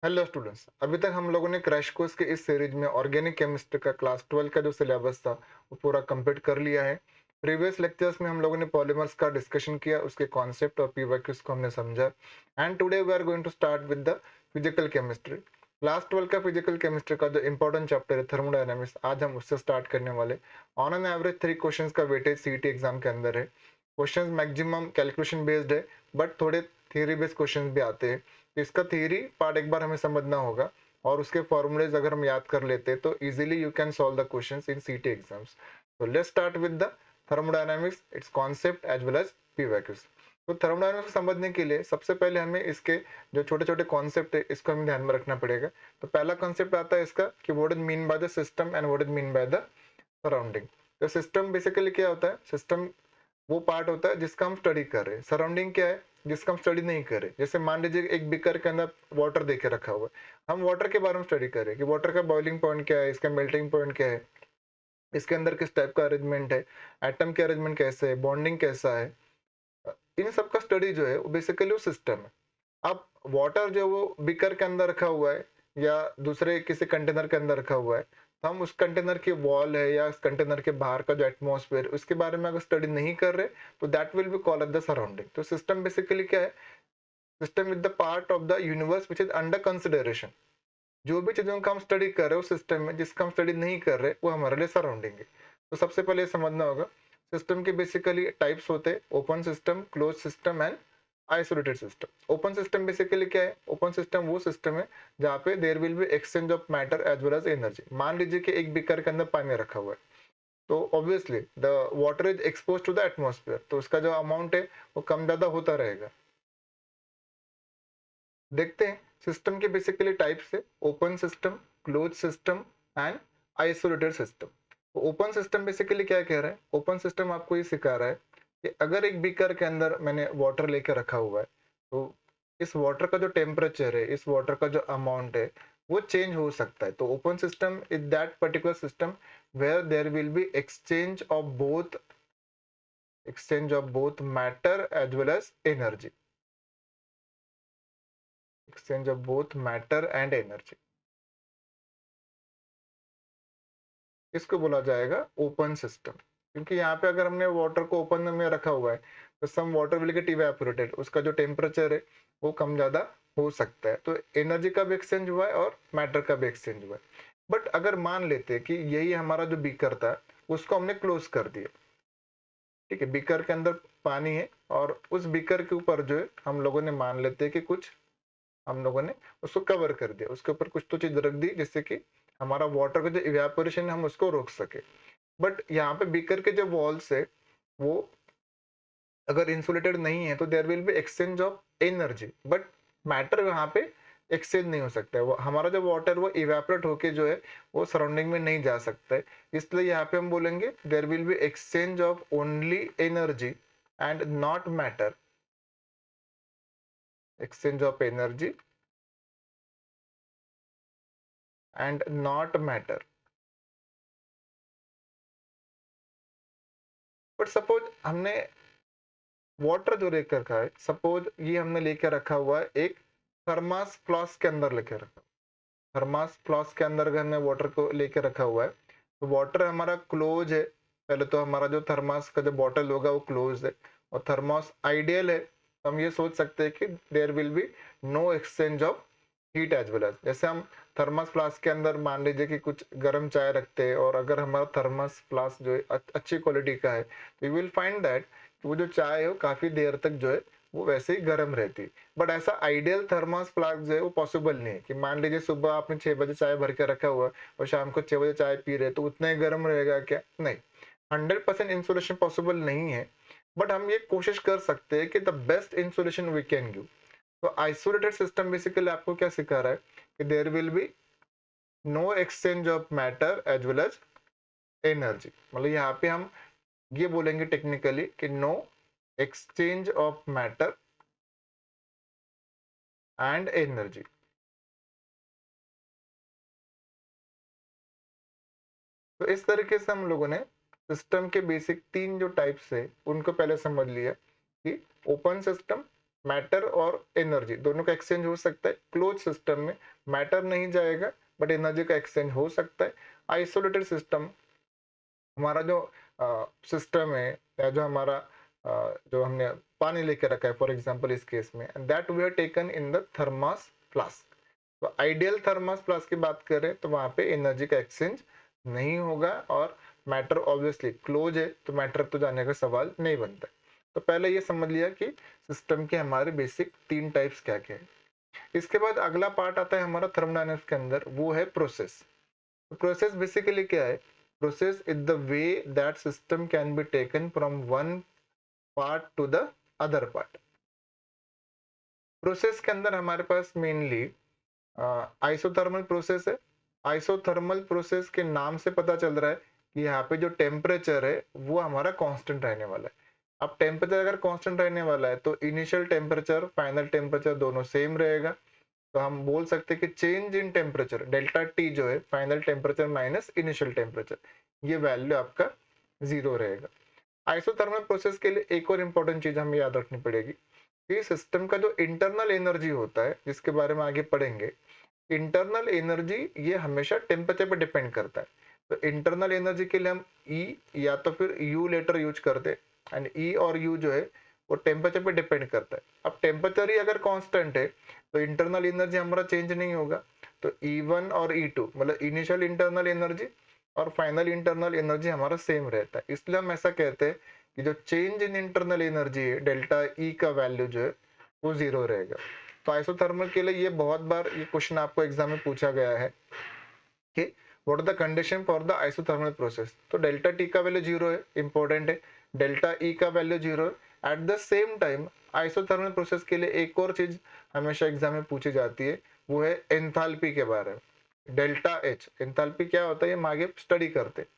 Hello students, अभी तक हम लोगों ने क्रैश कोर्स के इस सीरीज में ऑर्गेनिक केमिस्ट्री का क्लास 12 का जो सिलेबस था वो पूरा कंप्लीट कर लिया है। प्रीवियस लेक्चर्स में हम लोगों ने पॉलीमर्स का डिस्कशन किया, उसके कॉन्सेप्ट और पीवाईक्यूज को हमने समझा। And today we are going to start with the physical chemistry. Class 12 का फिजिकल केमिस्ट्री का जो इंपॉर्टेंट चैप्टर है थर्मोडायनामिक्स, आज हम उससे स्टार्ट करने वाले। ऑन एन एवरेज 3 क्वेश्चंस का वेटेज सीईटी एग्जाम के अंदर है। क्वेश्चंस मैक्सिमम कैलकुलेशन बेस्ड है, बट थोड़े थियरी बेस्ड क्वेश्चंस भी आते हैं। इसका थियरी पार्ट एक बार हमें समझना होगा, और उसके फॉर्मूलेज अगर हम याद कर लेते हैं तो easily you can solve the questions in CT exams. तो let's start with the thermodynamics, it's concept as well as PYQs. तो थर्मोडायनामिक्स समझने के लिए सबसे पहले हमें इसके जो छोटे छोटे कॉन्सेप्ट है इसको हमें ध्यान में रखना पड़ेगा। तो पहला कॉन्सेप्ट आता है इसका कि what is mean by the system and what is mean by the surrounding. तो सिस्टम बेसिकली क्या होता है? सिस्टम वो पार्ट होता है जिसका हम स्टडी कर रहे हैं। सराउंडिंग क्या है? जिसका हम स्टडी नहीं कर रहे। जैसे मान लीजिए एक बीकर के अंदर वाटर देके रखा हुआ है, हम वाटर के बारे में स्टडी कर रहे हैं कि वाटर का बॉइलिंग पॉइंट क्या है, इसका मेल्टिंग पॉइंट क्या है, इसके अंदर किस टाइप का अरेंजमेंट है, एटम के अरेंजमेंट कैसे है, बॉन्डिंग कैसा है। इन सब का स्टडी जो है वो बेसिकली वो सिस्टम है। अब वाटर जो वो बीकर के अंदर रखा हुआ है या दूसरे किसी कंटेनर के अंदर रखा हुआ है, तो हम उस कंटेनर की वॉल है या उस कंटेनर के बाहर का जो एटमॉस्फेयर उसके बारे में अगर स्टडी नहीं कर रहे तो that will be called the surrounding. तो सिस्टम बेसिकली क्या है? System is the part of the universe which is under consideration. जो भी चीजों का हम स्टडी कर रहे हो सिस्टम में, जिसका हम स्टडी नहीं कर रहे वो हमारे लिए सराउंडिंग है। तो सबसे पहले समझना होगा सिस्टम के बेसिकली टाइप्स होते हैं: open system, close system and isolated system. Open system basically क्या है? ओपन सिस्टम वो सिस्टम है जहाँ पे there will be exchange of matter as well as energy. मान लीजिए कि एक बीकर के अंदर पानी रखा हुआ है, तो obviously the water is expose to the atmosphere, तो उसका जो अमाउंट है वो कम ज्यादा होता रहेगा। देखते हैं सिस्टम के बेसिकली टाइप्स है: open system, close system and isolated system. तो ओपन सिस्टम बेसिकली क्या कह रहा है? ओपन सिस्टम आपको ये सिखा रहा है कि अगर एक बीकर के अंदर मैंने वाटर लेकर रखा हुआ है, तो इस वाटर का जो टेम्परेचर है, इस वाटर का जो अमाउंट है वो चेंज हो सकता है। तो open system is that particular system where there will be exchange of both matter as well as energy. Exchange of both matter and energy, इसको बोला जाएगा ओपन सिस्टम। क्योंकि यहाँ पे अगर हमने वाटर को ओपन में रखा हुआ है तो some water will get evaporated, उसका जो टेम्परेचर है वो कम ज्यादा हो सकता है। तो एनर्जी का भी एक्सचेंज हुआ है और मैटर का भी एक्सचेंज हुआ है। बट अगर मान लेते हैं कि यही हमारा जो बीकर था उसको हमने क्लोज कर दिया, ठीक है, बीकर के अंदर पानी है और उस बीकर के ऊपर जो है हम लोगों ने मान लेते हैं कि कुछ हम लोगों ने उसको कवर कर दिया, उसके ऊपर कुछ तो चीज रख दी जिससे कि हमारा वाटर का जो इवेपोरेशन है हम उसको रोक सके। बट यहाँ पे बीकर के जो वॉल्स है वो अगर इंसुलेटेड नहीं है तो there will be exchange of energy, but matter यहाँ पे एक्सचेंज नहीं हो सकता है। वो हमारा जो वाटर वो इवेपोरेट होके जो है वो सराउंडिंग में नहीं जा सकता है। इसलिए यहाँ पे हम बोलेंगे there will be exchange of only energy and not matter. Exchange of energy and not matter. But suppose हमने वाटर जो लेकर रखा है, सपोज ये हमने लेकर रखा हुआ है एक थर्मास फ्लास्क के अंदर लेकर रखा, थर्मास फ्लास्क के अंदर अगर हमने वाटर को लेकर रखा हुआ है तो वाटर हमारा क्लोज है। पहले तो हमारा जो थर्मास का जो बॉटल होगा वो क्लोज है और थर्मास आइडियल है, तो हम ये सोच सकते हैं कि there will be no exchange of heat as well as. जैसे हम थर्मस फ्लास्क के अंदर मान लीजिए कि कुछ गर्म चाय रखते हैं और अगर हमारा थर्मस फ्लास्क जो है अच्छी क्वालिटी का है तो यू विल फाइंड दैट वो जो चाय है वो काफी देर तक जो है वो वैसे ही गर्म रहती है। बट ऐसा आइडियल थर्मस फ्लास्क जो है वो पॉसिबल नहीं है कि मान लीजिए सुबह आपने 6 बजे चाय भर के रखा हुआ है और शाम को 6 बजे चाय पी रहे तो उतना ही गर्म रहेगा क्या? नहीं, 100% इंसुलेशन पॉसिबल नहीं है। बट हम ये कोशिश कर सकते हैं कि the best insulation we can give. तो आइसोलेटेड सिस्टम बेसिकली आपको क्या सिखा रहा है कि there will be no exchange of matter as well as energy. मतलब यहाँ पे हम ये बोलेंगे टेक्निकली कि no exchange of matter and energy. तो इस तरीके से हम लोगों ने सिस्टम के बेसिक 3 जो टाइप्स है उनको पहले समझ लिया कि ओपन सिस्टम, मैटर और एनर्जी दोनों का एक्सचेंज हो सकता है। क्लोज सिस्टम में मैटर नहीं जाएगा बट एनर्जी का एक्सचेंज हो सकता है। आइसोलेटेड सिस्टम, हमारा जो सिस्टम है या जो हमारा जो हमने पानी लेके रखा है फॉर एग्जांपल इस केस में, that we are taken in the thermos flask. तो आइडियल थर्मस फ्लास्क की बात करें तो वहां पे एनर्जी का एक्सचेंज नहीं होगा और मैटर ऑब्वियसली क्लोज है तो मैटर तो जाने का सवाल नहीं बनता। तो पहले ये समझ लिया कि सिस्टम के हमारे बेसिक 3 टाइप्स क्या क्या है। इसके बाद अगला पार्ट आता है हमारा थर्मोडायनेमिक्स के अंदर, वो है प्रोसेस। प्रोसेस बेसिकली क्या है? Process is the way that system can be taken from one part two the other part. Process के अंदर हमारे पास मेनली आइसोथर्मल प्रोसेस है। आइसोथर्मल प्रोसेस के नाम से पता चल रहा है कि यहाँ पे जो टेम्परेचर है वो हमारा कांस्टेंट रहने वाला है। अब टेम्परेचर अगर कांस्टेंट रहने वाला है तो इनिशियल टेम्परेचर फाइनल टेम्परेचर दोनों सेम रहेगा। तो हम बोल सकते हैं कि change in temperature delta T जो है final temperature minus initial temperature, ये वैल्यू आपका 0 रहेगा। आइसोथर्मल प्रोसेस के लिए एक और इम्पोर्टेंट चीज हमें याद रखनी पड़ेगी कि सिस्टम का जो इंटरनल एनर्जी होता है जिसके बारे में आगे पढ़ेंगे, इंटरनल एनर्जी ये हमेशा टेम्परेचर पे डिपेंड करता है। तो इंटरनल एनर्जी के लिए हम ई या तो फिर यू लेटर यूज करते हैं एंड ई और यू जो है वो टेम्परेचर पे डिपेंड करता है। अब टेम्परेचर ही अगर कांस्टेंट है तो इंटरनल एनर्जी हमारा चेंज नहीं होगा। तो E1 और E2 मतलब इनिशियल इंटरनल एनर्जी और फाइनल इंटरनल एनर्जी हमारा सेम रहता है। इसलिए हम ऐसा कहते हैं कि जो चेंज इन इंटरनल एनर्जी है डेल्टा ई का वैल्यू जो है वो 0 रहेगा। तो आइसोथर्मल के लिए ये बहुत बार ये क्वेश्चन आपको एग्जाम में पूछा गया है कि what are the condition for the isothermal process. तो डेल्टा टी का वैल्यू 0 है, इंपॉर्टेंट है। डेल्टा ई का वैल्यू 0 है। At the same time isothermal process के लिए एक और चीज हमेशा एग्जाम में पूछी जाती है, वो है एंथैल्पी के बारे में। डेल्टा एच एंथैल्पी क्या होता है ये हम आगे स्टडी करते हैं।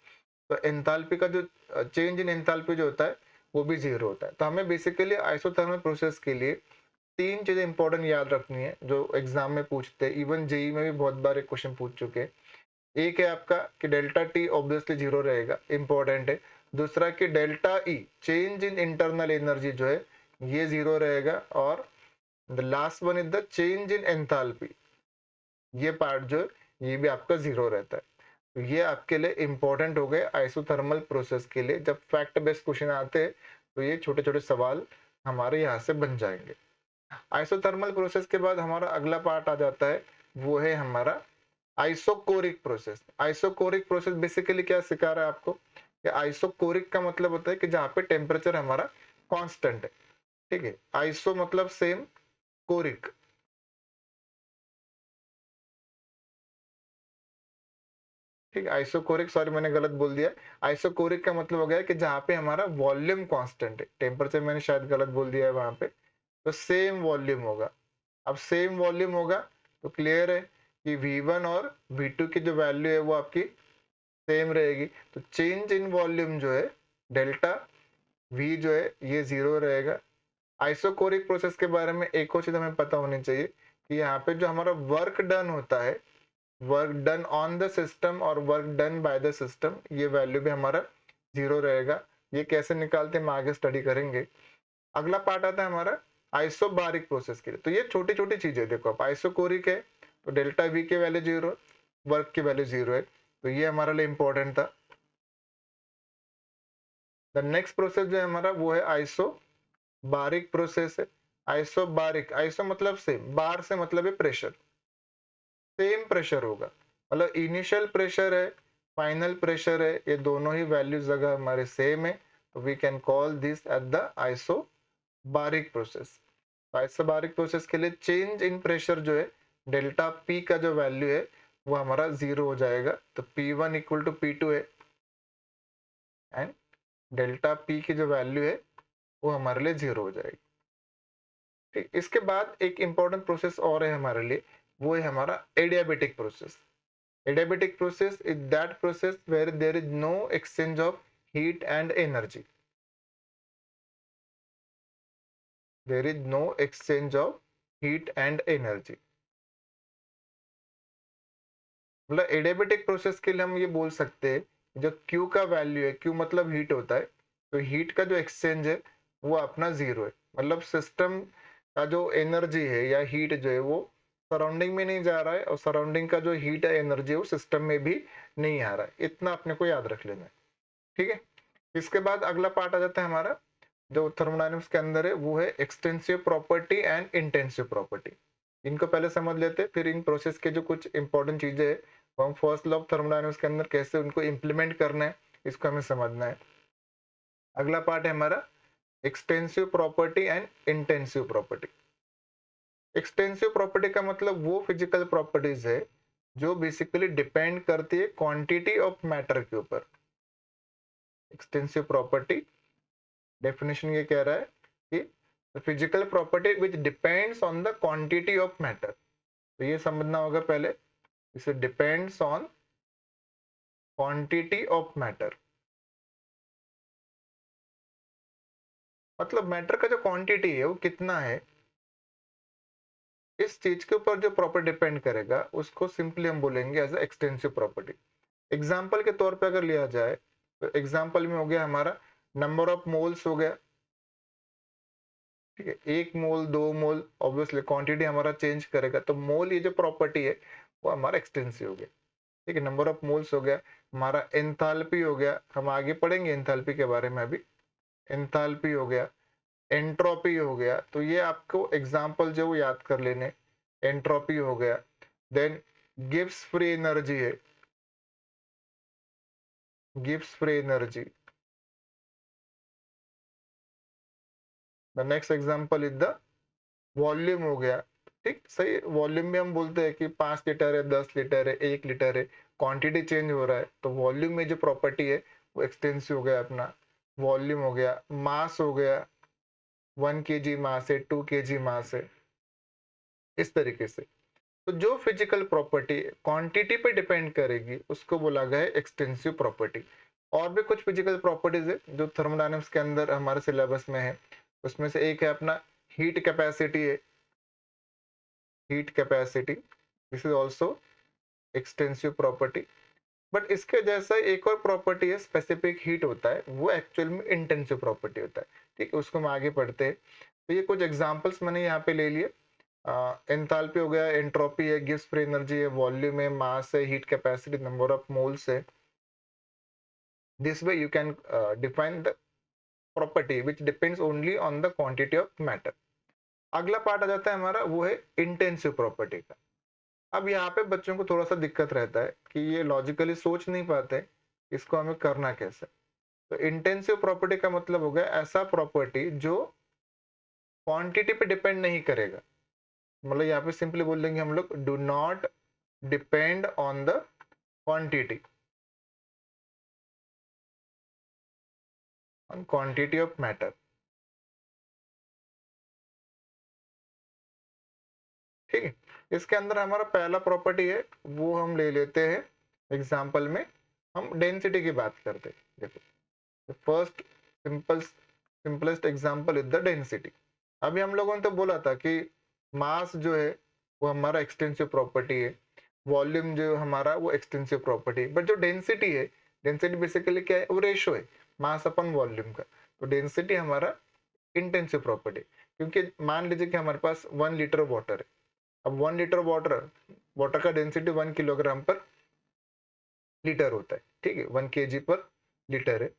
तो एंथैल्पी का जो चेंज इन एंथैल्पी जो होता है वो भी 0 होता है। तो हमें बेसिकली आइसोथर्मल प्रोसेस के लिए 3 चीजें इंपॉर्टेंट याद रखनी है जो एग्जाम में पूछते हैं। इवन जेई में भी बहुत बार एक क्वेश्चन पूछ चुके हैं। एक है आपका कि डेल्टा टी ऑब्वियसली 0 रहेगा, इंपॉर्टेंट है। दूसरा कि delta E change in internal energy जो है ये 0 रहेगा। और the last one is the change in enthalpy, ये पार्ट जो है ये भी आपका 0 रहता है। तो ये आपके लिए इंपॉर्टेंट हो गए आइसोथर्मल प्रोसेस के लिए। जब फैक्ट बेस्ड क्वेश्चन आते हैं तो ये छोटे छोटे सवाल हमारे यहाँ से बन जाएंगे। आइसोथर्मल प्रोसेस के बाद हमारा अगला पार्ट आ जाता है, वो है हमारा isochoric process. Isochoric process basically क्या सिखा रहा है आपको कि आइसोकोरिक का मतलब होता है कि जहाँ पे टेम्परेचर हमारा कांस्टेंट है। ठीक है, आइसो मतलब सेम, कोरिक ठीक है, आइसोकोरिक सॉरी मैंने गलत बोल दिया। आइसोकोरिक का मतलब हो गया कि जहाँ पे हमारा वॉल्यूम कांस्टेंट है, टेम्परेचर मैंने शायद गलत बोल दिया है वहां पे, तो सेम वॉल्यूम होगा। अब सेम वॉल्यूम होगा तो क्लियर है कि V1 और V2 की जो वैल्यू है वो आपकी सेम रहेगी। तो चेंज इन वॉल्यूम जो है डेल्टा V जो है ये 0 रहेगा। आइसोकोरिक प्रोसेस के बारे में एक और चीज हमें पता होनी चाहिए कि यहाँ पे जो हमारा वर्क डन होता है, work done on the system और work done by the system, ये वैल्यू भी हमारा 0 रहेगा। ये कैसे निकालते हैं हम आगे स्टडी करेंगे। अगला पार्ट आता है हमारा आइसोबारिक प्रोसेस के लिए। तो ये छोटी छोटी चीजें देखो, आप आइसोकोरिक है तो डेल्टा V की वैल्यू 0, वर्क की वैल्यू 0 है, तो ये हमारे लिए इंपॉर्टेंट था। द नेक्स्ट प्रोसेस जो है हमारा वो है आइसोबारिक प्रोसेस है। आइसोबारिक, आइसो मतलब सेम, बार से मतलब है प्रेशर, सेम प्रेशर होगा। मतलब इनिशियल प्रेशर है, फाइनल प्रेशर है, ये दोनों ही वैल्यूज अगर हमारे सेम है तो we can call this at the isobaric process. Isobaric process के लिए चेंज इन प्रेशर जो है डेल्टा पी का जो वैल्यू है वो हमारा 0 हो जाएगा। तो P1 इक्वल टू P2 है एंड डेल्टा पी की जो वैल्यू है वो हमारे लिए 0 हो जाएगी। ठीक, इसके बाद एक इंपॉर्टेंट प्रोसेस और है हमारे लिए, वो है हमारा adiabatic process. Adiabatic process is that process where there is no exchange of heat and energy. There is no exchange of heat and energy. मतलब एडियाबेटिक प्रोसेस के लिए हम ये बोल सकते हैं जो Q का वैल्यू है, Q मतलब हीट होता है, तो हीट का जो एक्सचेंज है वो अपना 0 है। मतलब सिस्टम का जो एनर्जी है या हीट जो है वो सराउंडिंग में नहीं जा रहा है और सराउंडिंग का जो हीट है एनर्जी है वो सिस्टम में भी नहीं आ रहा है। इतना अपने को याद रख लेना है, ठीक है। इसके बाद अगला पार्ट आ जाता है हमारा जो थर्मोडायनेमिक्स के अंदर है, वो है extensive property and intensive property. इनको पहले समझ लेते हैं, फिर इन प्रोसेस के जो कुछ इंपॉर्टेंट चीजें है वो हम फर्स्ट लॉ ऑफ थर्मोडायनेमिक्स के अंदर कैसे उनको इंप्लीमेंट करना है इसको हमें समझना है। अगला पार्ट है हमारा extensive property and intensive property. Extensive property का मतलब वो फिजिकल प्रॉपर्टीज है जो बेसिकली डिपेंड करती है क्वांटिटी ऑफ मैटर के ऊपर। एक्सटेंसिव प्रॉपर्टी डेफिनेशन ये कह रहा है कि physical property which depends on the quantity of matter. तो ये समझना होगा पहले, इसे depends on quantity of matter, मतलब मैटर का जो क्वांटिटी है वो कितना है, इस चीज के ऊपर जो प्रॉपर्टी डिपेंड करेगा उसको सिंपली हम बोलेंगे एज एक्सटेंसिव प्रॉपर्टी। एग्जाम्पल के तौर पे अगर लिया जाए तो एग्जाम्पल में हो गया हमारा नंबर ऑफ मोल्स हो गया, ठीक है। 1 मोल 2 मोल, ऑब्वियसली क्वांटिटी हमारा चेंज करेगा, तो मोल ये जो प्रॉपर्टी है वो हमारा एक्सटेंसिव हो गया, ठीक है। नंबर ऑफ मोल्स हो गया, हमारा एंथैल्पी हो गया, हम आगे पढ़ेंगे एंथैल्पी के बारे में अभी। एंथैल्पी हो गया, एंट्रोपी हो गया, तो ये आपको एग्जाम्पल जो वो याद कर लेने। एंट्रोपी हो गया, देन गिब्स फ्री एनर्जी है, Gibbs free energy. The next example is the volume हो गया, ठीक सही। वॉल्यूम भी हम बोलते हैं कि 5 लीटर है, 10 लीटर है, 1 लीटर है, क्वांटिटी चेंज हो रहा है, तो वॉल्यूम में जो प्रॉपर्टी है वो एक्सटेंसिव हो गया अपना। वॉल्यूम हो गया, मास हो गया, 1 kg मास है, 2 kg मास है, इस तरीके से। तो जो फिजिकल प्रॉपर्टी क्वांटिटी पे डिपेंड करेगी उसको बोला गया है एक्सटेंसिव प्रॉपर्टी। और भी कुछ फिजिकल प्रॉपर्टीज है जो थर्मोडायनेमिक्स के अंदर हमारे सिलेबस में है, उसमें से एक है अपना हीट कैपेसिटी है, heat capacity, this is also extensive property. But इसके जैसा एक और प्रॉपर्टी है, स्पेसिफिक हीट होता है, वो एक्चुअल में इंटेंसिव प्रॉपर्टी होता है, ठीक है। उसको हम आगे पढ़ते हैं। तो ये कुछ एग्जांपल्स मैंने यहाँ पे ले लिए। एंथैल्पी हो गया, एंट्रोपी है, गिव्स फ्री एनर्जी है, वॉल्यूम है, मास है, heat capacity, number of moles है। This way you can define the property which depends only on the quantity of matter. अगला पार्ट आ जाता है हमारा, वो है इंटेंसिव प्रॉपर्टी का। अब यहाँ पे बच्चों को थोड़ा सा दिक्कत रहता है कि ये लॉजिकली सोच नहीं पाते इसको हमें करना कैसे। तो इंटेंसिव प्रॉपर्टी का मतलब हो गया ऐसा प्रॉपर्टी जो क्वांटिटी पे डिपेंड नहीं करेगा। मतलब यहाँ पे सिंपली बोल देंगे हम लोग, do not depend on the quantity, on quantity of matter, ठीक है। इसके अंदर हमारा पहला प्रॉपर्टी है, वो हम ले लेते हैं एग्जांपल में, हम डेंसिटी की बात करते हैं। देखो first simplest example is the density. अभी हम लोगों ने तो बोला था कि मास जो है वो हमारा एक्सटेंसिव प्रॉपर्टी है, वॉल्यूम जो हमारा वो एक्सटेंसिव प्रॉपर्टी है, बट जो डेंसिटी है, डेंसिटी बेसिकली क्या है, वो रेशो है मास अपन वॉल्यूम का। तो डेंसिटी हमारा इंटेंसिव प्रॉपर्टी, क्योंकि मान लीजिए कि हमारे पास 1 लीटर वाटर है। अब 1 लीटर वाटर, वाटर का डेंसिटी 1 किलोग्राम पर लीटर होता है, ठीक है, 1 kg पर लीटर है,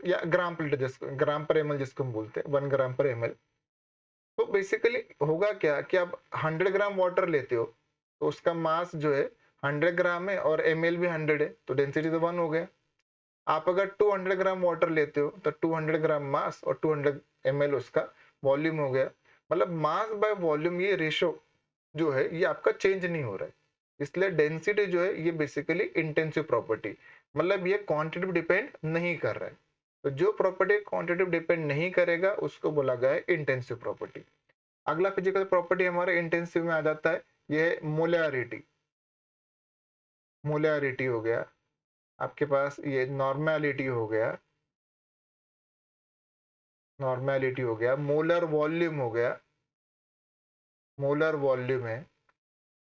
या ग्राम पर लीटर, जिसको ग्राम पर एमएल जिसको हम बोलते हैं, 1 ग्राम पर एमएल। तो बेसिकली होगा क्या कि आप 100 ग्राम वाटर लेते हो तो उसका मास जो है 100 ग्राम है और एमएल भी 100 है, तो डेंसिटी तो 1 हो गया। आप अगर 200 ग्राम वाटर लेते हो तो 200 ग्राम मास और 200 ml उसका वॉल्यूम हो गया। मतलब मास बाय वॉल्यूम ये रेशो जो है ये आपका चेंज नहीं हो रहा है, इसलिए डेंसिटी जो है ये बेसिकली इंटेंसिव प्रॉपर्टी, मतलब ये क्वांटिटी पे डिपेंड नहीं कर रहा है। तो जो प्रॉपर्टी क्वांटिटी पे डिपेंड नहीं करेगा उसको बोला गया है इंटेंसिव प्रॉपर्टी। अगला फिजिकल प्रॉपर्टी हमारे इंटेंसिव में आ जाता है, ये है मोलैरिटी। मोलैरिटी हो गया, आपके पास ये नॉर्मेलिटी हो गया, नॉर्मेलिटी हो गया, मोलर वॉल्यूम हो गया, मोलर वॉल्यूम है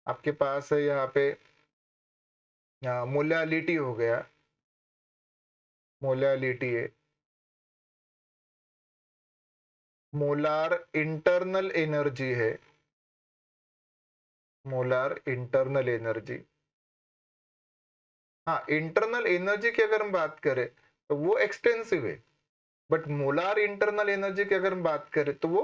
आपके पास है यहाँ पे, मोलैलिटी हो गया, मोलैलिटी है, मोलार इंटरनल एनर्जी है, मोलार इंटरनल एनर्जी। हाँ, इंटरनल एनर्जी की अगर हम बात करें तो वो एक्सटेंसिव है, बट मोलार इंटरनल एनर्जी की अगर हम बात करें तो वो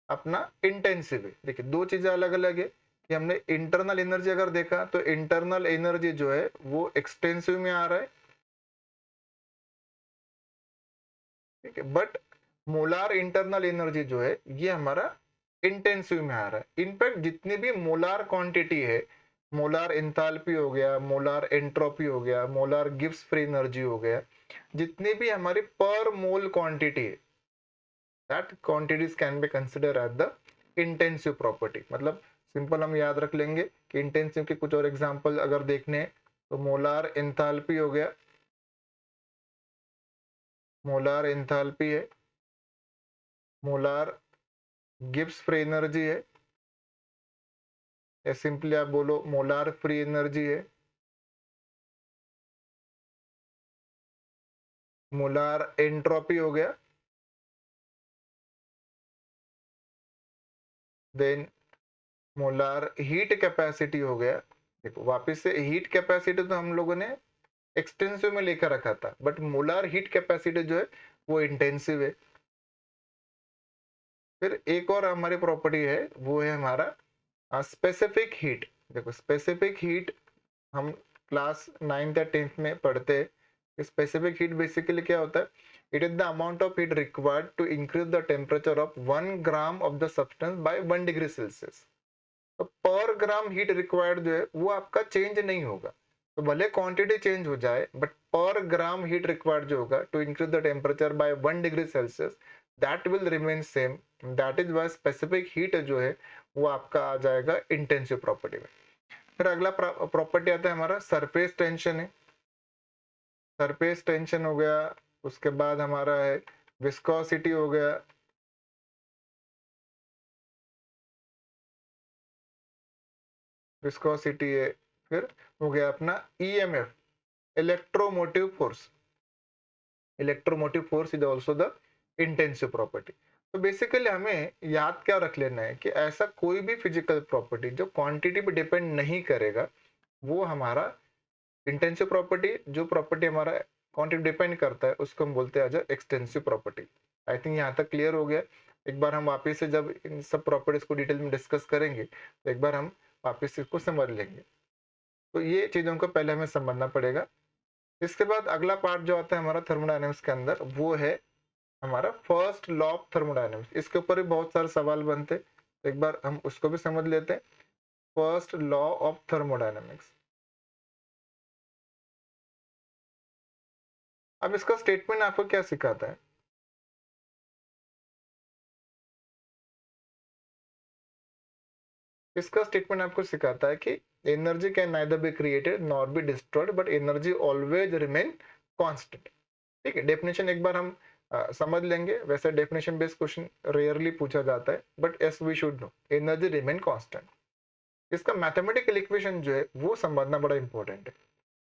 अपना इंटेंसिव है। देखिए दो चीजें अलग अलग है कि हमने इंटरनल एनर्जी अगर देखा तो इंटरनल एनर्जी जो है वो एक्सटेंसिव में आ रहा है, ठीक है, बट मोलार इंटरनल एनर्जी जो है ये हमारा इंटेंसिव में आ रहा है। इनफैक्ट जितनी भी मोलार क्वांटिटी है, मोलार एंथैल्पी हो गया, मोलार एंट्रोपी हो गया, मोलार गिब्स फ्री एनर्जी हो गया, जितनी भी हमारी पर मोल क्वांटिटी है, that quantities can be consider as the intensive property. मतलब सिंपल हम याद रख लेंगे कि इंटेंसिव के कुछ और एग्जांपल अगर देखने हैं तो मोलार एंथैल्पी हो गया, मोलार एंथैल्पी है, मोलार गिब्स फ्री एनर्जी है, या सिंपली आप बोलो मोलार फ्री एनर्जी है, मोलार एंट्रोपी हो गया, देन मोलार हीट कैपेसिटी हो गया। देखो वापस से हीट कैपेसिटी तो हम लोगों ने एक्सटेंसिव में लेकर रखा था, बट मोलार हीट कैपेसिटी जो है वो इंटेंसिव है। फिर एक और हमारी प्रॉपर्टी है, वो है हमारा स्पेसिफिक हीट। देखो स्पेसिफिक हीट हम क्लास 9th या 10th में पढ़ते हैं। स्पेसिफिक हीट बेसिकली क्या होता है, it is the amount of heat required to increase the temperature of 1 gram of the substance by 1 degree Celsius. तो पर ग्राम हीट रिक्वायर्ड जो है वो आपका चेंज नहीं होगा, तो भले क्वांटिटी चेंज हो जाए बट पर ग्राम हीट रिक्वायर्ड जो होगा to increase the temperature by 1 degree Celsius, that will remain same. That is why specific heat जो है वो आपका आ जाएगा इंटेंसिव प्रॉपर्टी में। फिर अगला प्रॉपर्टी आता है हमारा सरफेस टेंशन है, सरफेस टेंशन हो गया। उसके बाद हमारा है विस्कोसिटी हो गया, विस्कोसिटी है। फिर हो गया अपना EMF, electromotive force, electromotive force is also the intensive property. तो बेसिकली हमें याद क्या रख लेना है कि ऐसा कोई भी फिजिकल प्रॉपर्टी जो क्वांटिटी पे डिपेंड नहीं करेगा वो हमारा इंटेंसिव प्रॉपर्टी। जो प्रॉपर्टी हमारा क्वांटिटी डिपेंड करता है उसको हम बोलते हैं as extensive property. I think यहाँ तक क्लियर हो गया। एक बार हम वापिस से जब इन सब प्रॉपर्टीज को डिटेल में डिस्कस करेंगे तो एक बार हम वापिस से इसको समझ लेंगे। तो ये चीजों को पहले हमें समझना पड़ेगा। इसके बाद अगला पार्ट जो आता है हमारा थर्मोडायनेमिक्स के अंदर वो है हमारा फर्स्ट लॉ ऑफ थर्मोडायनेमिक्स। इसके ऊपर भी बहुत सारे सवाल बनते, तो एक बार हम उसको भी समझ लेते हैं। First law of thermodynamics. अब इसका स्टेटमेंट आपको क्या सिखाता है, इसका स्टेटमेंट आपको सिखाता है कि energy can neither be created nor be destroyed but energy always remain constant. ठीक है, डेफिनेशन एक बार हम समझ लेंगे। वैसे डेफिनेशन बेस्ड क्वेश्चन रेयरली पूछा जाता है, but S V should know energy remain constant. इसका मैथमेटिकल इक्वेशन जो है वो समझना बड़ा इंपॉर्टेंट है।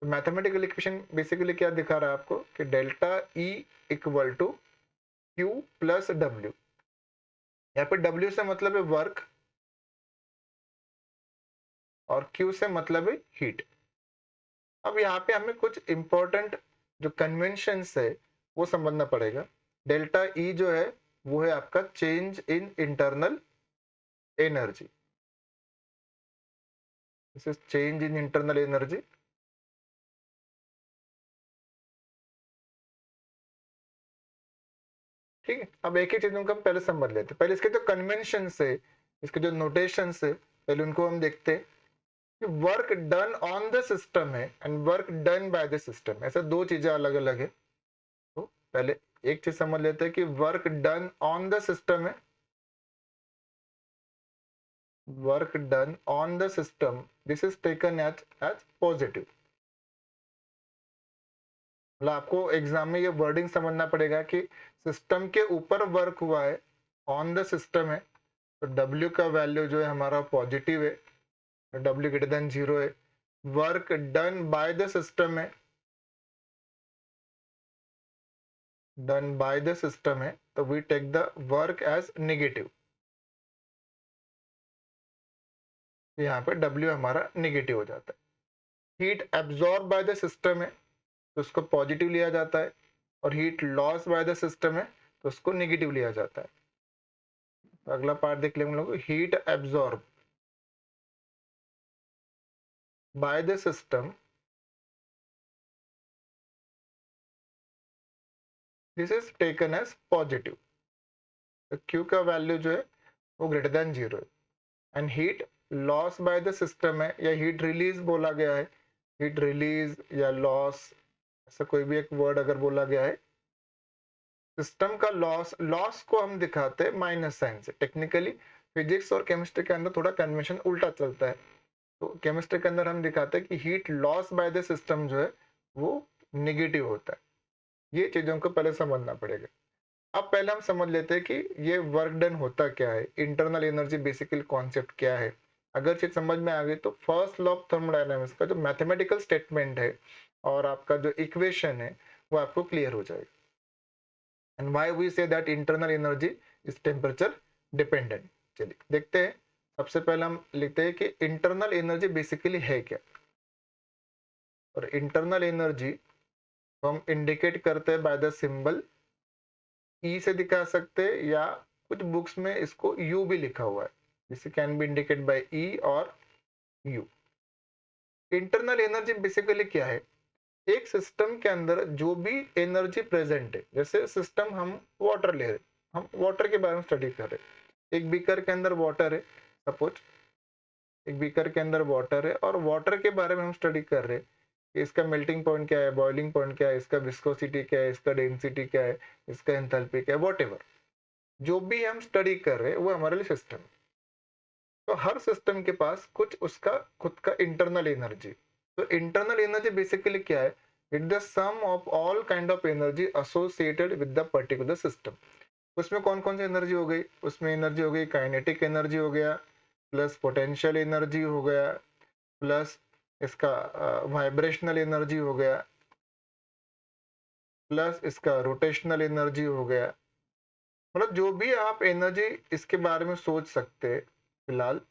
तो मैथमेटिकल इक्वेशन बेसिकली क्या दिखा रहा है आपको कि delta E equal to Q plus W. यहाँ पे डब्ल्यू से मतलब है वर्क और क्यू से मतलब है हीट। अब यहाँ पे हमें कुछ इंपॉर्टेंट जो कन्वेंशन है वो समझना पड़ेगा। डेल्टा ई जो है वो है आपका change in internal energy, this is change in internal energy. ठीक है, अब एक ही चीजों को हम पहले समझ लेते हैं। पहले इसके जो कन्वेंशन है, इसके जो नोटेशन है, पहले उनको हम देखते हैं कि work done on the system है and work done by the system, ऐसे दो चीजें अलग अलग है। तो पहले एक चीज समझ लेते हैं कि work done on the system है, work done on the system this is taken as positive. मतलब आपको एग्जाम में ये वर्डिंग समझना पड़ेगा कि सिस्टम के ऊपर वर्क हुआ है, ऑन द सिस्टम है, तो W का वैल्यू जो है हमारा पॉजिटिव है, W ग्रेटर देन 0 है। Work done by the system है, डन बाय द सिस्टम है, तो we take the work as negative. यहाँ पे W हमारा नेगेटिव हो जाता है। Heat absorb by the system है तो उसको पॉजिटिव लिया जाता है, और heat loss by the system है तो उसको नेगेटिव लिया जाता है। तो अगला पार्ट देख लेंगे हम लोग, heat absorb by the system, this is taken as positive. तो Q का वैल्यू जो है वो ग्रेटर देन 0 है। And heat loss by the system है, या हीट रिलीज बोला गया है, हीट रिलीज या लॉस, ऐसा कोई भी एक वर्ड अगर बोला गया है, सिस्टम का लॉस, लॉस को हम दिखाते हैं माइनस साइन से। टेक्निकली फिजिक्स और केमिस्ट्री के अंदर थोड़ा कन्वेंशन उल्टा चलता है। तो केमिस्ट्री के अंदर हम दिखाते हैं कि heat loss by the system जो है वो नेगेटिव होता है। ये चीजों को पहले समझना पड़ेगा। अब पहले हम समझ लेते हैं कि ये वर्क डन होता क्या है, इंटरनल एनर्जी बेसिकली कॉन्सेप्ट क्या है। अगर चीज समझ में आ गई तो फर्स्ट लॉ ऑफ थर्मोडायनामिक्स का जो मैथमेटिकल स्टेटमेंट है और आपका जो इक्वेशन है वो आपको क्लियर हो जाएगा। And why we say that internal energy is temperature dependent. चलिए देखते हैं। सबसे पहले हम लिखते हैं कि इंटरनल एनर्जी बेसिकली है क्या, और इंटरनल एनर्जी को हम इंडिकेट करते हैं बाय द सिंबल ई से दिखा सकते हैं, या कुछ बुक्स में इसको यू भी लिखा हुआ है, जिसे कैन बी इंडिकेट बाय ई और यू। इंटरनल एनर्जी बेसिकली क्या है, एक सिस्टम के अंदर जो भी एनर्जी प्रेजेंट है, जैसे सिस्टम हम वाटर ले रहे, हम वाटर के बारे में स्टडी कर रहे, एक बीकर के अंदर वाटर है, सपोज एक बीकर के अंदर वाटर है, और वाटर के बारे में हम स्टडी कर रहे कि इसका मेल्टिंग पॉइंट क्या है, बॉइलिंग पॉइंट क्या है, इसका विस्कोसिटी क्या है, इसका डेंसिटी क्या है, इसका एंथैल्पी क्या है, व्हाटएवर जो भी हम स्टडी कर रहे हैं वो हमारे लिए सिस्टम। तो हर सिस्टम के पास कुछ उसका खुद का इंटरनल एनर्जी। तो इंटरनल एनर्जी बेसिकली क्या है, it the sum of all kind of energy associated with the particular system. उसमें कौन कौन सी एनर्जी हो गई, उसमें एनर्जी हो गई काइनेटिक एनर्जी हो गया, प्लस पोटेंशियल एनर्जी हो गया, प्लस इसका वाइब्रेशनल एनर्जी हो गया, प्लस इसका रोटेशनल एनर्जी हो गया। मतलब जो भी आप एनर्जी इसके बारे में सोच सकते हैं, फिलहाल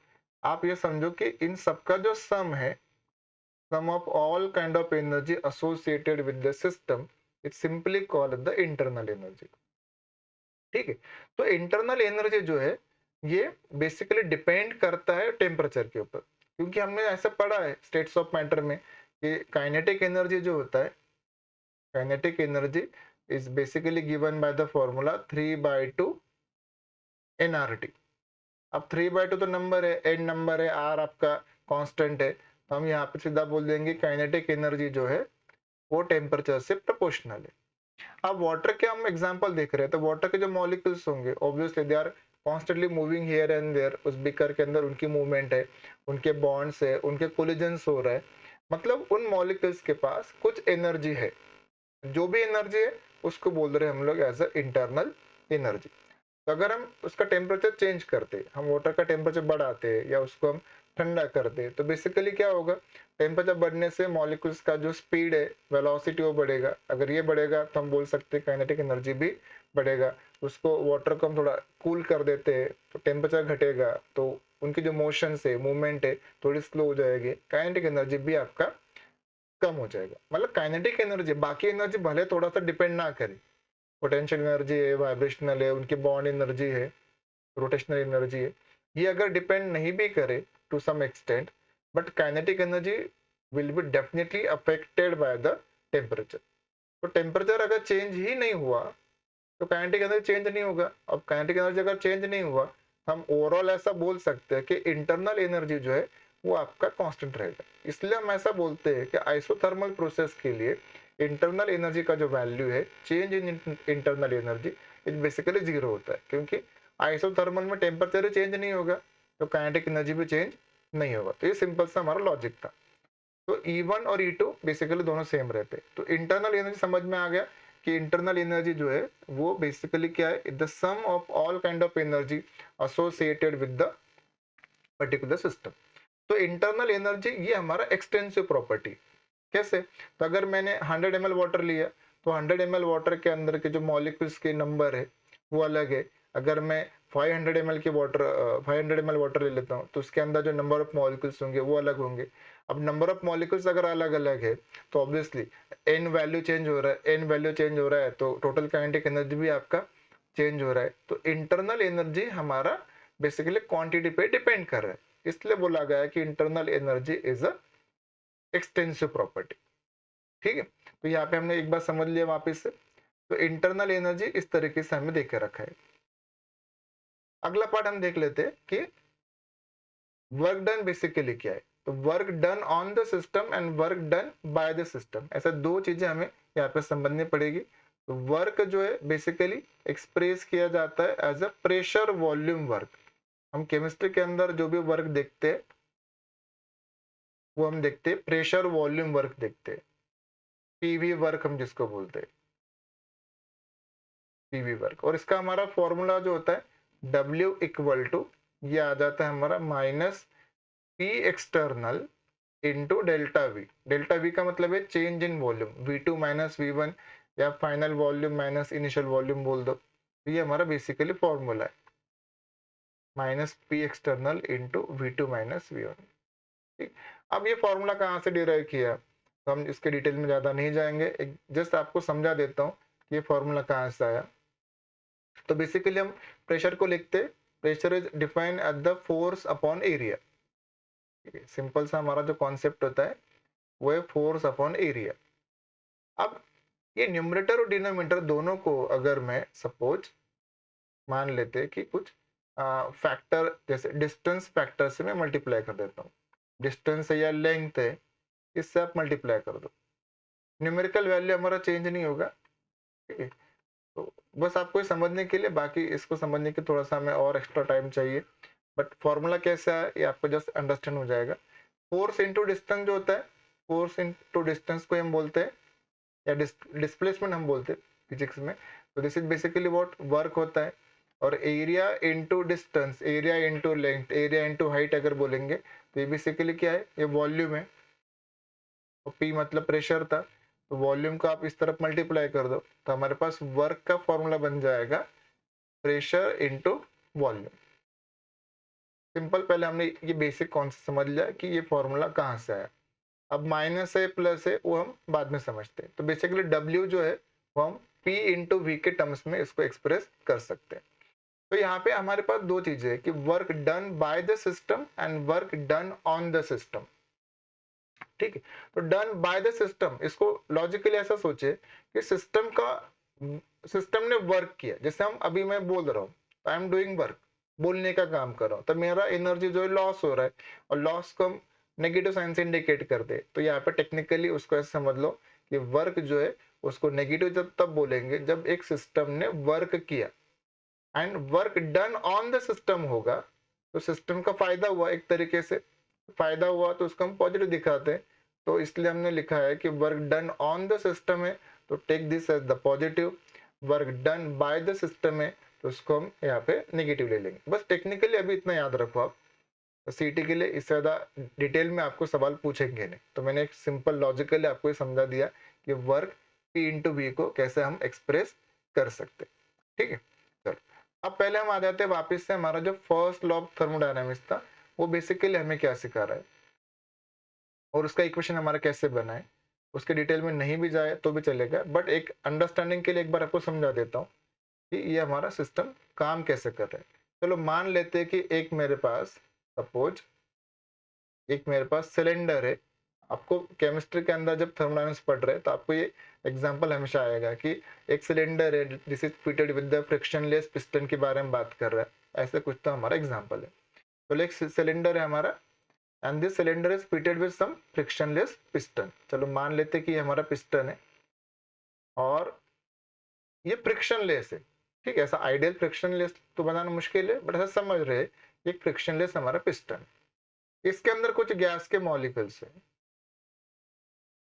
आप ये समझो कि इन सबका जो सम है, sum of all kind of energy associated with the system, it simply called the internal energy. ठीक है। तो इंटरनल एनर्जी जो है ये बेसिकली डिपेंड करता है टेम्परेचर के ऊपर, क्योंकि हमने ऐसा पढ़ा है स्टेट्स ऑफ मैटर में कि काइनेटिक एनर्जी जो होता है, kinetic energy is basically given by the formula 3/2 nRT। अब 3/2 तो नंबर है, एन नंबर है, आर आपका कांस्टेंट है, तो हम यहाँ पे सीधा बोल देंगे काइनेटिक एनर्जी जो है वो टेम्परेचर से प्रोपोर्शनल है। अब वाटर के हम एग्जांपल देख रहे हैं, तो वाटर के जो मॉलिक्यूल्स होंगे obviously they are constantly moving here and there. उस बीकर के अंदर उनकी मूवमेंट है, उनके बॉन्ड्स है, उनके कोलिजन्स हो रहा है, मतलब उन मॉलिक्यूल्स के पास कुछ एनर्जी है। जो भी एनर्जी है उसको बोल रहे हैं हम लोग एज अ इंटरनल एनर्जी। तो अगर हम उसका टेम्परेचर चेंज करते, हम वाटर का टेम्परेचर बढ़ाते या उसको हम ठंडा करते, तो बेसिकली क्या होगा, टेम्परेचर बढ़ने से मॉलिक्यूल्स का जो स्पीड है, वेलोसिटी, वो बढ़ेगा। अगर ये बढ़ेगा तो हम बोल सकते हैं काइनेटिक एनर्जी भी बढ़ेगा। उसको वाटर को हम थोड़ा कूल कर देते हैं तो टेम्परेचर घटेगा, तो उनकी जो मोशन है, मूवमेंट है, थोड़ी स्लो हो जाएगी, काइनेटिक एनर्जी भी आपका कम हो जाएगा। मतलब काइनेटिक एनर्जी बाकी एनर्जी भले थोड़ा सा डिपेंड ना करे, पोटेंशियल एनर्जी है, वाइब्रेशनल है, उनकी बॉन्ड एनर्जी है, रोटेशनल एनर्जी है, ये अगर डिपेंड नहीं भी करे to some extent, but kinetic energy will be definitely affected by the temperature. तो टेम्परेचर अगर चेंज ही नहीं हुआ तो काइनेटिक एनर्जी चेंज नहीं होगा। अब काइनेटिक एनर्जी अगर चेंज नहीं हुआ, हम ओवरऑल ऐसा बोल सकते हैं कि इंटरनल एनर्जी जो है वो आपका कांस्टेंट रहेगा। इसलिए हम ऐसा बोलते हैं कि आइसोथर्मल प्रोसेस के लिए इंटरनल एनर्जी का जो वैल्यू है, change in internal energy it basically 0 होता है, क्योंकि आइसोथर्मल में टेम्परेचर चेंज नहीं होगा तो काइनेटिक एनर्जी भी चेंज नहीं होगा। तो ये सिंपल सा हमारा लॉजिक था। तो E1 और E2 बेसिकली दोनों सेम रहते हैं। तो इंटरनल एनर्जी समझ में आ गया कि इंटरनल एनर्जी जो है वो बेसिकली क्या है, the sum of all kind of energy associated with the particular system. तो इंटरनल एनर्जी ये हमारा एक्सटेंसिव प्रॉपर्टी। कैसे, तो अगर मैंने 100 ml वाटर लिया तो 100 ml वाटर के अंदर के जो मॉलिक्यूल्स के नंबर है वो अलग है। अगर मैं 500 ml की वाटर 500 ml वाटर ले लेता हूँ तो उसके अंदर जो नंबर ऑफ मॉलिक्यूल्स होंगे वो अलग होंगे। अब नंबर ऑफ मॉलिक्यूल्स अगर अलग अलग है तो ऑब्वियसली एन वैल्यू चेंज हो रहा है, एन वैल्यू चेंज हो रहा है तो टोटल काइनेटिक एनर्जी भी आपका चेंज हो रहा है। तो इंटरनल एनर्जी हमारा बेसिकली क्वांटिटी पे डिपेंड कर रहा है, इसलिए बोला गया है कि internal energy is a extensive property. ठीक है, तो यहाँ पे हमने एक बार समझ लिया वापस से। तो इंटरनल एनर्जी इस तरीके से हमें देख के रखा है। अगला पार्ट हम देख लेते हैं कि वर्क डन बेसिकली क्या है। तो work done on the system and work done by the system, ऐसा दो चीजें हमें यहाँ पे समझनी पड़ेगी। तो वर्क जो है बेसिकली एक्सप्रेस किया जाता है as a pressure volume work. हम केमिस्ट्री के अंदर जो भी वर्क देखते हैं वो हम देखते हैं प्रेशर वॉल्यूम वर्क देखते हैं, पीवी वर्क हम जिसको बोलते हैं, पीवी वर्क। और इसका हमारा फॉर्मूला जो होता है W इक्वल टू, ये आ जाता है हमारा minus P external into delta we. Delta we का मतलब है change in volume, V2 minus V1 या final volume minus initial volume बोल दो। तो ये हमारा बेसिकली फॉर्मूला है, minus P external into V2 minus V1। ठीक, अब ये फॉर्मूला कहाँ से डिराइव किया तो हम इसके डिटेल में ज्यादा नहीं जाएंगे, एक जस्ट आपको समझा देता हूँ कि ये फॉर्मूला कहाँ से आया। तो बेसिकली हम प्रेशर को लिखते, pressure is defined at the force upon area. Simple सा हमारा जो कॉन्सेप्ट होता है वो है फोर्स अपॉन एरिया। अब ये न्यूमरेटर और डिनोमिनेटर दोनों को अगर मैं सपोज मान लेते कि कुछ फैक्टर जैसे डिस्टेंस फैक्टर से मैं मल्टीप्लाई कर देता हूँ, डिस्टेंस है या लेंथ है इससे आप मल्टीप्लाई कर दो, न्यूमेरिकल वैल्यू हमारा चेंज नहीं होगा। ठीक है, तो बस आपको ये समझने के लिए, बाकी इसको समझने के थोड़ा सा हमें और एक्स्ट्रा टाइम चाहिए, बट फॉर्मूला कैसा है ये आपको जस्ट अंडरस्टैंड हो जाएगा। फोर्स इंटू डिस्टेंस जो होता है, फोर्स इंटू डिस्टेंस को हम बोलते हैं या डिस्प्लेसमेंट हम बोलते हैं फिजिक्स में। तो this is basically what work होता है। और area into distance, area into length, area into height अगर बोलेंगे तो ये बेसिकली क्या है, ये वॉल्यूम है। और पी मतलब प्रेशर था, तो वॉल्यूम को आप इस तरफ मल्टीप्लाई कर दो तो हमारे पास वर्क का फॉर्मूला बन जाएगा प्रेशर इंटू वॉल्यूम। सिंपल, पहले हमने ये बेसिक कॉन्सेप्ट समझ लिया कि ये फॉर्मूला कहाँ से आया। अब माइनस है प्लस है वो हम बाद में समझते हैं। तो बेसिकली W जो है वो हम P इंटू वी के टर्म्स में इसको एक्सप्रेस कर सकते हैं। तो यहाँ पे हमारे पास दो चीजें है कि work done by the system and work done on the system. ठीक है, तो डन बाय द सिस्टम, इसको लॉजिकली ऐसा सोचे कि सिस्टम का, सिस्टम ने वर्क किया, जैसे हम अभी मैं बोल रहा हूँ आई एम डूइंग वर्क, बोलने का काम कर रहा हूँ, तो मेरा एनर्जी जो है लॉस हो रहा है और लॉस को हम नेगेटिव साइन से इंडिकेट कर दे। तो यहाँ पे टेक्निकली उसको ऐसे समझ लो कि वर्क जो है उसको नेगेटिव जब तब बोलेंगे जब एक सिस्टम ने वर्क किया, and work done on the system होगा तो सिस्टम का फायदा हुआ, एक तरीके से फायदा हुआ तो उसको हम पॉजिटिव दिखाते हैं। तो इसलिए हमने लिखा है कि work done on the system है तो take this as the positive, work done by the system है तो उसको हम यहाँ पे नेगेटिव ले लेंगे। बस टेक्निकली अभी इतना याद रखो आप, सीटी के लिए इससे ज्यादा डिटेल में आपको सवाल पूछेंगे नहीं। तो मैंने एक सिंपल लॉजिकली आपको ये समझा दिया कि वर्क पी इंटू वी को कैसे हम एक्सप्रेस कर सकते। ठीक है, चलो अब पहले हम आ जाते हैं वापस से, हमारा जो फर्स्ट लॉ ऑफ थर्मोडायनामिक्स था वो बेसिकली हमें क्या सिखा रहा है और उसका इक्वेशन हमारा कैसे बना है। उसके डिटेल में नहीं भी जाए तो भी चलेगा, बट एक अंडरस्टैंडिंग के लिए एक बार आपको समझा देता हूँ कि ये हमारा सिस्टम काम कैसे कर रहा है। चलो मान लेते हैं कि एक मेरे पास, सपोज एक मेरे पास सिलेंडर है। आपको केमिस्ट्री के अंदर जब थर्मोडायनामिक्स पढ़ रहे हैं तो आपको ये एग्जांपल हमेशा आएगा कि एक सिलेंडर है, this is fitted with the frictionless piston के बारे में बात कर रहा है, ऐसे कुछ तो हमारा एग्जांपल है। तो एक सिलेंडर है हमारा and this cylinder is fitted with some frictionless piston. चलो मान लेते कि हमारा पिस्टन है और ये फ्रिक्शनलेस है। ठीक है, ऐसा आइडियल फ्रिक्शनलेस तो बनाना मुश्किल है, बट ऐसा समझ रहे ये फ्रिक्शनलेस हमारा पिस्टन, इसके अंदर कुछ गैस के मॉलिक्यूल्स है,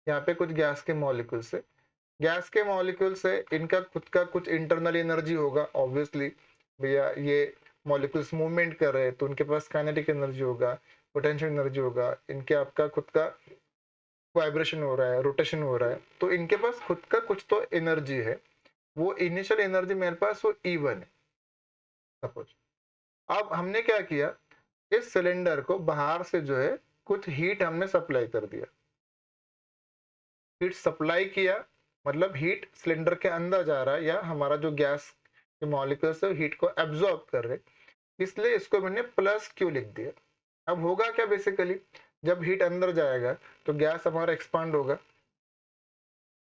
यहाँ पे कुछ गैस के मॉलिक्यूल्स है। गैस के मॉलिक्यूल्स है, इनका खुद का कुछ इंटरनल एनर्जी होगा ऑब्वियसली, भैया ये मॉलिक्यूल्स मूवमेंट कर रहे हैं तो उनके पास काइनेटिक एनर्जी होगा, पोटेंशियल एनर्जी होगा, इनके आपका खुद का वाइब्रेशन हो रहा है, रोटेशन हो रहा है, तो इनके पास खुद का कुछ तो एनर्जी है। वो इनिशियल एनर्जी मेरे पास वो E1 है सपोज। अब हमने क्या किया, इस सिलेंडर को बाहर से जो है कुछ हीट हमने सप्लाई कर दिया। हीट सप्लाई किया मतलब हीट सिलेंडर के अंदर जा रहा है, या हमारा जो गैस के मॉलिक्यूल्स है हीट को एब्जॉर्ब कर रहे, इसलिए इसको मैंने प्लस क्यू लिख दिया। अब होगा क्या, बेसिकली जब हीट अंदर जाएगा तो गैस हमारा एक्सपांड होगा।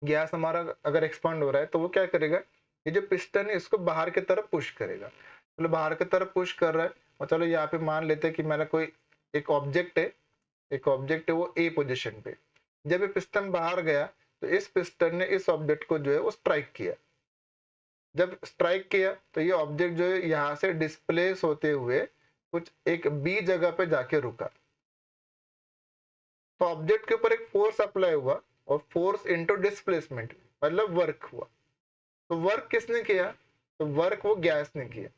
गैस हमारा अगर एक्सपांड हो रहा है तो वो क्या करेगा, ये जो पिस्टन है इसको बाहर की तरफ पुश करेगा। मतलब बाहर की तरफ पुश कर रहा है, और चलो यहाँ पे मान लेते हैं कि मेरा कोई एक ऑब्जेक्ट है, वो ए पोजीशन पे। जब ये पिस्टन बाहर गया तो इस पिस्टन ने इस ऑब्जेक्ट को जो है वो स्ट्राइक किया। जब स्ट्राइक किया तो ये ऑब्जेक्ट जो है यहाँ से डिस्प्लेस होते हुए कुछ एक बी जगह पे जाके रुका। तो ऑब्जेक्ट के ऊपर एक फोर्स अप्लाई हुआ, और फोर्स इनटू डिस्प्लेसमेंट मतलब वर्क हुआ। तो वर्क किसने किया, तो वर्क वो गैस ने किया।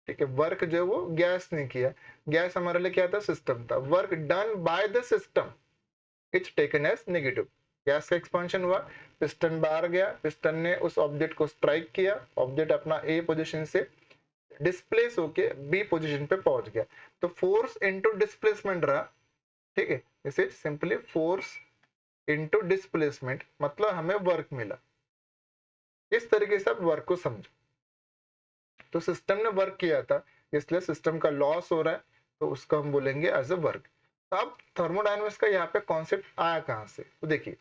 ठीक है, वर्क जो है वो गैस ने किया। गैस हमारे लिए क्या था, सिस्टम था। Work done by the system it's taken as negative. Gas का एक्सपेंशन हुआ, पिस्टन बाहर गया, पिस्टन ने उस ऑब्जेक्ट को स्ट्राइक किया, ऑब्जेक्ट अपना ए पोजीशन से डिस्प्लेस होके बी पोजीशन पे पहुंच गया। तो फोर्स इनटू डिस्प्लेसमेंट रहा। ठीक है, this is simply force into displacement, मतलब हमें वर्क मिला। इस तरीके से आप वर्क को समझो। तो सिस्टम ने वर्क किया था, इसलिए सिस्टम का लॉस हो रहा है, तो उसको हम बोलेंगे एज अ वर्क। तो अब थर्मोडायनामिक्स का यहाँ पे कॉन्सेप्ट आया कहाँ से, तो देखिए,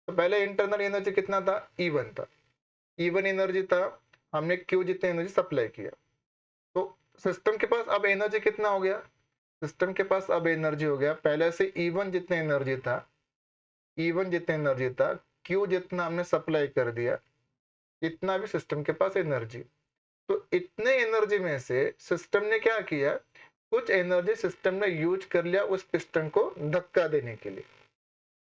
तो पहले इंटरनल एनर्जी कितना था, E1 था। E1 एनर्जी था, हमने Q जितनी एनर्जी सप्लाई किया। तो सिस्टम के पास अब एनर्जी कितना हो गया, सिस्टम के पास अब एनर्जी हो गया पहले से E1 जितने एनर्जी था, E1 जितने एनर्जी था, Q जितना हमने सप्लाई कर दिया, इतना भी सिस्टम के पास एनर्जी। तो इतने एनर्जी में से सिस्टम ने क्या किया, कुछ एनर्जी सिस्टम ने यूज कर लिया उस पिस्टन को धक्का देने के लिए,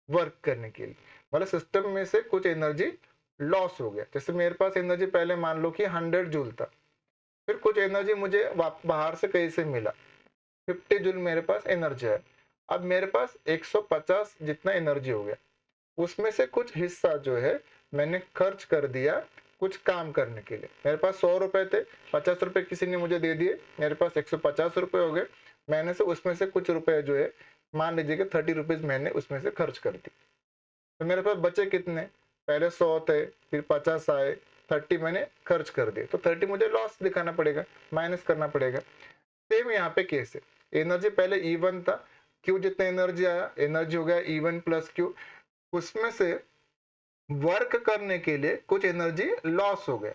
वर्क करने के लिए। मतलब सिस्टम में से कुछ एनर्जी लॉस हो गया। जैसे मेरे पास एनर्जी पहले मान लो कि 100 जूल था, फिर कुछ एनर्जी मुझे बाहर से कहीं से मिला, 50 जूल मेरे पास एनर्जी है। अब मेरे पास 150 जितना एनर्जी हो गया, उसमें से कुछ हिस्सा जो है मैंने खर्च कर दिया कुछ काम करने के लिए। मेरे पास 100 रुपए थे, 50 रुपए किसी ने मुझे दे दिए, मेरे पास 150 रुपए हो गए। मैंने से उसमें से कुछ रुपए जो है, मान लीजिए कि 30 रुपीज मैंने उसमें से खर्च कर दी। तो मेरे पास बचे कितने, पहले 100 थे, फिर 50 आए, 30 मैंने खर्च कर दिए। तो 30 मुझे लॉस दिखाना पड़ेगा, माइनस करना पड़ेगा। सेम यहाँ पे केस है, एनर्जी पहले E1 था, Q जितना एनर्जी आया, एनर्जी हो गया E1 प्लस Q, उसमें से वर्क करने के लिए कुछ एनर्जी लॉस हो गया,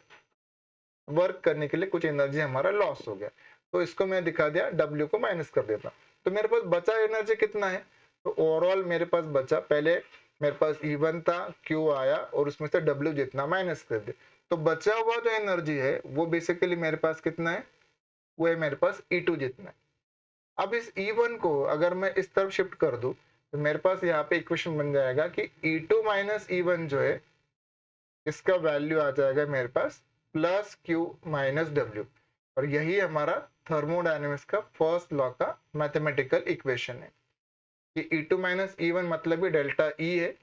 वर्क करने के लिए कुछ एनर्जी हमारा लॉस हो गया। तो इसको मैं दिखा दिया, W को माइनस कर देता। तो मेरे पास बचा एनर्जी कितना है, तो ओवरऑल मेरे पास बचा, पहले मेरे पास E1 था, Q आया, और उसमें से W जितना माइनस कर दे। तो बचा हुआ जो एनर्जी है वो बेसिकली मेरे पास कितना है, वो है मेरे पास E2 जितना है। अब इस E1 को अगर मैं इस तरफ शिफ्ट कर दूं, तो मेरे पास यहाँ पे इक्वेशन बन जाएगा कि E2 माइनस E1 जो है, इसका वैल्यू आ जाएगा मेरे पास प्लस Q माइनस W। और यही हमारा थर्मोडायनेमिक्स का फर्स्ट लॉ का मैथमेटिकल इक्वेशन है कि E2 माइनस E1 मतलब ही डेल्टा E है,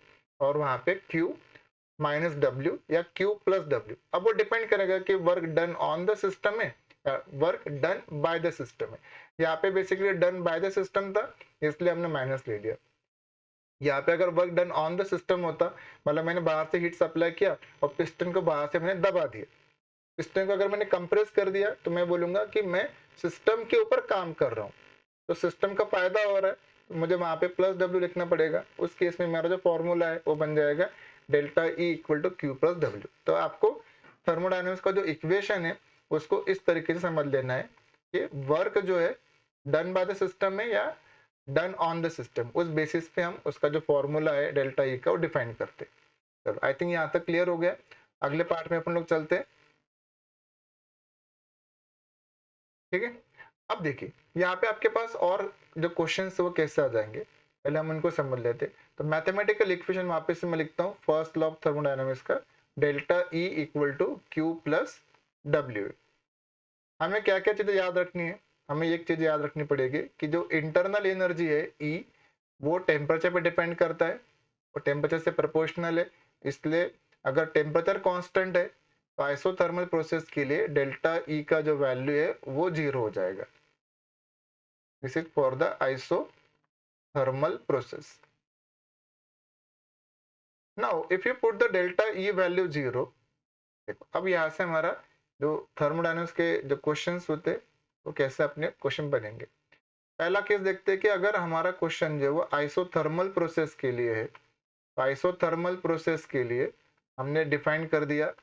और वहां पे Q माइनस W या Q प्लस W। अब वो डिपेंड करेगा कि work done on the system है या work done by the system है। यहाँ पे basically done by the system था, इसलिए हमने माइनस ले लिया। यहाँ पे अगर work done on the system होता, मतलब मैंने बाहर से हीट सप्लाई किया और पिस्टन को बाहर से मैंने दबा दिया, पिस्टन को अगर मैंने कंप्रेस कर दिया, तो मैं बोलूंगा कि मैं सिस्टम के ऊपर काम कर रहा हूँ, तो सिस्टम का फायदा हो रहा है, तो मुझे वहां पे प्लस W लिखना पड़ेगा। उस केस में मेरा जो फॉर्मूला है वो बन जाएगा delta E equal to Q plus W। तो आपको थर्मोडायनेमिक्स का जो इक्वेशन है उसको इस तरीके से समझ लेना है कि वर्क जो है डन बाय द सिस्टम है या डन ऑन द सिस्टम, उस बेसिस पे हम उसका जो फॉर्मूला है डेल्टा E का वो डिफाइन करते हैं। चलो, आई थिंक यहाँ तक क्लियर हो गया। अगले पार्ट में अपन लोग चलते हैं। ठीक है, अब देखिए यहाँ पे आपके पास और जो क्वेश्चन वो कैसे आ जाएंगे, पहले हम उनको समझ लेते हैं। तो मैथमेटिकल इक्वेशन वापस से मैं लिखता हूँ, फर्स्ट लॉ ऑफ थर्मोडायनामिक्स का delta E equal to Q plus W। हमें क्या क्या चीजें याद रखनी है, हमें एक चीज याद रखनी पड़ेगी कि जो इंटरनल एनर्जी है E, वो टेम्परेचर पे डिपेंड करता है और टेम्परेचर से प्रोपोर्शनल है। इसलिए अगर टेम्परेचर कांस्टेंट है तो आइसोथर्मल प्रोसेस के लिए डेल्टा ई का जो वैल्यू है वो 0 हो जाएगा। This is for the isothermal process. Now if you put the delta E value 0, देखो अब यहाँ से हमारा जो थर्मोडायनामिक्स के जो क्वेश्चंस होते हैं वो कैसे अपने क्वेश्चन बनेंगे। पहला केस देखते हैं कि अगर हमारा क्वेश्चन जो है वो आइसोथर्मल प्रोसेस के लिए है, तो आइसोथर्मल प्रोसेस के लिए हमने डिफाइन कर दिया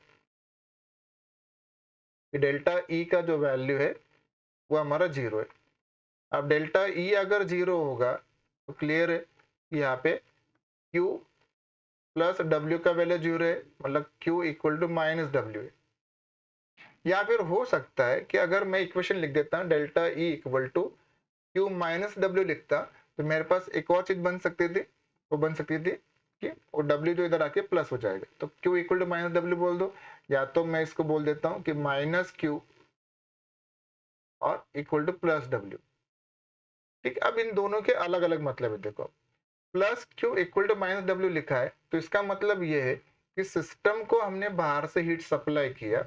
कि डेल्टा ई का जो वैल्यू है वो हमारा 0 है। अब डेल्टा ई अगर 0 होगा तो क्लियर है कि यहाँ पे Q प्लस W का वैल्यू 0 है, मतलब Q equal to minus W है। या फिर हो सकता है कि अगर मैं इक्वेशन लिख देता हूँ delta E equal to Q minus W लिखता, तो मेरे पास एक और चीज बन सकती थी, वो बन सकती थी कि वो W जो इधर आके प्लस हो जाएगा, तो Q equal to minus W बोल दो, या तो मैं इसको बोल देता हूँ कि माइनस Q और इक्वल टू प्लस W। ठीक, अब इन दोनों के अलग अलग मतलब है। देखो plus Q equal to minus W लिखा है, तो इसका मतलब ये है कि सिस्टम को हमने बाहर से हीट सप्लाई किया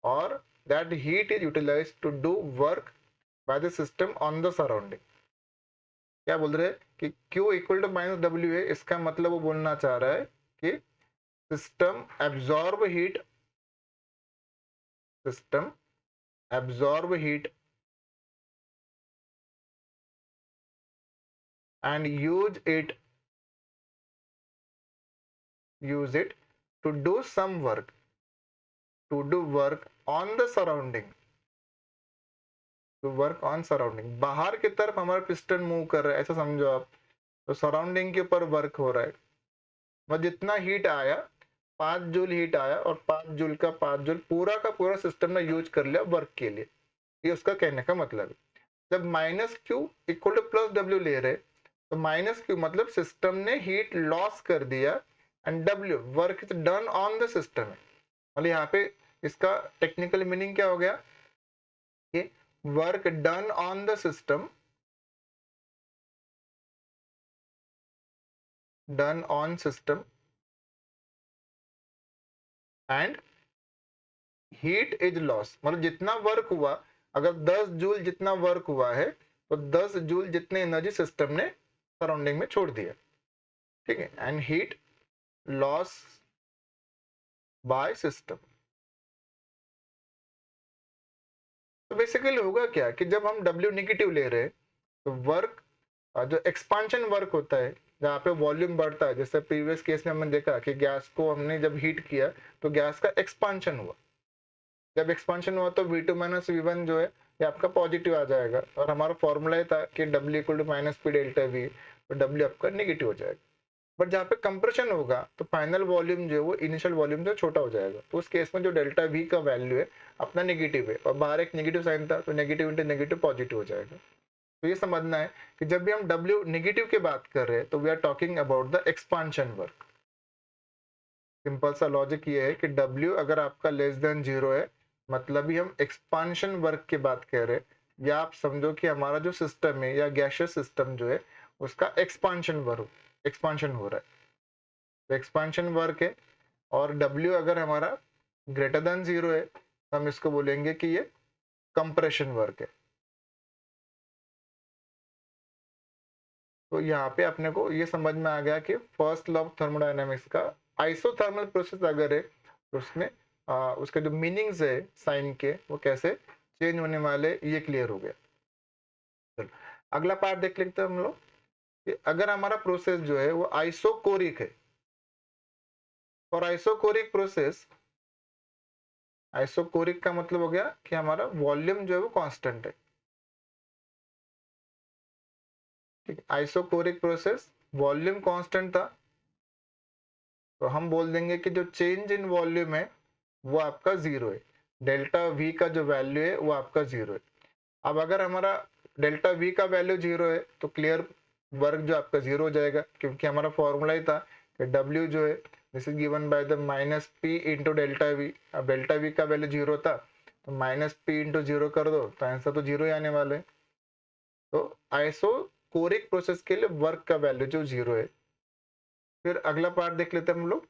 और that heat is utilised to do work by the system on the surrounding. क्या बोल रहे हैं कि Q equal to minus W है, इसका मतलब वो बोलना चाह रहा है कि system absorb heat and use it to do some work on the surrounding, बाहर की तरफ हमारा पिस्टन मूव कर रहा है, ऐसा समझो आप, तो सराउंडिंग के ऊपर वर्क हो रहा है। मतलब जितना हीट आया 5 जूल हीट आया और 5 जूल का 5 जूल पूरा का पूरा सिस्टम ने यूज कर लिया वर्क के लिए, ये उसका कहने का मतलब है। जब minus Q equal to plus W ले रहे, तो माइनस Q मतलब सिस्टम ने हीट लॉस कर दिया and W work is done on the system. मतलब यहाँ पे इसका टेक्निकल मीनिंग क्या हो गया कि work done on the system, and heat is loss. मतलब जितना वर्क हुआ, अगर 10 जूल जितना वर्क हुआ है तो 10 जूल जितने एनर्जी सिस्टम ने सराउंडिंग में छोड़ दिया। ठीक है, and heat loss by system. तो बेसिकली होगा क्या कि जब हम W नेगेटिव ले रहे हैं तो वर्क जो एक्सपांशन वर्क होता है जहाँ पे वॉल्यूम बढ़ता है, जैसे प्रीवियस केस में हमने देखा कि गैस को हमने जब हीट किया तो गैस का एक्सपांशन हुआ। जब एक्सपांशन हुआ तो V2 माइनस V1 जो है ये आपका पॉजिटिव आ जाएगा, और हमारा फॉर्मूला था कि W equal to minus P delta V, तो W आपका नेगेटिव हो जाएगा। बट जहाँ पे कंप्रेशन होगा तो फाइनल वॉल्यूम जो है वो इनिशियल वॉल्यूम से छोटा हो जाएगा, तो उस केस में जो डेल्टा V का वैल्यू है अपना नेगेटिव है, और बाहर एक नेगेटिव साइन था तो नेगेटिव इंटू नेगेटिव पॉजिटिव हो जाएगा। तो ये समझना है कि जब भी हम W नेगेटिव की बात कर रहे हैं तो we are talking about the expansion work. Simple सा लॉजिक ये है कि W अगर आपका लेस देन 0 है, मतलब ही हम एक्सपांशन वर्क की बात कर रहे हैं, या आप समझो कि हमारा जो सिस्टम है या गैसियस सिस्टम जो है उसका एक्सपांशन हो रहा है, तो एक्सपांशन वर्क है। और W अगर हमारा ग्रेटर देन 0 है तो हम इसको बोलेंगे कि ये कंप्रेशन वर्क है। तो यहाँ पे अपने को ये समझ में आ गया कि फर्स्ट लॉ ऑफ थर्मोडायनामिक्स का आइसोथर्मल प्रोसेस अगर है तो उसमें उसके जो मीनिंग्स है साइन के वो कैसे चेंज होने वाले, ये क्लियर हो गया। चलो अगला पार्ट देख लेते हैं हम लोग कि अगर हमारा प्रोसेस जो है वो आइसोकोरिक है, और आइसोकोरिक का मतलब हो गया कि हमारा वॉल्यूम जो है वो कांस्टेंट है। ठीक है, आइसोकोरिक प्रोसेस वॉल्यूम कांस्टेंट था, तो हम बोल देंगे कि जो चेंज इन वॉल्यूम है वो आपका 0 है, डेल्टा V का जो वैल्यू है वो आपका 0 है। अब अगर हमारा डेल्टा V का वैल्यू 0 है तो क्लियर वर्क जो आपका 0 हो जाएगा, क्योंकि हमारा फॉर्मूला ही था कि W जो है this is given by the minus P into delta V। अब डेल्टा V का वैल्यू 0 था तो माइनस P इंटू 0 कर दो तो आंसर तो 0 ही आने वाले हैं। तो आइसोकोरिक प्रोसेस के लिए वर्क का वैल्यू जो 0 है। फिर अगला पार्ट देख लेते हैं हम लोग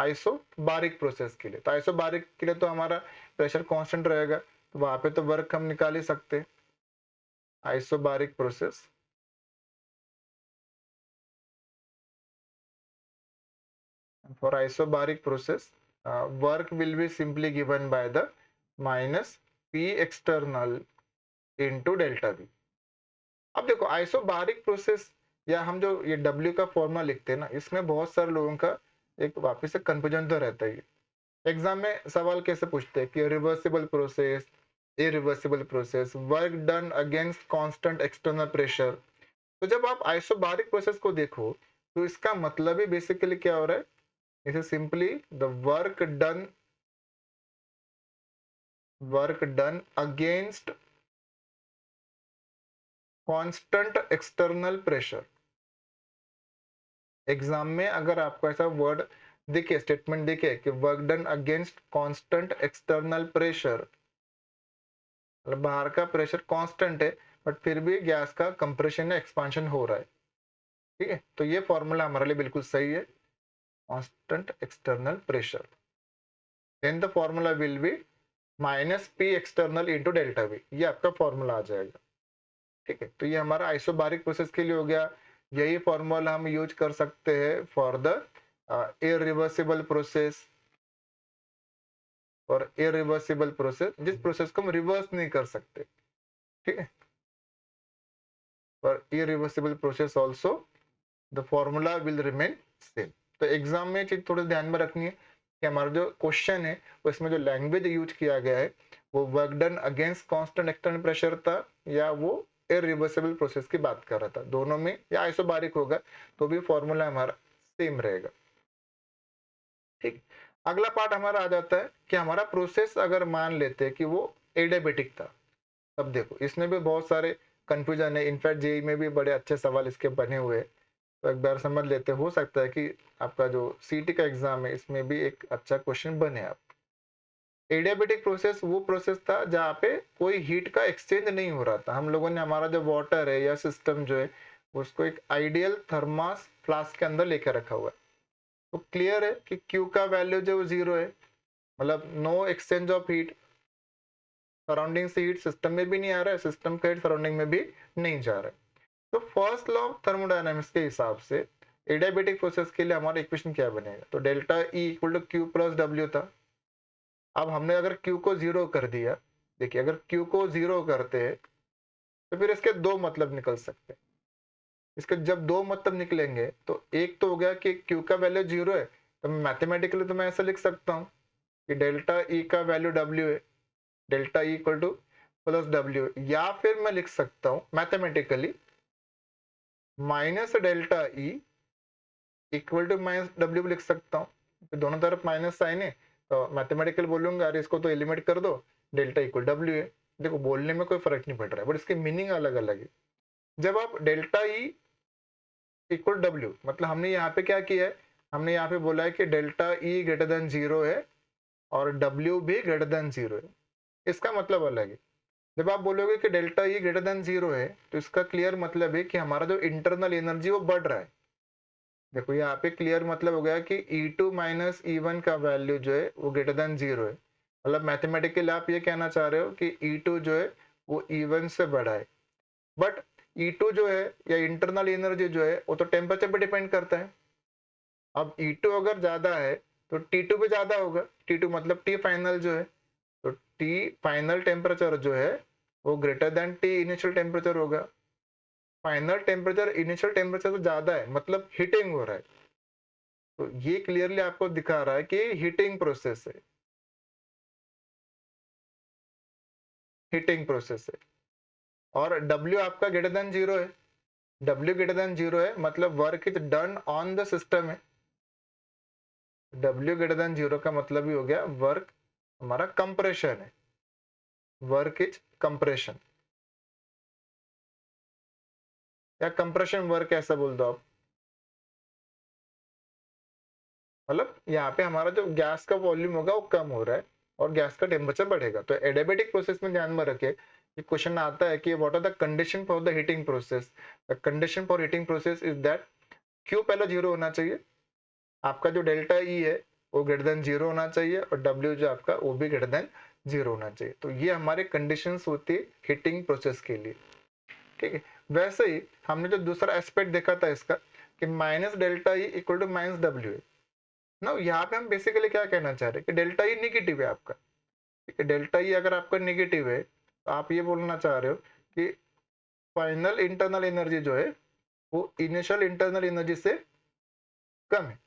आइसोबारिक प्रोसेस के लिए। तो आइसोबारिक के लिए तो हमारा प्रेशर कांस्टेंट रहेगा, तो वहां पे तो वर्क हम निकाल ही सकते हैं। Isobaric process, for isobaric process work will be simply given by the minus P external into delta V। अब देखो आइसोबारिक प्रोसेस या हम जो ये W का फॉर्मूला लिखते हैं ना, इसमें बहुत सारे लोगों का एक वापस से कंफ्यूजन तो रहता ही है। एग्जाम में सवाल कैसे पूछते हैं कि reversible process, irreversible process, work done against constant external pressure. तो जब आप आइसोबारिक प्रोसेस को देखो तो इसका मतलब ही बेसिकली क्या हो रहा है, it is simply the work done against constant external pressure. Exam में अगर आपको ऐसा वर्ड दिखे, स्टेटमेंट दिखे कि work done against constant external pressure, मतलब बाहर का प्रेशर कांस्टेंट है बट फिर भी गैस का कंप्रेशन या एक्सपांशन हो रहा है, ठीक है, तो ये फॉर्मूला हमारे लिए बिल्कुल सही है, constant external pressure. Then the formula will be minus P external into delta V, ये आपका फॉर्मूला आ जाएगा, ठीक है। तो ये हमारा आइसोबारिक प्रोसेस के लिए हो गया। यही फॉर्मूला हम यूज कर सकते हैं फॉर द इरिवर्सिबल प्रोसेस, और इरिवर्सिबल प्रोसेस जिस प्रोसेस को हम रिवर्स नहीं कर सकते, ठीक है। For irreversible process also the formula will remain same. तो एग्जाम में चीज थोड़ी ध्यान में रखनी है कि हमारा जो क्वेश्चन है उसमें जो लैंग्वेज यूज किया गया है वो work done against constant external pressure था या वो इरिवर्सिबल प्रोसेस की बात कर रहा था। दोनों में या आइसोबारिक होगा तो भी फॉर्मूला हमारा सेम रहेगा, ठीक। अगला पार्ट हमारा आ जाता है कि हमारा प्रोसेस अगर मान लेते हैं कि वो एडियाबेटिक था। अब देखो इसमें भी बहुत सारे कंफ्यूजन है, इनफैक्ट जेई में भी बड़े अच्छे सवाल इसके बने हुए हैं, तो एक बार समझ लेते। हो सकता है कि आपका जो सीटी का एग्जाम है इसमें भी एक अच्छा क्वेश्चन बने। आप एडियाबेटिक प्रोसेस वो प्रोसेस था जहाँ पे कोई हीट का एक्सचेंज नहीं हो रहा था। हम लोगों ने हमारा जो वाटर है या सिस्टम जो है उसको एक आइडियल थर्मास फ्लास्क के अंदर लेकर रखा हुआ है। तो क्लियर है कि Q का वैल्यू जो 0 है, मतलब no exchange of heat, surrounding से हीट सिस्टम में भी नहीं आ रहा है, सिस्टम का हीट सराउंडिंग में भी नहीं जा रहा है। तो फर्स्ट लॉ ऑफ थर्मोडायनामिक्स के हिसाब से एडियाबेटिक प्रोसेस के लिए हमारा इक्वेशन क्या बनेगा, तो delta E equal to Q plus W था। अब हमने अगर क्यू को 0 कर दिया, देखिए अगर क्यू को 0 करते हैं तो फिर इसके दो मतलब निकल सकते हैं। इसके जब दो मतलब निकलेंगे तो एक तो हो गया कि क्यू का वैल्यू 0 है, तो मैथमेटिकली तो मैं ऐसा लिख सकता हूँ कि डेल्टा ई का वैल्यू डब्ल्यू है, delta E equal to plus W, या फिर मैं लिख सकता हूँ mathematically minus delta E equal to minus W लिख सकता हूँ, तो दोनों तरफ माइनस साइन है, तो मैथमेटिकल बोलूंगा अरे इसको तो एलिमिनेट कर दो, डेल्टा इक्वल डब्ल्यू है। देखो बोलने में कोई फर्क नहीं पड़ रहा है बट इसकी मीनिंग अलग अलग है। जब आप डेल्टा ई इक्वल डब्ल्यू, मतलब हमने यहाँ पे क्या किया है, हमने यहाँ पे बोला है कि डेल्टा ई ग्रेटर देन 0 है और डब्ल्यू भी ग्रेटर देन 0 है, इसका मतलब अलग है। जब आप बोलोगे कि डेल्टा ई ग्रेटर देन 0 है तो इसका क्लियर मतलब है कि हमारा जो इंटरनल एनर्जी वो बढ़ रहा है। देखो यहाँ पे क्लियर मतलब हो गया कि E2 माइनस E1 का वैल्यू जो है वो ग्रेटर देन 0 है, मतलब मैथमेटिकली आप ये कहना चाह रहे हो कि E2 जो है वो E1 से बड़ा है। बट E2 जो है या इंटरनल एनर्जी जो है वो तो टेम्परेचर पे डिपेंड करता है। अब E2 अगर ज्यादा है तो T2 भी ज्यादा होगा, T2 मतलब T फाइनल जो है, तो T फाइनल टेम्परेचर जो है वो greater then T initial temperature होगा। फाइनल टेम्परेचर इनिशियल टेम्परेचर से ज्यादा है मतलब हीटिंग हो रहा है, तो ये क्लियरली आपको दिखा रहा है कि हीटिंग प्रोसेस है, हीटिंग प्रोसेस है। और W आपका ग्रेटर देन 0 है, W ग्रेटर देन 0 है मतलब work is done on the system है। W ग्रेटर देन 0 का मतलब ही हो गया वर्क हमारा कंप्रेशन है, वर्क इज कंप्रेशन या कंप्रेशन वर्क ऐसा बोल दो आप। मतलब यहाँ पे हमारा जो गैस का वॉल्यूम होगा वो कम हो रहा है और गैस का टेम्परेचर बढ़ेगा। तो एडियाबेटिक प्रोसेस में ध्यान में रखे कि क्वेश्चन आता है कि what are the condition for the heating process. The condition for heating process is that Q पहले 0 होना चाहिए, आपका जो डेल्टा ई है वो ग्रेटर देन 0 होना चाहिए और W जो आपका वो भी ग्रेटर देन 0 होना चाहिए। तो ये हमारे कंडीशंस होती है हीटिंग प्रोसेस के लिए, ठीक है। वैसे ही हमने जो दूसरा एस्पेक्ट देखा था इसका कि minus delta E equal to minus W है ना। यहाँ पे हम बेसिकली क्या कहना चाह रहे हैं कि डेल्टा ई नेगेटिव है आपका, ठीक है। डेल्टा ई अगर आपका नेगेटिव है तो आप ये बोलना चाह रहे हो कि फाइनल इंटरनल एनर्जी जो है वो इनिशियल इंटरनल एनर्जी से कम है।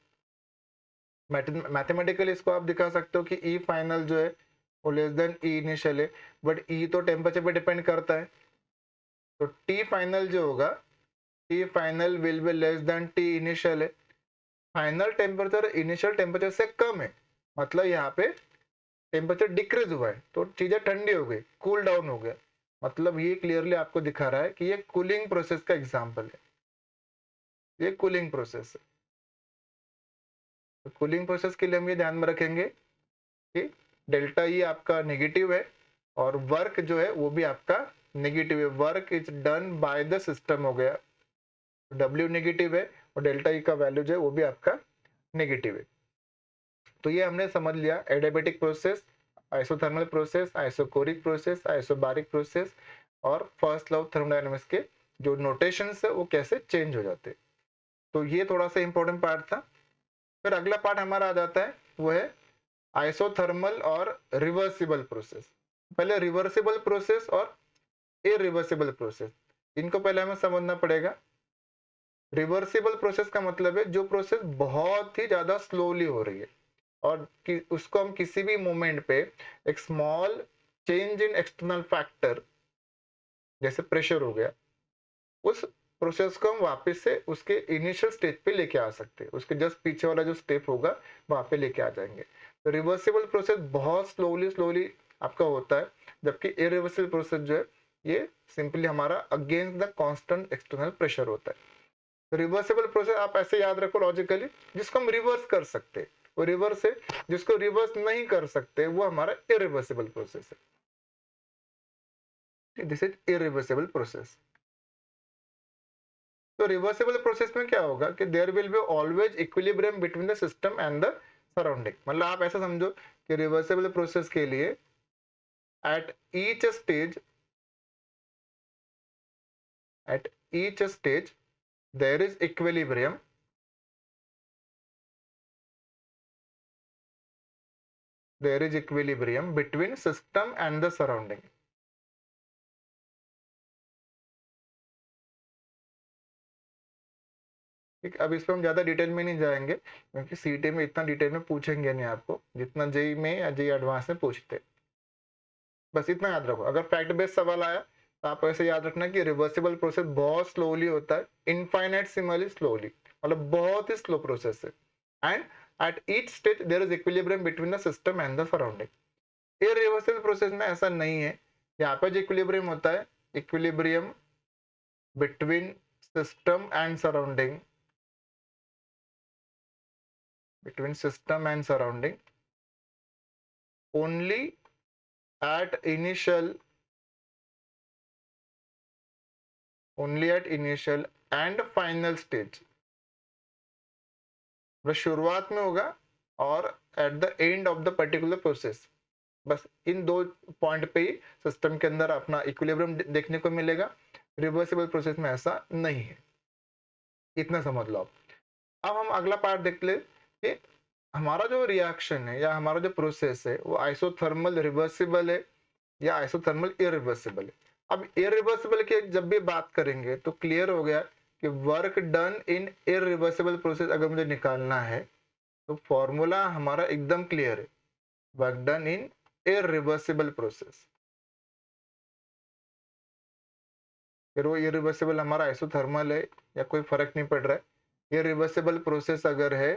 मैथमेटिकली इसको आप दिखा सकते हो कि ई फाइनल जो है वो लेस देन ई इनिशियल है, बट ई तो टेम्परेचर पे डिपेंड करता है। तो टी फाइनल जो होगा, T final will be less than T initial है। फाइनल टेम्परेचर इनिशियल टेम्परेचर से कम है, मतलब यहाँ पे टेम्परेचर डिक्रीज हुआ है, तो चीजें ठंडी हो गई, कूल डाउन हो गया। मतलब ये क्लियरली आपको दिखा रहा है कि ये कूलिंग प्रोसेस का एग्जांपल है, ये कूलिंग प्रोसेस है। तो कूलिंग प्रोसेस के लिए हम ये ध्यान में रखेंगे कि डेल्टा ई आपका नेगेटिव है और वर्क जो है वो भी आपका नेगेटिव है। Work is done by the system हो गया, W नेगेटिव है और डेल्टा ई का वैल्यू जो है वो भी आपका नेगेटिव है। तो ये हमने समझ लिया adiabatic process, isothermal process, isochoric process, isobaric process और फर्स्ट लॉ ऑफ थर्मोडायनामिक्स के जो नोटेशंस है वो कैसे चेंज हो जाते हैं। तो ये थोड़ा सा इंपॉर्टेंट पार्ट था। फिर अगला पार्ट हमारा आ जाता है वो है आइसोथर्मल और रिवर्सिबल प्रोसेस। पहले रिवर्सिबल प्रोसेस और इरिवर्सिबल प्रोसेस, इनको पहले हमें समझना पड़ेगा। रिवर्सिबल प्रोसेस का मतलब है जो प्रोसेस बहुत ही ज्यादा स्लोली हो रही है और उसको हम किसी भी मोमेंट पे एक small change in external factor जैसे प्रेशर हो गया, उस प्रोसेस को हम वापस से उसके इनिशियल स्टेज पे लेके आ सकते हैं, उसके जस्ट पीछे वाला जो स्टेप होगा वहां पे लेके आ जाएंगे। तो रिवर्सिबल प्रोसेस बहुत स्लोली आपका होता है, जबकि इरिवर्सिबल प्रोसेस जो है ये सिंपली हमारा against the constant external pressure होता है। तो रिवर्सिबल प्रोसेस आप ऐसे याद रखो लॉजिकली, जिसको हम रिवर्स कर सकते हैं वो रिवर्स है, जिसको रिवर्स नहीं कर सकते वो हमारा इरिवर्सिबल प्रोसेस है। This is irreversible process. तो रिवर्सिबल प्रोसेस में क्या होगा कि there will be always equilibrium between the system and the surrounding. मतलब आप ऐसा समझो कि रिवर्सिबल प्रोसेस के लिए at each stage there is equilibrium between system and the surrounding। ठीक, अब इस पर हम ज्यादा डिटेल में नहीं जाएंगे क्योंकि सीटी में इतना डिटेल में पूछेंगे नहीं आपको जितना जेई में या जेई एडवांस में पूछते। बस इतना याद रखो, अगर फैक्ट बेस्ड सवाल आया तो आप ऐसे याद रखना कि रिवर्सिबल प्रोसेस बहुत स्लोली होता है, इनफाइनाइट सिमिलरली स्लोली, मतलब बहुत ही स्लो प्रोसेस है। And at each stage there is equilibrium between the system and the surrounding. Irreversible process में ऐसा नहीं है। यहाँ पे जो इक्विलिब्रियम होता है, equilibrium between system and surrounding, only at initial and final stage। वह शुरुआत में होगा और at the end of the particular process. बस इन दो पॉइंट पे ही सिस्टम के अंदर अपना इक्विलिब्रियम देखने को मिलेगा। रिवर्सिबल प्रोसेस में ऐसा नहीं है, इतना समझ लो। अब हम अगला पार्ट देख ले कि हमारा जो रिएक्शन है या हमारा जो प्रोसेस है वो आइसोथर्मल रिवर्सिबल है या आइसोथर्मल इरिवर्सिबल है। अब इरिवर्सिबल की जब भी बात करेंगे तो क्लियर हो गया कि work done in irreversible process अगर मुझे निकालना है तो फॉर्मूला हमारा एकदम क्लियर है, work done in irreversible process. फिर वो इरिवर्सिबल हमारा आइसोथर्मल है या कोई फर्क नहीं पड़ रहा है। इरिवर्सिबल प्रोसेस अगर है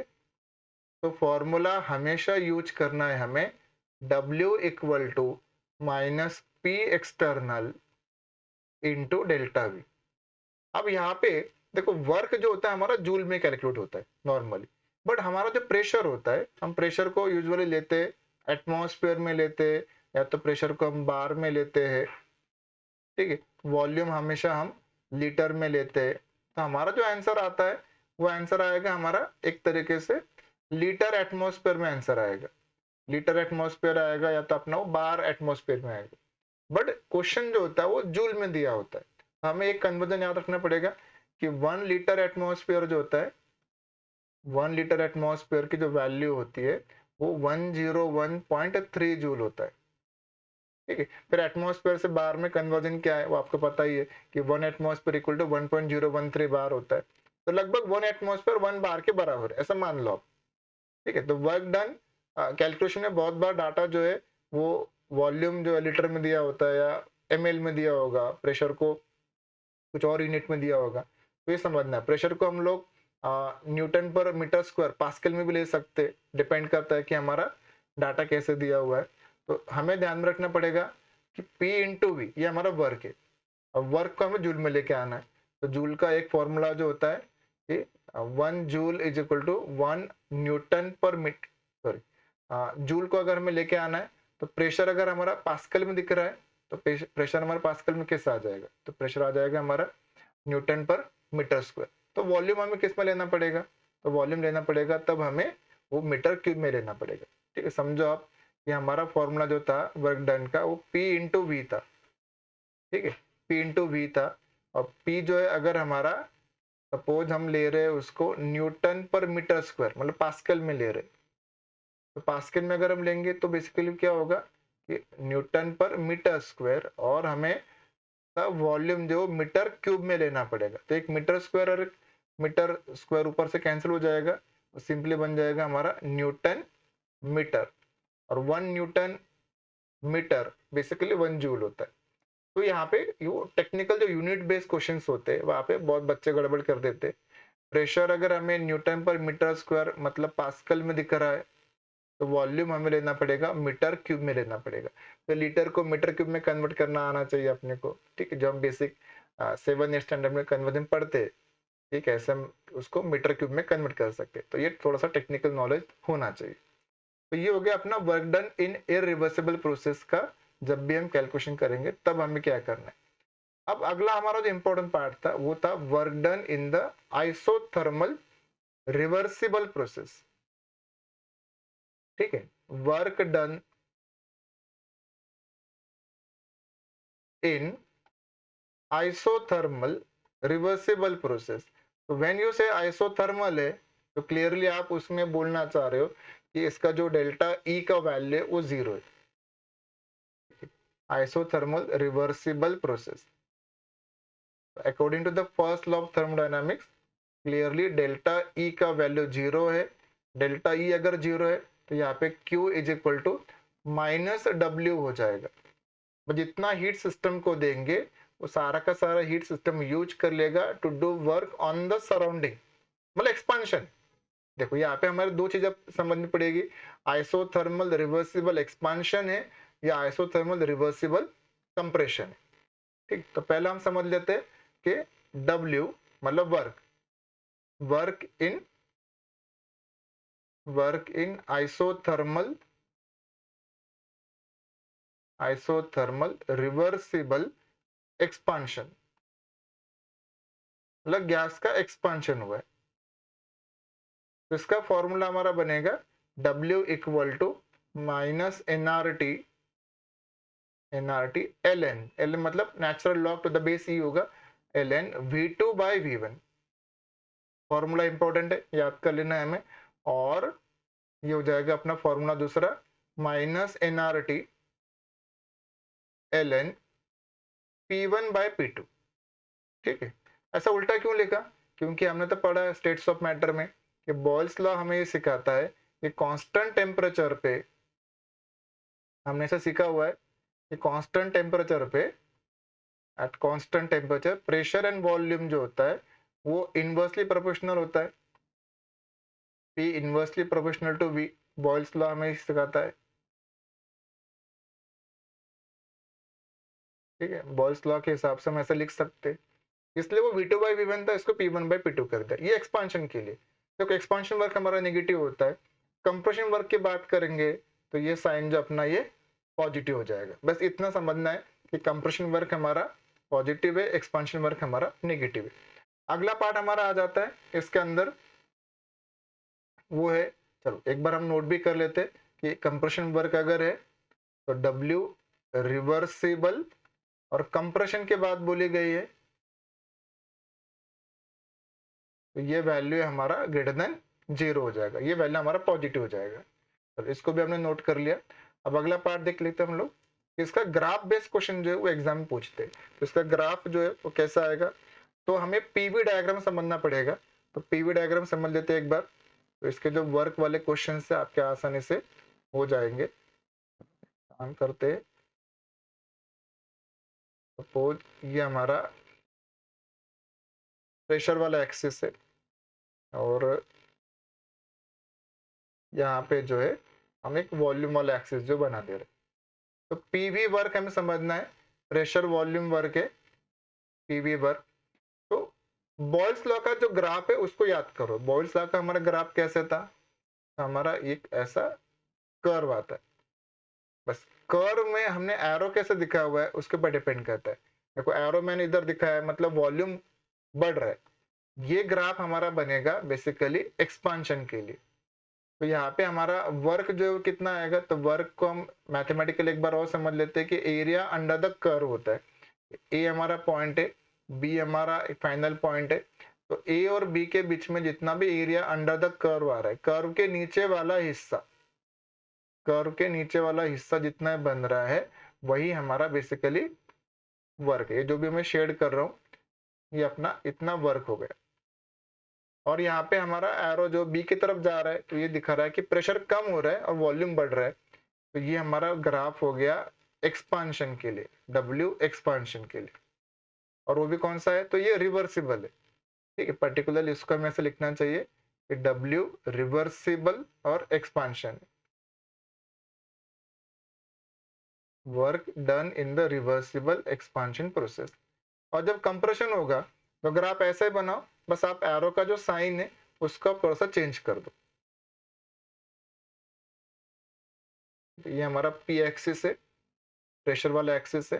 तो फॉर्मूला हमेशा यूज करना है हमें W equal to minus P external into delta V. अब यहाँ पे देखो वर्क जो होता है हमारा जूल में कैलकुलेट होता है नॉर्मली, बट हमारा जो प्रेशर होता है हम प्रेशर को यूजुअली लेते हैं एटमॉस्फेयर में लेते हैं या तो प्रेशर को हम बार में लेते हैं, ठीक है। वॉल्यूम हमेशा हम लीटर में लेते हैं। तो हमारा जो आंसर आता है वो आंसर आएगा हमारा एक तरीके से लीटर एटमॉस्फेयर में आंसर आएगा, लीटर एटमॉस्फेयर आएगा या तो अपना वो बार एटमॉस्फेयर में आएगा। बट क्वेश्चन जो होता है वो जूल में दिया होता है। हमें एक कन्वर्जन याद रखना पड़ेगा कि 1 लीटर एटमॉस्फेयर जो होता है, 1 लीटर एटमॉस्फेयर की जो वैल्यू होती है वो 101.3 जूल होता है। ठीक है, फिर एटमॉस्फेयर से बार में कन्वर्जन क्या है वो आपको पता ही है कि 1 एटमॉस्फेयर इक्वल टू 1.013 बार होता है। तो लगभग 1 एटमॉस्फेयर 1 बार के बराबर है, ऐसा मान लो आप। ठीक है, तो वर्क डन कैलकुलेशन में बहुत बार डाटा जो है वो वॉल्यूम जो है लीटर में दिया होता है या एमएल में दिया होगा, प्रेशर को कुछ और यूनिट में दिया होगा। तो ये समझना है, प्रेशर को हम लोग Newton per metre square pascal में भी ले सकते, डिपेंड करता है कि हमारा डाटा कैसे दिया हुआ है। तो हमें ध्यान में रखना पड़ेगा कि P इंटू वी ये हमारा वर्क है, और वर्क को हमें जूल में लेके आना है। तो जूल का एक फॉर्मूला जो होता है कि 1 joule is equal to 1 newton per metre, sorry joule को अगर हमें लेके आना है तो प्रेशर अगर हमारा पास्कल में दिख रहा है तो प्रेशर हमारा पास्कल में कैसे आ जाएगा, तो प्रेशर आ जाएगा हमारा न्यूटन पर मीटर स्क्वायर। तो वॉल्यूम हमें किस में लेना पड़ेगा, तो वॉल्यूम लेना पड़ेगा तब हमें वो मीटर क्यूब में लेना पड़ेगा। ठीक है, समझो आप कि हमारा फॉर्मूला जो था वर्क डन का वो P इंटू वी था। ठीक है, P इंटू वी था, और P जो है अगर हमारा सपोज हम ले रहे हैं उसको न्यूटन पर मीटर स्क्वायर मतलब पास्कल में ले रहे हैं, तो पास्कल में अगर हम लेंगे तो बेसिकली क्या होगा कि न्यूटन पर मीटर स्क्वायर, और हमें वॉल्यूम जो मीटर क्यूब में लेना पड़ेगा। तो एक मीटर स्क्वायर और एक मीटर स्क्वायर ऊपर से कैंसिल हो जाएगा, तो सिंपली बन जाएगा हमारा न्यूटन मीटर, और 1 न्यूटन मीटर बेसिकली 1 जूल होता है। तो यहाँ पे यो टेक्निकल जो यूनिट बेस्ड क्वेश्चंस होते हैं वहां पे बहुत बच्चे गड़बड़ कर देते हैं। प्रेशर अगर हमें न्यूटन पर मीटर स्क्वायर मतलब पास्कल में दिख रहा है तो वॉल्यूम हमें लेना पड़ेगा मीटर क्यूब में लेना पड़ेगा। तो लीटर को मीटर क्यूब में कन्वर्ट करना आना चाहिए अपने को। ठीक है, जो हम बेसिक 7 स्टैंडर्ड में कन्वर्जन पढ़ते हैं, ठीक है, ऐसे हम उसको मीटर क्यूब में कन्वर्ट कर सकते हैं। तो ये थोड़ा सा टेक्निकल नॉलेज होना चाहिए। तो ये हो गया अपना work done in irreversible process का। जब भी हम कैलकुलेशन करेंगे तब हमें क्या करना है। अब अगला हमारा जो इंपॉर्टेंट पार्ट था वो था work done in the isothermal reversible process. ठीक है, work done in isothermal reversible process. तो व्हेन यू से आइसोथर्मल है तो क्लियरली आप उसमें बोलना चाह रहे हो कि इसका जो डेल्टा ई का वैल्यू है वो 0 है। Isothermal reversible process according to the first law of thermodynamics clearly delta E का वैल्यू 0 है। डेल्टा ई अगर 0 है तो यहाँ पे Q is equal to minus W हो जाएगा। जितना हीट सिस्टम को देंगे वो सारा का सारा हीट सिस्टम यूज कर लेगा to do work on the surrounding मतलब एक्सपांशन। देखो यहाँ पे हमारे दो चीजें समझनी पड़ेगी, आइसोथर्मल रिवर्सिबल एक्सपांशन है या आइसोथर्मल रिवर्सिबल कंप्रेशन है। ठीक, तो पहले हम समझ लेते हैं कि W मतलब work in isothermal reversible expansion मतलब गैस का एक्सपांशन हुआ है। तो इसका फॉर्मूला हमारा बनेगा W equal to minus NRT L मतलब natural log to the base E होगा ln V2 by V1। Formula important है, याद कर लेना है हमें। और ये हो जाएगा अपना फॉर्मूला दूसरा minus NRT ln P1 bye P2। ठीक है, ऐसा उल्टा क्यों लिखा, क्योंकि हमने तो पढ़ा है स्टेट्स ऑफ मैटर में कि बॉयल्स लॉ हमें ये सिखाता है कि कांस्टेंट टेम्परेचर पे, हमने ऐसा सीखा हुआ है कि कांस्टेंट टेम्परेचर पे at constant temperature pressure and volume जो होता है वो इनवर्सली प्रोपोर्शनल होता है। P inversely proportional to V, Boyle's law हमें सिखाता है। ठीक है, बॉयल्स लॉ के हिसाब से हम ऐसा लिख सकते हैं, इसलिए वो V2 बाई V1 था, इसको P1 बाई P2 कर दिया। ये एक्सपांशन के लिए, तो एक्सपांशन वर्क हमारा नेगेटिव होता है। कंप्रेशन वर्क की बात करेंगे तो ये साइन जो अपना ये पॉजिटिव हो जाएगा। बस इतना समझना है कि कंप्रेशन वर्क हमारा पॉजिटिव है, एक्सपांशन वर्क हमारा नेगेटिव है। अगला पार्ट हमारा आ जाता है इसके अंदर, वो है चलो एक बार हम नोट भी कर लेते कि कंप्रेशन वर्क अगर है तो W रिवर्सिबल और कंप्रेशन के बाद बोली गई है तो ये वैल्यू हमारा ग्रेटर देन 0 हो जाएगा, ये वैल्यू हमारा पॉजिटिव हो जाएगा। तो इसको भी हमने नोट कर लिया। अब अगला पार्ट देख लेते हैं हम लोग, इसका ग्राफ बेस्ड क्वेश्चन जो है वो एग्जाम में पूछते हैं। तो इसका ग्राफ जो है वो कैसा आएगा, तो हमें पीवी डायग्राम समझना पड़ेगा। तो पीवी डायग्राम समझ लेते हैं एक बार, तो इसके जो वर्क वाले क्वेश्चन से आपके आसानी से हो जाएंगे। काम करते हैं, सपोज ये हमारा प्रेशर वाला एक्सिस है और यहाँ पे जो है हम एक वॉल्यूम वाला एक्सिस जो बना दे रहे हैं। तो पीवी वर्क हमें समझना है, प्रेशर वॉल्यूम वर्क है पीवी वर्क। तो बॉयल्स लॉ का जो ग्राफ है उसको याद करो। बॉयल्स लॉ का हमारा ग्राफ कैसे था, हमारा एक ऐसा कर्व आता है, बस कर्व में हमने एरो कैसे दिखा हुआ है उसके ऊपर डिपेंड करता है। देखो एरो मैंने इधर दिखाया है मतलब वॉल्यूम बढ़ रहा है, ये ग्राफ हमारा बनेगा बेसिकली एक्सपांशन के लिए। तो यहाँ पे हमारा वर्क जो है कितना आएगा, तो वर्क को हम मैथमेटिकली एक बार और समझ लेते हैं कि एरिया अंडर द कर्व होता है। ए हमारा पॉइंट है, बी हमारा फाइनल पॉइंट है। तो ए और बी के बीच में जितना भी एरिया अंडर द कर्व आ रहा है, कर्व के नीचे वाला हिस्सा, कर्व के नीचे वाला हिस्सा जितना बन रहा है वही हमारा बेसिकली वर्क है। जो भी मैं शेड कर रहा हूँ ये अपना इतना वर्क हो गया। और यहाँ पे हमारा एरो जो बी की तरफ जा रहा है तो ये दिखा रहा है कि प्रेशर कम हो रहा है और वॉल्यूम बढ़ रहा है। तो ये हमारा ग्राफ हो गया एक्सपांशन के लिए, W एक्सपांशन के लिए। और वो भी कौन सा है, तो ये रिवर्सिबल है। ठीक है, पर्टिकुलर इसको हमें ऐसे लिखना चाहिए कि W रिवर्सिबल और expansion, work done in the reversible expansion process. और जब कंप्रेशन होगा तो ग्राफ ऐसे बनाओ, बस आप एरो का जो साइन है उसका थोड़ा सा चेंज कर दो। ये हमारा P एक्सिस है, प्रेशर वाला एक्सिस है।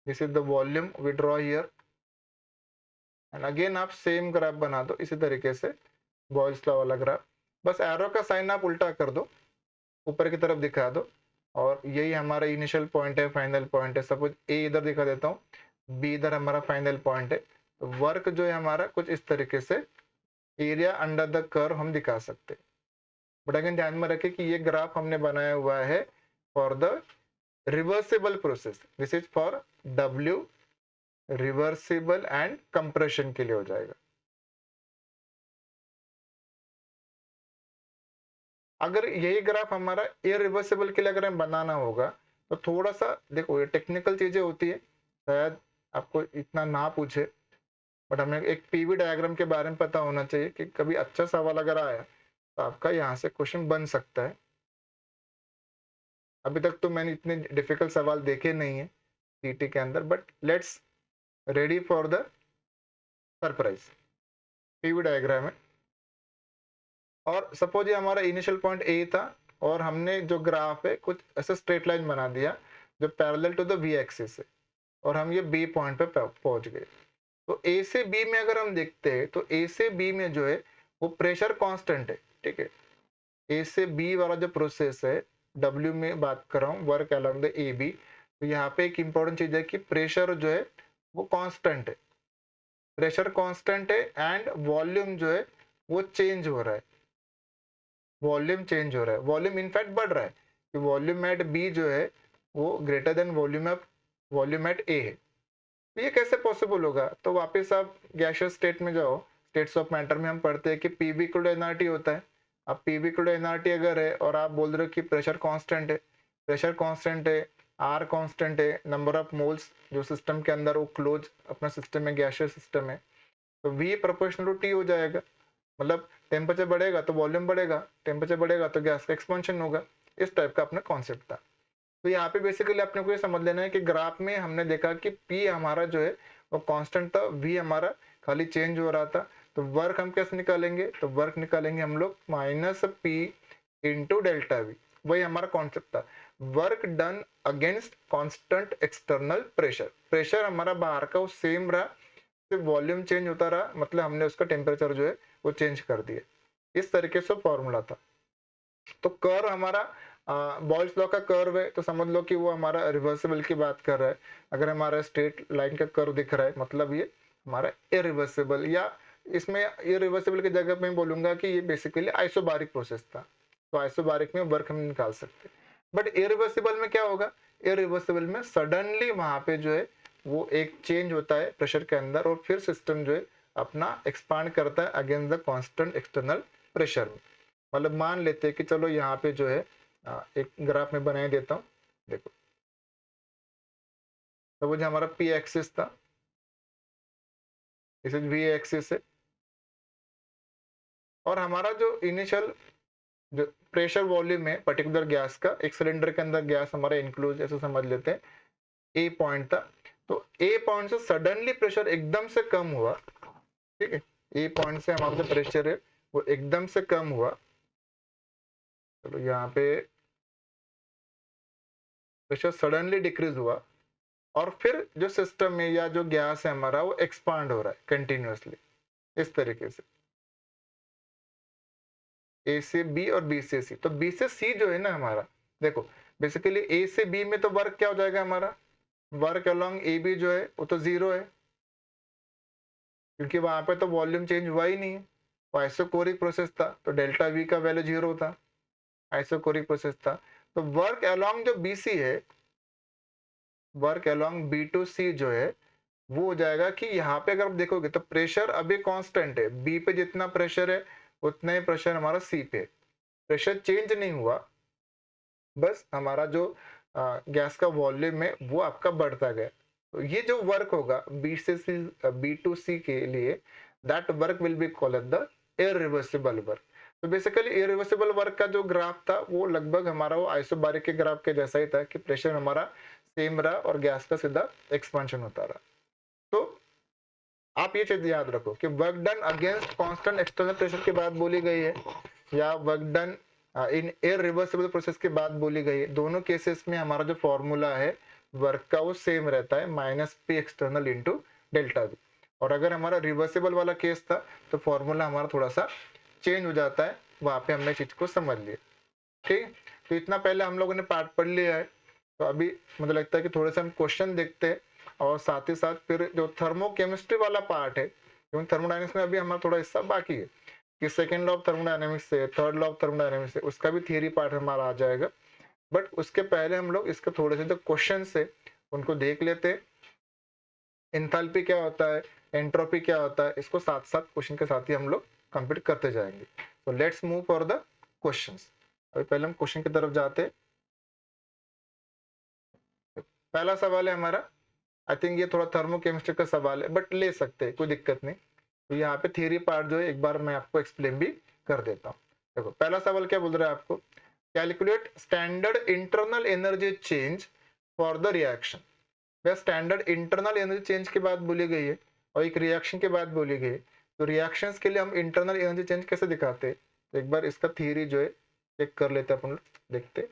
This is the volume we draw here and again आप सेम ग्राफ बना दो इसी तरीके से, बॉयल्स लॉ वाला ग्राफ। बस एरो का साइन आप उल्टा कर दो, ऊपर की तरफ दिखा दो। और यही हमारा इनिशियल पॉइंट है, फाइनल पॉइंट है। सपोज ए इधर दिखा देता हूँ, बी इधर हमारा फाइनल पॉइंट है। तो वर्क जो है हमारा कुछ इस तरीके से एरिया अंडर द कर्व हम दिखा सकते हैं। बट अगेन ध्यान में रखें कि ये ग्राफ हमने बनाया हुआ है for the reversible process, this is for W reversible and compression के लिए हो जाएगा। अगर यही ग्राफ हमारा इरिवर्सिबल के लिए अगर हमें बनाना होगा तो थोड़ा सा देखो, ये टेक्निकल चीजें होती है, शायद आपको इतना ना पूछे, बट हमें एक पीवी डायग्राम के बारे में पता होना चाहिए कि कभी अच्छा सवाल अगर आया तो आपका यहाँ से क्वेश्चन बन सकता है। अभी तक तो मैंने इतने डिफिकल्ट सवाल देखे नहीं है सीटी के अंदर, but let's ready for the surprise. PV diagram है और सपोज ये हमारा इनिशियल पॉइंट ए था और हमने जो ग्राफ है कुछ ऐसे स्ट्रेट लाइन बना दिया जो parallel to the V axis है और हम ये बी पॉइंट पे पहुंच गए। तो ए से बी में अगर हम देखते हैं तो ए से बी में जो है वो प्रेशर कांस्टेंट है। ठीक है, ए से बी वाला जो प्रोसेस है, डब्ल्यू में बात कर रहा हूँ, work along the A B. तो यहाँ पे एक इंपॉर्टेंट चीज है कि प्रेशर जो है वो कांस्टेंट है, प्रेशर कांस्टेंट है एंड वॉल्यूम जो है वो चेंज हो रहा है, वॉल्यूम चेंज हो रहा है, वॉल्यूम इनफैक्ट बढ़ रहा है कि वॉल्यूम एट बी जो है वो ग्रेटर देन वॉल्यूम एट ए है। तो ये कैसे पॉसिबल होगा, तो वापस आप गैसियस स्टेट में जाओ, स्टेट्स ऑफ मैटर में हम पढ़ते हैं कि पीवी इक्वल टू एनआरटी होता है। अब पीवी इक्वल टू एनआरटी अगर है और आप बोल रहे हो कि प्रेशर कांस्टेंट है, प्रेशर कांस्टेंट है, आर कांस्टेंट है, नंबर ऑफ मोल्स जो सिस्टम के अंदर वो क्लोज अपना सिस्टम है, गैसियस सिस्टम है, तो वी प्रोपोर्शनल टू टी हो जाएगा। मतलब टेम्परेचर बढ़ेगा तो वॉल्यूम बढ़ेगा, टेम्परेचर बढ़ेगा तो गैस का एक्सपेंशन होगा। इस टाइप का अपना कॉन्सेप्ट था। तो यहाँ पे बेसिकली अपने को ये समझ लेना है कि ग्राफ में हमने देखा कि P हमारा जो है वो कांस्टेंट था, V हमारा खाली चेंज हो रहा था। तो वर्क हम कैसे निकालेंगे, तो वर्क निकालेंगे हम लोग -P इंटू डेल्टा V, वही हमारा कॉन्सेप्ट था। Work done against constant external pressure, pressure हमारा बाहर का वो सेम रहा, सिर्फ वॉल्यूम चेंज होता रहा, मतलब हमने उसका टेम्परेचर जो है वो चेंज कर दिया। इस तरीके से फॉर्मूला था। तो कर्व हमारा बॉयल्स लॉ का कर्व है, तो समझ लो कि वो हमारा रिवर्सिबल की बात कर रहा है। अगर हमारा स्ट्रेट लाइन का कर्व दिख रहा है, मतलब ये हमारा इरिवर्सिबल, या इसमें इरिवर्सिबल की जगह मैं बोलूंगा कि ये बेसिकली आइसोबारिक प्रोसेस था। तो आइसोबारिक में वर्क हम निकाल सकते हैं। बट इरिवर्सिबल में क्या होगा, इरिवर्सिबल में सडनली वहां पे जो है वो एक चेंज होता है प्रेशर के अंदर, और फिर सिस्टम जो है अपना एक्सपांड करता है against the constant external pressure. मतलब मान लेते हैं कि चलो यहाँ पे जो है एक ग्राफ में बनाई देता हूँ। देखो, तो वो जो हमारा पी एक्सिस था, इस वी एक्सिस है, और हमारा जो इनिशियल जो प्रेशर वॉल्यूम है पर्टिकुलर गैस का, एक सिलेंडर के अंदर गैस हमारा इंक्लूड ऐसे समझ लेते हैं, ए पॉइंट था। तो ए पॉइंट से सडनली प्रेशर एकदम से कम हुआ, ठीक है, ए पॉइंट से हमारा जो प्रेशर है वो एकदम से कम हुआ। चलो यहाँ पे प्रेशर सडनली डिक्रीज हुआ, और फिर जो सिस्टम में या जो गैस है हमारा वो एक्सपांड हो रहा है कंटिन्यूअसली इस तरीके से, ए से बी और बी से सी। तो बी से सी जो है ना हमारा, देखो बेसिकली ए से बी में तो वर्क क्या हो जाएगा हमारा, वर्क अलोंग ए बी जो है वो तो जीरो है, क्योंकि वहां पे तो वॉल्यूम चेंज हुआ ही नहीं है, वो आइसोकोरिक प्रोसेस था, तो डेल्टा वी का वैल्यू जीरो था, आइसोकोरिक प्रोसेस था। तो वर्क अलोंग जो बी सी है, वर्क अलोंग बी टू सी जो है वो हो जाएगा कि यहाँ पे अगर आप देखोगे तो प्रेशर अभी कांस्टेंट है, बी पे जितना प्रेशर है उतना ही प्रेशर हमारा सी पे, प्रेशर चेंज नहीं हुआ, बस हमारा जो गैस का वॉल्यूम है वो आपका बढ़ता गया। तो ये जो वर्क होगा बी से सी, बी टू सी के लिए, that work will be called the irreversible work. तो बेसिकली इरिवर्सिबल वर्क का जो ग्राफ था वो लगभग हमारा वो आइसोबारिक के ग्राफ के जैसा ही था, कि प्रेशर हमारा सेम रहा और गैस का सीधा एक्सपेंशन होता रहा। तो आप ये चीज याद रखो कि work done against constant external pressure की बात बोली गई है, या work done in irreversible process की बात बोली गई है। दोनों केसेस में हमारा जो फॉर्मूला है वर्क का वो सेम रहता है, minus P external into delta we. और अगर हमारा रिवर्सिबल वाला केस था तो फॉर्मूला हमारा थोड़ा सा चेंज हो जाता है, वहां पे हमने चीज को समझ लिया। ठीक है, तो इतना पहले हम लोगों ने पार्ट पढ़ लिया है। तो अभी मुझे लगता है कि थोड़े से हम क्वेश्चन देखते हैं, और साथ ही साथ फिर जो थर्मोकेमिस्ट्री वाला पार्ट है, क्योंकि थर्मोडायनेमिक्स में अभी हमारा थोड़ा हिस्सा बाकी है, कि सेकेंड लॉ ऑफ थर्मोडायनेमिक्स से थर्ड लॉ ऑफ थर्मोडायनेमिक्स से उसका भी थियरी पार्ट हमारा आ जाएगा। बट उसके पहले हम लोग इसके थोड़े से जो क्वेश्चन है उनको देख लेते हैं। एंथैल्पी क्या होता है, एंट्रोपी क्या होता है, इसको साथ साथ क्वेश्चन के साथ ही हम लोग कंप्लीट करते जाएंगे। तो let's move for the questions. अभी पहले हम क्वेश्चन की तरफ जाते हैं। पहला सवाल है हमारा, आई थिंक ये थोड़ा थर्मोकेमिस्ट्री का सवाल है, बट ले सकते हैं, कोई दिक्कत नहीं। तो यहाँ पे थियरी पार्ट जो है एक बार मैं आपको एक्सप्लेन भी कर देता हूँ। देखो पहला सवाल क्या बोल रहा है आपको, calculate standard internal energy change for the reaction. वह स्टैंडर्ड इंटरनल एनर्जी चेंज की बात बोली गई है और एक रिएक्शन की बात बोली गई है। तो रिएक्शंस के लिए हम इंटरनल एनर्जी चेंज कैसे दिखाते हैं, तो एक बार इसका थियरी जो है चेक कर लेते हैं अपन लोग, देखते।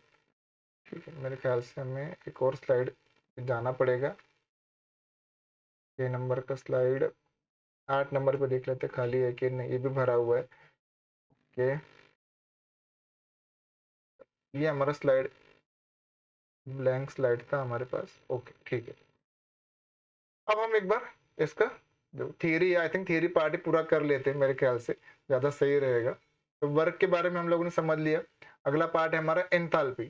ठीक है, मेरे ख्याल से हमें एक और स्लाइड जाना पड़ेगा। ये नंबर का स्लाइड 8 नंबर पे देख लेते खाली है कि नहीं, ये भी भरा हुआ है। ओके, ये हमारा स्लाइड ब्लैंक स्लाइड था हमारे पास। ओके ठीक है, अब हम एक बार इसका theory, I think theory part ही पूरा कर लेते हैं, मेरे ख्याल से ज्यादा सही रहेगा। तो वर्क के बारे में हम लोगों ने समझ लिया। अगला पार्ट है हमारा एंथैल्पी।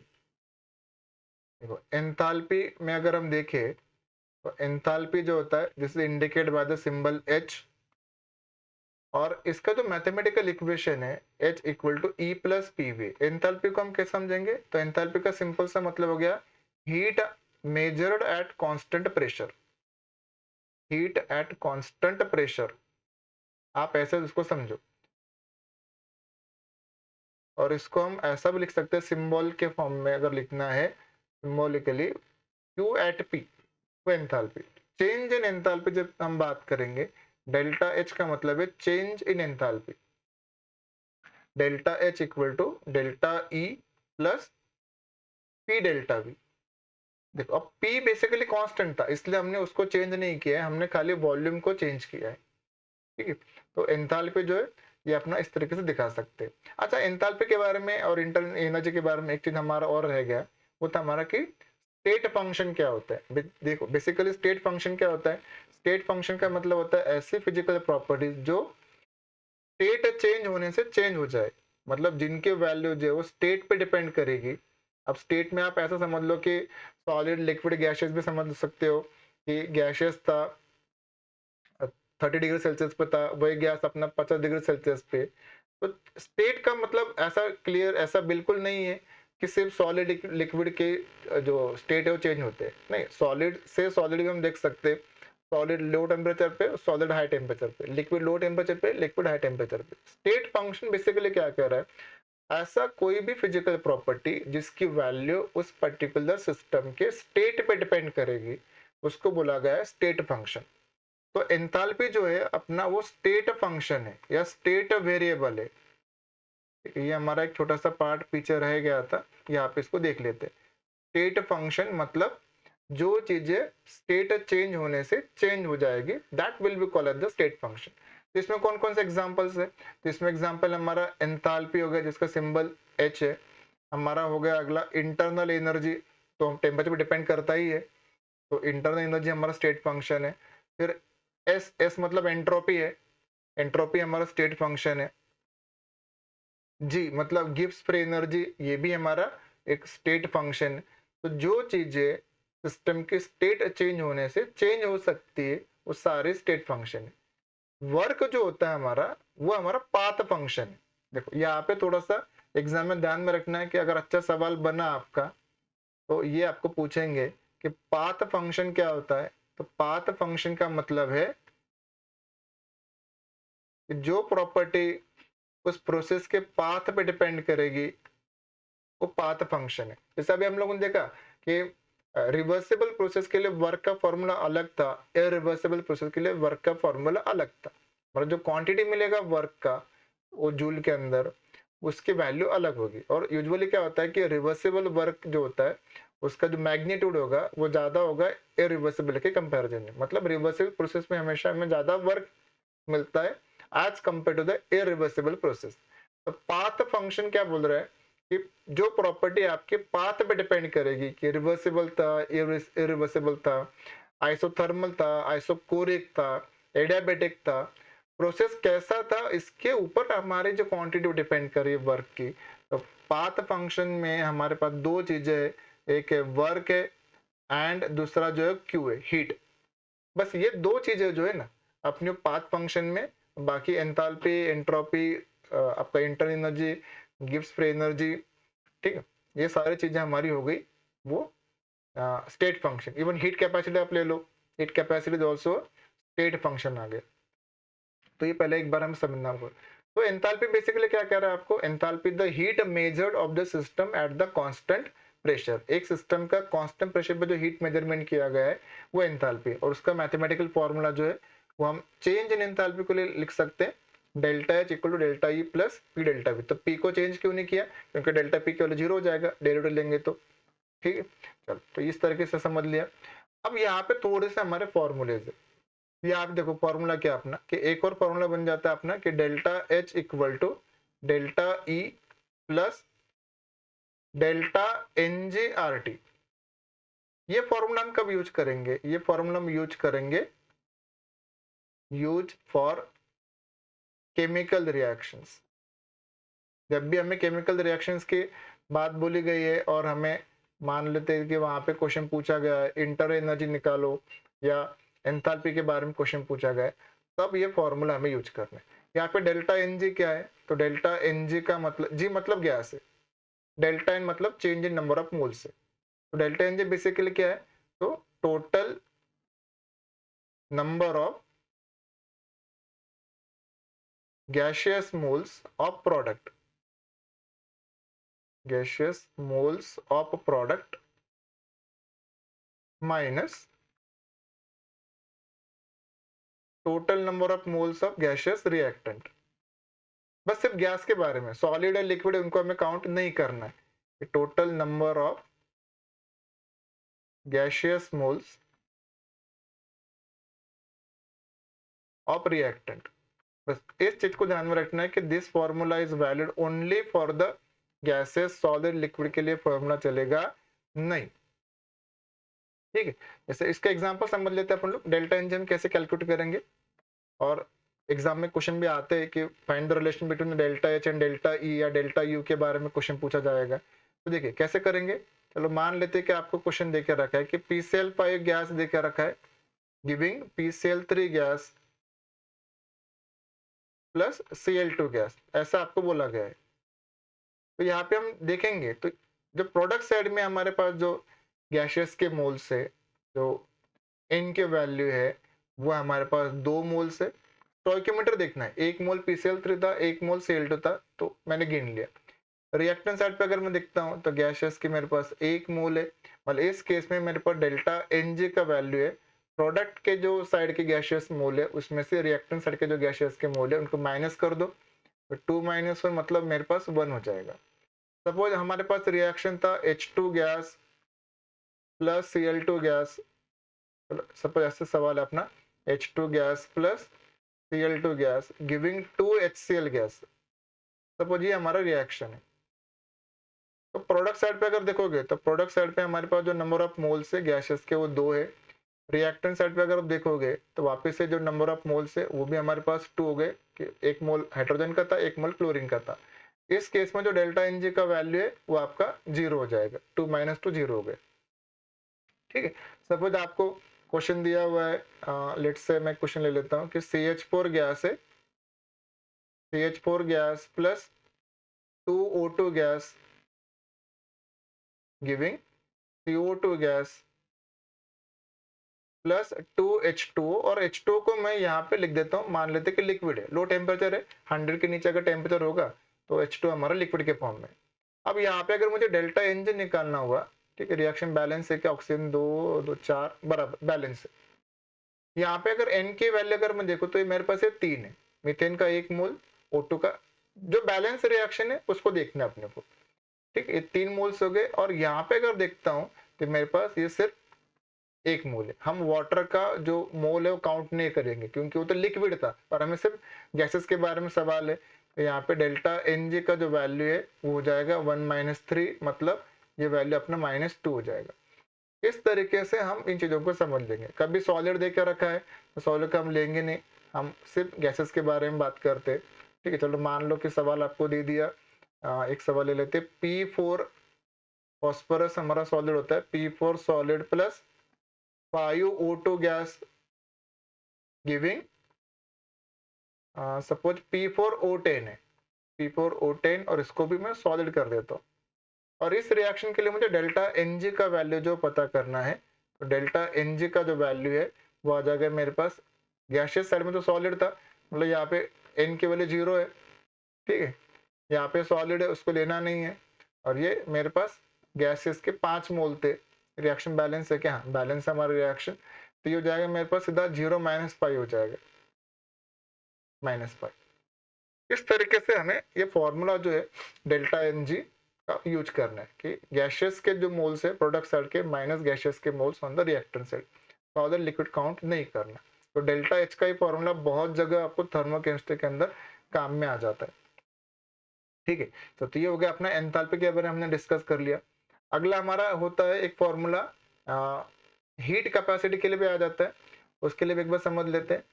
देखो एंथैल्पी में अगर हम देखें तो एंथैल्पी जो होता है this is indicate by the symbol H, और इसका जो मैथमेटिकल इक्वेशन है H equal to E plus P V. Enthalpy को हम कैसे समझेंगे, तो एंथैल्पी का सिंपल सा मतलब हो गया heat measured at constant pressure, heat at constant pressure, आप ऐसे इसको समझो। और इसको हम ऐसा भी लिख सकते हैं सिंबल के फॉर्म में, अगर लिखना है सिंबॉलिकली, Q एट P, वो एंथैल्पी। चेंज इन एंथैल्पी जब हम बात करेंगे, डेल्टा H का मतलब है change in enthalpy, delta H equal to delta E plus P delta V। देखो अब P बेसिकली कांस्टेंट था, इसलिए हमने उसको चेंज नहीं किया है, हमने खाली वॉल्यूम को चेंज किया है। ठीक है, तो एंथैल्पी जो है ये अपना इस तरीके से दिखा सकते हैं। अच्छा, एंथैल्पी के बारे में और इंटरनल एनर्जी के बारे में एक चीज हमारा और रह गया, वो था हमारा कि स्टेट फंक्शन क्या होता है। देखो बेसिकली स्टेट फंक्शन क्या होता है। स्टेट फंक्शन का मतलब होता है ऐसी फिजिकल प्रॉपर्टीज जो स्टेट चेंज होने से चेंज हो जाए, मतलब जिनके वैल्यू जो है वो स्टेट पे डिपेंड करेगी। अब स्टेट में आप ऐसा समझ लो कि सॉलिड लिक्विड गैसेस भी समझ सकते हो कि गैसेस था 30 डिग्री सेल्सियस पे था, वही गैस अपना 50 डिग्री सेल्सियस पे। तो स्टेट का मतलब ऐसा क्लियर, ऐसा बिल्कुल नहीं है कि सिर्फ सॉलिड लिक्विड के जो स्टेट है वो चेंज होते हैं, नहीं, सॉलिड से सॉलिड भी हम देख सकते हैं। सॉलिड लो टेम्परेचर पे, सॉलिड हाई टेम्परेचर पे, लिक्विड लो टेम्परेचर पे, लिक्विड हाई टेम्परेचर पे। स्टेट फंक्शन बेसिकली क्या कह रहा है, ऐसा कोई भी फिजिकल प्रॉपर्टी जिसकी वैल्यू उस पर्टिकुलर सिस्टम के स्टेट पे डिपेंड करेगी, उसको बोला गया है स्टेट फंक्शन। तो एंथैल्पी जो है अपना वो स्टेट फंक्शन है या स्टेट वेरिएबल है। ये हमारा एक छोटा सा पार्ट पीछे रह गया था, यहाँ पे इसको देख लेते हैं। स्टेट फंक्शन मतलब जो चीजें स्टेट चेंज होने से चेंज हो जाएगी, that will be called as the state function. इसमें कौन कौन से एग्जांपल्स है, तो इसमें एग्जांपल हमारा एंथैल्पी हो गया जिसका सिंबल H है। हमारा हो गया अगला इंटरनल एनर्जी, तो टेम्परेचर पे डिपेंड करता ही है, तो इंटरनल एनर्जी हमारा स्टेट फंक्शन है। फिर एस मतलब एंट्रोपी है, एंट्रोपी हमारा स्टेट फंक्शन है। जी मतलब गिब्स फ्री एनर्जी, ये भी हमारा एक स्टेट फंक्शन है। तो जो चीजें सिस्टम के स्टेट चेंज होने से चेंज हो सकती है वो सारे स्टेट फंक्शन है। वर्क जो होता है हमारा वो हमारा पाथ फंक्शन है। देखो यहाँ पे थोड़ा सा एग्जाम में ध्यान में रखना है कि अगर अच्छा सवाल बना आपका तो ये आपको पूछेंगे कि पाथ फंक्शन क्या होता है। तो पाथ फंक्शन का मतलब है कि जो प्रॉपर्टी उस प्रोसेस के पाथ पे डिपेंड करेगी वो पाथ फंक्शन है। जैसे अभी हम लोगों ने देखा कि रिवर्सिबल प्रोसेस के लिए वर्क का फॉर्मूला अलग था, इरिवर्सिबल प्रोसेस के लिए वर्क का फॉर्मूला अलग था। मतलब जो क्वांटिटी मिलेगा वर्क का वो जूल के अंदर, उसकी वैल्यू अलग होगी। और यूजुअली क्या होता है कि रिवर्सिबल वर्क जो होता है उसका जो मैग्नीट्यूड होगा वो ज्यादा होगा इरिवर्सिबल के कंपैरिजन में। मतलब रिवर्सिबल प्रोसेस में हमेशा हमें ज्यादा वर्क मिलता है as compare to the irreversible process. तो पाथ फंक्शन क्या बोल रहा है कि जो प्रॉपर्टी आपके पाथ पे डिपेंड करेगी कि रिवर्सिबल था, इरिवर्सिबल था, आइसोथर्मल था, आइसोकोरिक था, एडियाबेटिक था, प्रोसेस कैसा था, इसके ऊपर हमारी जो क्वांटिटी डिपेंड कर रही है वर्क की। तो पाथ फंक्शन में हमारे पास दो चीजें है, एक है वर्क है एंड दूसरा जो है क्यू है, हीट। बस ये दो चीजें जो है ना अपने पाथ फंक्शन में, बाकी एंथैल्पी, एंट्रोपी, आपका internal energy, Gibbs free energy, ठीक है, ये सारी चीजें हमारी हो गई वो state function. Even heat capacity आप ले लो, heat capacity is also state function आ गया। तो ये पहले एक बार हमें समझना होगा। तो एंथैल्पी बेसिकली क्या कह रहा है आपको, enthalpy the heat measured of the system at the constant pressure. एक सिस्टम का कांस्टेंट प्रेशर पे जो हीट मेजरमेंट किया गया है वो एंथैल्पी, और उसका मैथमेटिकल फॉर्मूला जो है वो हम चेंज इन एंथैल्पी को लिख सकते हैं delta H equal to delta E plus P delta V. तो पी को चेंज क्यों नहीं किया, क्योंकि डेल्टा पी केवल 0 हो जाएगा डेरिवेटिव लेंगे तो, ठीक है। चलो तो इस तरीके से समझ लिया। अब यहाँ पे थोड़े से हमारे फॉर्मूलेज है, ये आप देखो फॉर्मूला क्या अपना कि एक और फॉर्मूला बन जाता है अपना कि delta H equal to delta E plus delta N J R T. ये फॉर्मूला हम कब यूज करेंगे, ये फॉर्मूला हम यूज करेंगे यूज फॉर केमिकल रिएक्शंस। जब भी हमें केमिकल रिएक्शंस की बात बोली गई है और हमें मान लेते हैं कि वहां पे क्वेश्चन पूछा गया है इंटर एनर्जी निकालो या एंथैल्पी के बारे में क्वेश्चन पूछा गया है, तब ये फॉर्मूला हमें यूज करना है। यहाँ पे डेल्टा एन जी क्या है, तो डेल्टा एन जी का मतलब, जी मतलब गैस है, डेल्टा एन मतलब change in number of moles है। तो डेल्टा एन जी बेसिकली क्या है, तो total number of gaseous moles of product, gaseous moles of product minus total number of moles of gaseous reactant. बस सिर्फ gas के बारे में, सॉलिड और लिक्विड उनको हमें काउंट नहीं करना है। Total number of gaseous moles of reactant. बस इस चीज को ध्यान में रखना है कि this formula is valid only for the gases, solid, liquid के लिए फॉर्मूला चलेगा नहीं। ठीक है, जैसे इसका एग्जांपल समझ लेते हैं अपन लोग, डेल्टा एन हम कैसे कैलकुलेट करेंगे। और एग्जाम में क्वेश्चन भी आते हैं कि find the relation between delta H and delta E या डेल्टा यू के बारे में क्वेश्चन पूछा जाएगा। तो देखिए कैसे करेंगे। चलो मान लेते हैं कि आपको क्वेश्चन देके रखा है कि PCl5 गैस देके रखा है, giving PCl3 gas plus Cl2 gas, ऐसा आपको बोला गया है। तो यहाँ पे हम देखेंगे तो जो प्रोडक्ट साइड में हमारे पास जो गैसेस के मोल्स है, जो n के वैल्यू है वो हमारे पास 2 मोल्स है। स्टोइकोमीटर देखना है, 1 मोल PCl3 था, 1 मोल Cl2 था, तो मैंने गिन लिया। रिएक्टेंट साइड पे अगर मैं देखता हूँ तो गैसेस की मेरे पास 1 मोल है, मतलब इस केस में मेरे पास डेल्टा Nj का वैल्यू है। प्रोडक्ट के जो साइड के गैसेस मोल है उसमें से रिएक्टेंट साइड के जो गैसेस के मोल है उनको माइनस कर दो, तो 2 - 1 मतलब मेरे पास 1 हो जाएगा। सपोज हमारे पास रिएक्शन था H2 gas plus Cl2 gas, suppose ऐसे सवाल है अपना, H2 gas plus Cl2 gas giving 2HCl gas. Suppose ये हमारा रिएक्शन है। तो प्रोडक्ट साइड पे अगर देखोगे तो प्रोडक्ट साइड पे हमारे पास जो नंबर ऑफ मोल्स है गैसेस के वो 2 है। रिएक्टेंट साइड पे अगर आप देखोगे तो वापस से जो नंबर ऑफ मोल्स है वो भी हमारे पास 2 हो गए, कि 1 मोल हाइड्रोजन का था, 1 मोल क्लोरीन का था। इस केस में जो डेल्टा Nj का वैल्यू है वो आपका 0 हो जाएगा, 2 - 2 0 हो गए। ठीक है, सपोज आपको क्वेश्चन दिया हुआ है, लेट्स से मैं क्वेश्चन ले लेता हूँ कि CH4 गैस है, CH4 gas plus 2O2 gas giving CO2 gas plus 2H2O, और H2O को मैं यहाँ पे लिख देता हूँ, मान लेते कि लिक्विड है, लो टेम्परेचर है, 100 के नीचे अगर टेम्परेचर होगा तो H2 हमारा लिक्विड के फॉर्म में। अब यहाँ पे अगर मुझे डेल्टा Nj निकालना हुआ, ठीक है, रिएक्शन बैलेंस है कि ऑक्सीजन 2 2 4 बराबर बैलेंस है। यहाँ पे अगर N की वैल्यू अगर मैं देखूँ तो ये मेरे पास है 3 है, मीथेन का 1 मोल, O2 का, जो बैलेंस रिएक्शन है उसको देखना है अपने को। ठीक है, ये 3 मोल्स हो गए, और यहाँ पे अगर देखता हूँ तो मेरे पास ये सिर्फ 1 मोल है। हम वाटर का जो मोल है वो काउंट नहीं करेंगे क्योंकि वो तो लिक्विड था, और हमें सिर्फ गैसेस के बारे में सवाल है। तो यहाँ पे डेल्टा Nj का जो वैल्यू है वो हो जाएगा 1 - 3, मतलब ये वैल्यू अपना -2 हो जाएगा। इस तरीके से हम इन चीजों को समझ लेंगे। कभी सॉलिड देकर रखा है तो सॉलिड का हम लेंगे नहीं, हम सिर्फ गैसेस के बारे में बात करते हैं। ठीक है, चलो मान लो कि सवाल आपको दे दिया, एक सवाल ले लेते, P4 फॉस्फोरस हमारा सॉलिड होता है, P4 solid plus 5O2 gas giving, suppose P4O10 है, P4O10, और इसको भी मैं सॉलिड कर देता हूँ। और इस रिएक्शन के लिए मुझे डेल्टा Nj का वैल्यू जो पता करना है, तो डेल्टा Nj का जो वैल्यू है वो आ जाएगा मेरे पास, गैसियस साइड में तो सॉलिड था, मतलब यहाँ पे N की वैल्यू 0 है। ठीक है, यहाँ पे सॉलिड है उसको लेना नहीं है, और ये मेरे पास गैसेस के 5 मोल थे, रिएक्शन बैलेंस है क्या, बैलेंस है हमारा रिएक्शन। तो ये हो जाएगा मेरे पास सीधा 0 - 5 हो जाएगा, -5। इस तरीके से हमें ये फॉर्मूला जो है डेल्टा Ng का यूज करना है कि गैसेस के जो मोल्स है प्रोडक्ट साइड के माइनस गैसेस के moles on the reactant side, further liquid count नहीं करना। तो डेल्टा H का ही फॉर्मूला बहुत जगह आपको थर्मोकेमिस्ट्री के अंदर काम में आ जाता है। ठीक है, तो ये हो गया अपना एंथैल्पी के बारे में हमने डिस्कस कर लिया। अगला हमारा होता है एक फॉर्मूला हीट कैपेसिटी के लिए भी आ जाता है, उसके लिए भी एक बार समझ लेते हैं।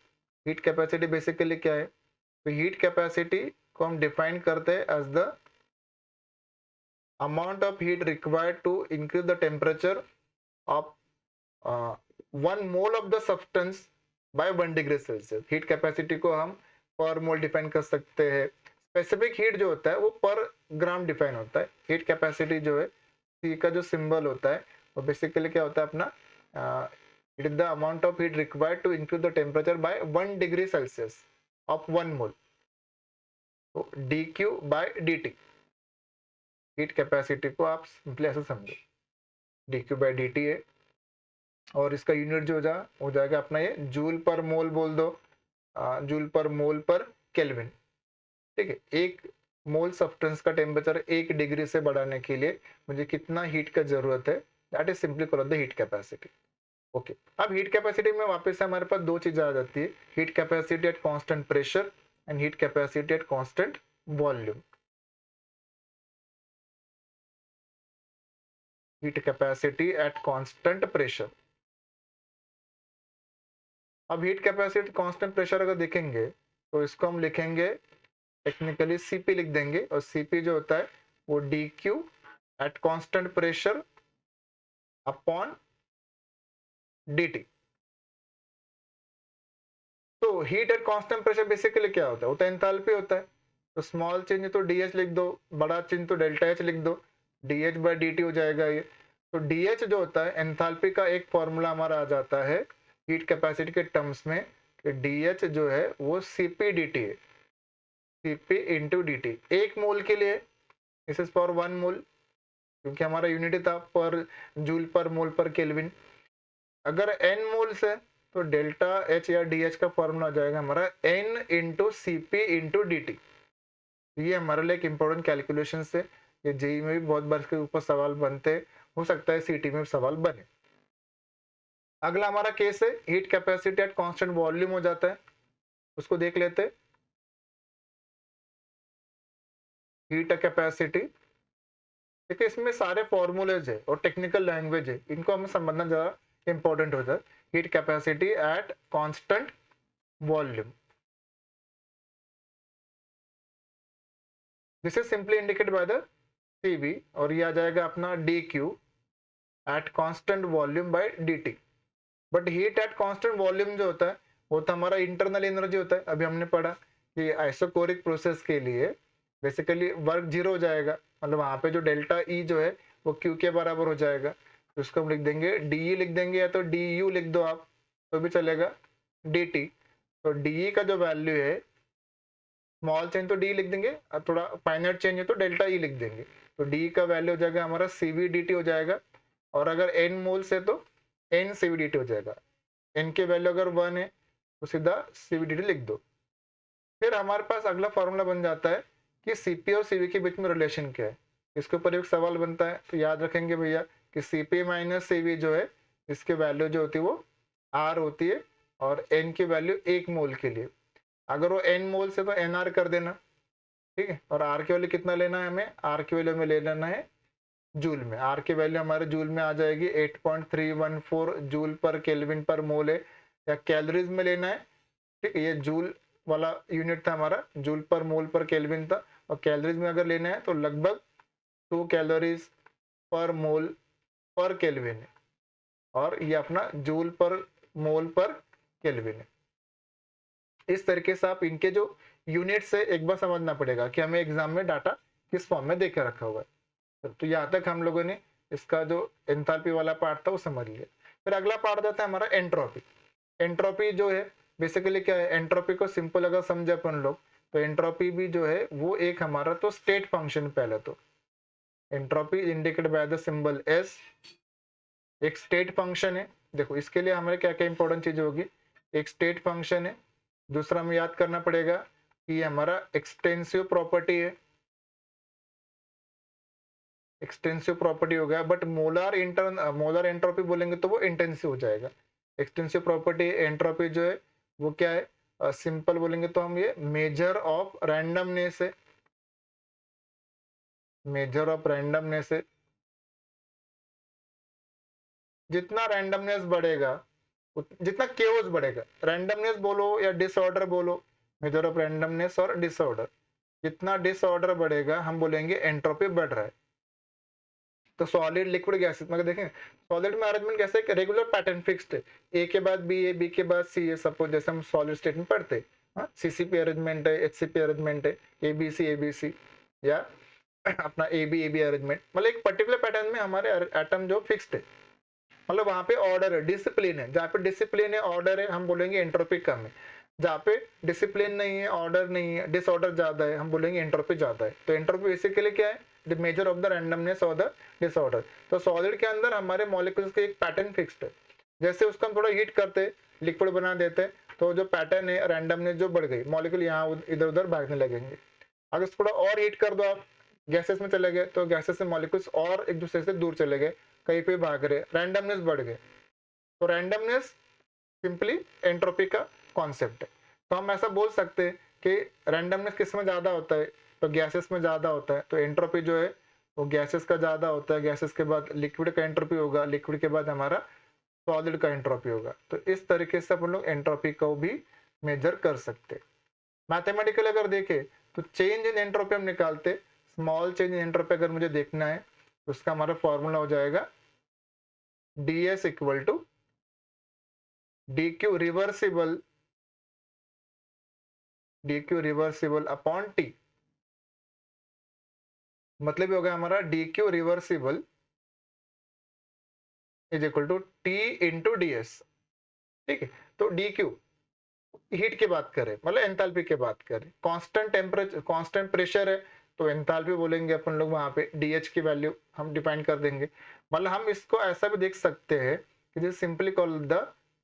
हीट कैपेसिटी बेसिकली क्या है, तो हीट कैपेसिटी को हम डिफाइन करते हैं as the amount of heat required to increase the temperature of 1 mole of the substance by 1 degree Celsius. Heat capacity को हम पर मोल डिफाइन कर सकते हैं। स्पेसिफिक हीट जो होता है वो पर ग्राम डिफाइन होता है। हीट कैपेसिटी जो है, सी का जो सिंबल होता है वो बेसिकली क्या होता है अपना, it is the amount of heat required to increase the temperature by 1 degree Celsius of 1 mole, तो dQ/dt। हीट कैपेसिटी को आप सिंपली ऐसे समझो, dQ/dt है, और इसका यूनिट जो हो जाएगा अपना ये जूल पर मोल बोल दो, जूल पर मोल पर केल्विन। ठीक है, 1 मोल सब्सटेंस का टेम्परेचर 1 डिग्री से बढ़ाने के लिए मुझे कितना हीट का जरूरत है, that is simply called the heat capacity. Okay, अब हीट कैपेसिटी में वापस से हमारे पास 2 चीजें आ जाती है, heat capacity at constant pressure and heat capacity at constant volume. Heat capacity at constant pressure. अब हीट कैपेसिटी कांस्टेंट प्रेशर अगर देखेंगे तो इसको हम लिखेंगे टेक्निकली सीपी लिख देंगे, और सीपी जो होता है वो D Q at constant pressure upon dt। तो heat at constant pressure basically क्या होता है, वो तो एंथैल्पी होता है। तो स्मॉल चेंज तो डी एच लिख दो, बड़ा चेंज तो डेल्टा एच लिख दो, D H by D T हो जाएगा ये। तो डी एच जो होता है एंथैल्पी का एक फॉर्मूला हमारा आ जाता है हीट कैपेसिटी के टर्म्स में कि डी एच जो है वो सीपी डी टी है, सीपी इंटू डी टी। एक मोल के लिए दिस इज फॉर 1 मोल, क्योंकि हमारा यूनिट था पर जूल पर मोल पर केल्विन। अगर n मोल्स है तो डेल्टा एच या डी एच का फॉर्मूला आ जाएगा हमारा n into C P into D T. ये हमारे लिए एक इंपॉर्टेंट कैलकुलेशन है, ये जेई में भी बहुत बार इसके ऊपर सवाल बनते, हो सकता है सीटी में सवाल बने। अगला हमारा केस है heat capacity at constant volume हो जाता है, उसको देख लेते। हीट कैपेसिटी देखिए इसमें सारे फॉर्मूलेज है और टेक्निकल लैंग्वेज है, इनको हमें समझना ज्यादा इंपॉर्टेंट होता है। Heat capacity at constant volume, this is simply indicated by the CV, और ये आ जाएगा अपना D Q at constant volume by D T. But heat at constant volume जो होता है वो तो हमारा इंटरनल एनर्जी होता है। अभी हमने पढ़ा कि आइसोकोरिक प्रोसेस के लिए बेसिकली वर्क जीरो हो जाएगा, मतलब वहां पे जो डेल्टा ई जो है वो क्यू के बराबर हो जाएगा। तो उसको हम लिख देंगे डी लिख देंगे, या तो डी यू लिख दो आप तो भी चलेगा, डी टी। तो डी का जो वैल्यू है, स्मॉल चेंज तो डी लिख देंगे, और थोड़ा फाइनाइट चेंज है तो डेल्टा ई लिख देंगे। तो डी का वैल्यू हो जाएगा हमारा सीवी डी टी हो जाएगा, और अगर एन मोल्स है तो एन सीवी डी टी हो जाएगा। एन के वैल्यू अगर 1 है तो सीधा सीवी डी टी लिख दो। फिर हमारे पास अगला फॉर्मूला बन जाता है कि सीपी और सीवी के बीच में रिलेशन क्या है। इसके ऊपर एक सवाल बनता है, तो याद रखेंगे भैया कि सीपी माइनस सीवी जो है इसके वैल्यू जो होती है वो आर होती है, और एन की वैल्यू 1 मोल के लिए। अगर वो एन मोल से तो एन आर कर देना, ठीक है। और आर की वैल्यू कितना लेना है हमें, आर की वैल्यू हमें ले लेना है जूल में। आर की वैल्यू हमारे जूल में आ जाएगी 8.314 जूल पर केल्विन पर मोल है, या कैलोरीज में लेना है, ठीक है। ये जूल वाला यूनिट था हमारा, जूल पर मोल पर केल्विन था, और कैलोरीज में अगर लेना है तो लगभग 2 कैलोरीज पर मोल पर केल्विन है, और ये अपना जूल पर मोल पर केल्विन है। इस तरीके से आप इनके जो यूनिट्स है एक बार समझना पड़ेगा कि हमें एग्जाम में डाटा किस फॉर्म में देकर रखा हुआ है। तो यहाँ तक हम लोगों ने इसका जो एंथैल्पी वाला पार्ट था वो समझ लिया। फिर अगला पार्ट जाता है हमारा एंट्रोपी। एंट्रोपी जो है बेसिकली क्या है, एंट्रोपी को सिंपल अगर समझे अपन लोग तो एंट्रोपी भी जो है वो एक हमारा तो स्टेट फंक्शन, पहले तो entropy indicated by the symbol S, एक स्टेट फंक्शन है। देखो इसके लिए हमारे क्या क्या इंपॉर्टेंट चीज होगी, एक स्टेट फंक्शन है, दूसरा हमें याद करना पड़ेगा कि ये हमारा एक्सटेंसिव प्रॉपर्टी है, एक्सटेंसिव प्रॉपर्टी हो गया। बट मोलर एंट्रोपी बोलेंगे तो वो इंटेंसिव हो जाएगा। एक्सटेंसिव प्रॉपर्टी एंट्रोपी जो है वो क्या है, सिंपल बोलेंगे तो हम ये मेजर ऑफ रैंडमनेस है, मेजर ऑफ रैंडमनेस है। जितना रैंडमनेस बढ़ेगा जितना केओस बढ़ेगा, रैंडमनेस बोलो या डिसऑर्डर बोलो, मेजर ऑफ रैंडमनेस और डिसऑर्डर, जितना डिसऑर्डर बढ़ेगा हम बोलेंगे एंट्रोपी बढ़ रहा है। तो सॉलिड लिक्विड गैसेस में देखें, सॉलिड में अरेंजमेंट कैसे है, रेगुलर पैटर्न फिक्स्ड है, ए के बाद बी है, बी के बाद सी है। सपोज जैसे हम सॉलिड स्टेट में पढ़ते, सीसीपी अरेंजमेंट है, एचसीपी अरेंजमेंट है, एबीसी, या अपना एबी अरेंजमेंट, मतलब एक पर्टिकुलर पैटर्न में हमारे एटम जो फिक्स्ड है, मतलब वहां पे ऑर्डर है, डिसिप्लिन है। जहाँ पे डिसिप्लिन है, ऑर्डर है, हम बोलेंगे एंट्रोपी कम है। जहाँ पे डिसिप्लिन नहीं है, ऑर्डर नहीं है, डिसऑर्डर ज्यादा है, हम बोलेंगे एंट्रोपी ज्यादा है। तो एंट्रोपी बेसिकली क्या है, the measure of the randomness और द डिसऑर्डर। तो सॉलिड के अंदर हमारे मॉलिक्यूल्स के एक पैटर्न फिक्स्ड है, जैसे उसको हम थोड़ा हीट करते, लिक्विड बना देते, तो जो पैटर्न है रैंडमनेस जो बढ़ गई, मॉलिक्यूल यहाँ इधर उधर भागने लगेंगे। अगर थोड़ा और हीट कर दो आप, गैसेस में चले गए, तो गैसेस से मॉलिक्यूल्स और एक दूसरे से दूर चले गए, कहीं पे भाग रहे, रैंडमनेस बढ़ गए। तो रैंडमनेस सिंपली एंट्रोपी का कॉन्सेप्ट है। तो हम ऐसा बोल सकते हैं कि रैंडमनेस किस में ज़्यादा होता है, तो गैसेस में ज़्यादा होता है, तो एंट्रोपी जो है वो गैसेस का ज़्यादा होता है, गैसेस के बाद लिक्विड का एंट्रोपी होगा, लिक्विड के बाद हमारा सॉलिड का एंट्रोपी होगा। तो इस तरीके से अपन लोग एंट्रोपी को भी मेजर कर सकते हैं। मैथमेटिकल अगर देखें तो चेंज इन एंट्रोपी हम निकालते, स्मॉल चेंज इन एंट्रोपी अगर मुझे देखना है तो उसका हमारा फॉर्मूला हो जाएगा ds equal to dq reversible upon t। मतलब हो गया हमारा dq reversible is equal to t into ds। ठीक है, तो dq हीट की बात करें, मतलब एंथैल्पी की बात करें, कांस्टेंट टेम्परेचर कांस्टेंट प्रेशर है तो एंथैल्पी बोलेंगे अपन लोग, वहां पे डीएच की वैल्यू हम डिफाइन कर देंगे। मतलब हम इसको ऐसा भी देख सकते हैं कि this simply call the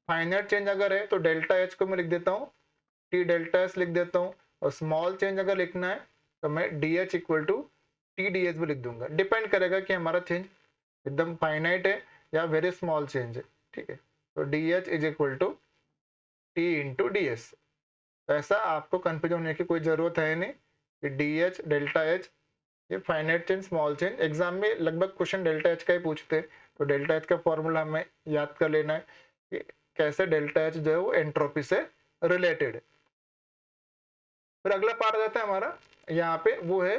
finite change अगर है तो डेल्टा एच को मैं लिख देता हूँ, टी डेल्टा एस लिख देता हूँ, और स्मॉल चेंज अगर लिखना है तो मैं D H equal to T D H भी लिख दूंगा। डिपेंड करेगा कि हमारा चेंज एकदम फाइनाइट है या वेरी स्मॉल चेंज है। ठीक है, तो D H is equal to T into D S. ऐसा आपको कंफ्यूजन होने की कोई जरूरत है नहीं कि डी एच डेल्टा एच ये finite change small change, exam में लगभग क्वेश्चन डेल्टा एच का ही पूछते हैं, तो डेल्टा एच का फॉर्मूला हमें याद कर लेना है कि कैसे डेल्टा एच जो है वो एंट्रोपी से रिलेटेड है। फिर अगला पार्ट आ जाता है हमारा यहाँ पे, वो है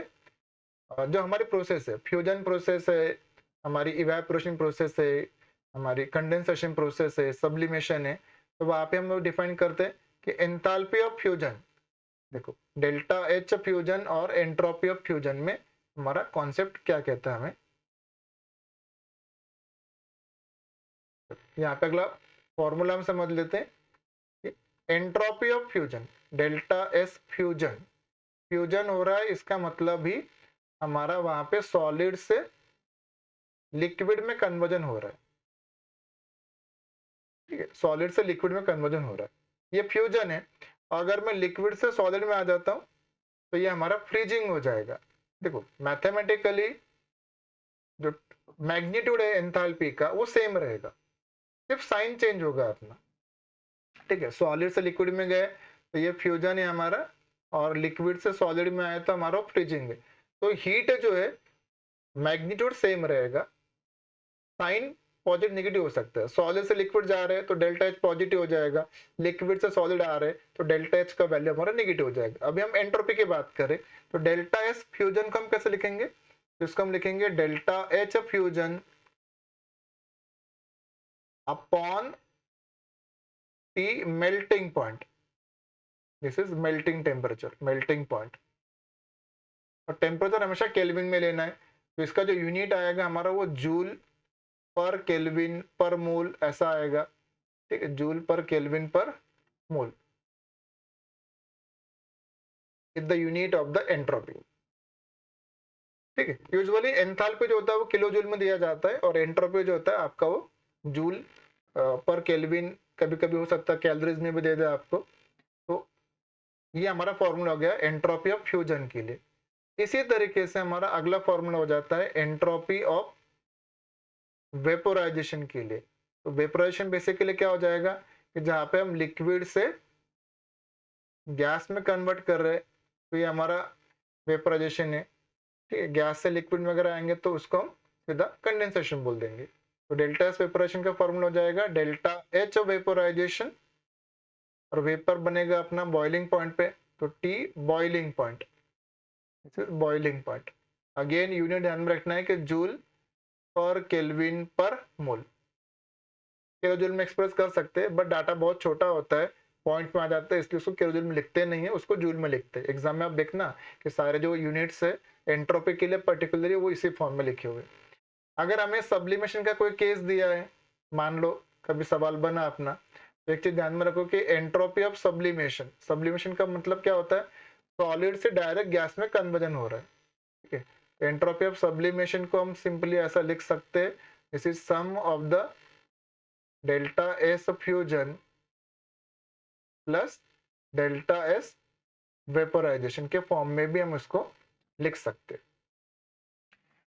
जो हमारी प्रोसेस है, फ्यूजन प्रोसेस है, हमारी इवेपोरेशन प्रोसेस है, हमारी कंडेंसेशन प्रोसेस है, सब्लिमेशन है। तो वहां पे हम लोग डिफाइन करते हैं कि एंथैल्पी ऑफ फ्यूजन, देखो डेल्टा एच फ्यूजन और एंट्रोपी ऑफ फ्यूजन में हमारा कॉन्सेप्ट क्या कहता है हमें। यहाँ पे अगला फॉर्मूला हम समझ लेते हैं कि entropy of fusion, delta S fusion, fusion हो रहा है इसका मतलब ही हमारा वहां पे सॉलिड से लिक्विड में कन्वर्जन हो रहा है। ठीक है, सॉलिड से लिक्विड में कन्वर्जन हो रहा है, ये फ्यूजन है। अगर मैं लिक्विड से सॉलिड में आ जाता हूं तो ये हमारा फ्रीजिंग हो जाएगा। देखो मैथमेटिकली जो मैग्नीट्यूड है एंथैल्पी का वो सेम रहेगा, सिर्फ साइन चेंज होगा अपना। ठीक है, सॉलिड से लिक्विड में गए तो ये फ्यूजन है हमारा, और लिक्विड से सॉलिड में आए तो हमारा फ्रीजिंग है। तो हीट जो है मैग्नीट्यूड सेम रहेगा, साइन पॉजिटिव नेगेटिव हो सकता है। सॉलिड से लिक्विड जा रहे हैं तो डेल्टा एच पॉजिटिव हो जाएगा, लिक्विड से सॉलिड आ रहे हैं तो डेल्टा एच का वैल्यू हमारा नेगेटिव हो जाएगा। अभी हम एंट्रोपी की बात करें तो डेल्टा एस फ्यूजन को हम कैसे लिखेंगे, इसको हम लिखेंगे delta H fusion upon T melting point. This is melting temperature, melting point, और टेम्परेचर हमेशा केल्विन में लेना है। तो इसका जो यूनिट आएगा हमारा वो जूल पर केल्विन पर मोल ऐसा आएगा। ठीक है, जूल पर केल्विन पर mole is the unit of the entropy. ठीक है, यूजुअली एंथैल्पी जो होता है वो किलो जूल में दिया जाता है, और एंट्रोपी जो होता है आपका वो जूल पर केल्विन, कभी कभी हो सकता है कैलोरीज में भी दे दे आपको। तो ये हमारा फॉर्मूला हो गया एंट्रोपी ऑफ फ्यूजन के लिए। इसी तरीके से हमारा अगला फॉर्मूला हो जाता है एंट्रोपी ऑफ वेपोराइजेशन के लिए। तो वेपोराइजेशन बेसिकली क्या हो जाएगा कि जहां पे हम लिक्विड से गैस में कन्वर्ट कर रहे हैं तो ये हमारा वेपोराइजेशन है। ठीक है, गैस से लिक्विड में अगर आएंगे तो उसको हम सीधा कंडेंसेशन बोल देंगे। तो डेल्टा एस वेपोराइजेशन का फॉर्मूला हो जाएगा डेल्टा एच वेपोराइजेशन, और वेपर बनेगा अपना बॉइलिंग पॉइंट पे, तो T boiling point, boiling point. Again unit ध्यान में रखना है कि जूल पर केल्विन पर मोल, किलो जूल में एक्सप्रेस कर सकते हैं बट डाटा बहुत छोटा होता है, पॉइंट में आ जाता है, इसलिए उसको किलो जूल में लिखते नहीं है, उसको जूल में लिखते हैं। एग्जाम में आप देखना कि सारे जो यूनिट्स है एंट्रोपी के लिए पर्टिकुलरली वो इसी फॉर्म में लिखे हुए। अगर हमें सब्लिमेशन का कोई केस दिया है, मान लो कभी सवाल बना अपना, तो एक चीज ध्यान में रखो कि एंट्रोपी ऑफ सब्लिमेशन, सब्लिमेशन का मतलब क्या होता है, सॉलिड से डायरेक्ट गैस में कन्वर्जन हो रहा है। ठीक है, एंट्रोपी ऑफ सब्लिमेशन को हम सिंपली ऐसा लिख सकते हैं, this is sum of the delta S fusion plus delta S vaporisation के फॉर्म में भी हम इसको लिख सकते हैं।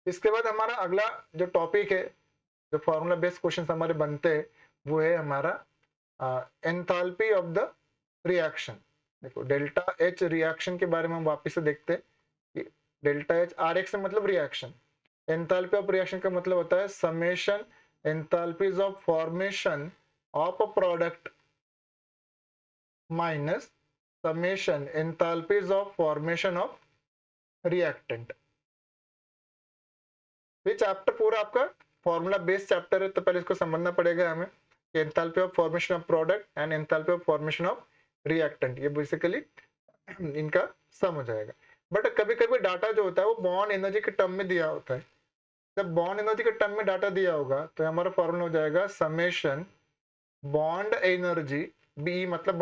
इसके बाद हमारा अगला जो टॉपिक है, जो फॉर्मूला बेस्ड क्वेश्चन हमारे बनते हैं, वो है हमारा एंथैल्पी ऑफ द रिएक्शन। देखो डेल्टा एच रिएक्शन के बारे में हम वापस से देखते हैं कि डेल्टा एच आर एक्स मतलब रिएक्शन, एंथैल्पी ऑफ रिएक्शन का मतलब होता है summation enthalpies of formation of a product minus summation enthalpies of formation of reactant. ये चैप्टर पूरा आपका फॉर्मूला बेस्ड चैप्टर है, तो पहले इसको समझना पड़ेगा हमें कि enthalpy of formation of product and enthalpy of formation of reactant, ये बेसिकली इनका सम हो जाएगा। बट कभी कभी डाटा जो होता है वो बॉन्ड एनर्जी के टर्म में दिया होता है। जब बॉन्ड एनर्जी के टर्म में डाटा दिया होगा तो हमारा फॉर्मूला हो जाएगा समेशन बॉन्ड एनर्जी, बी मतलब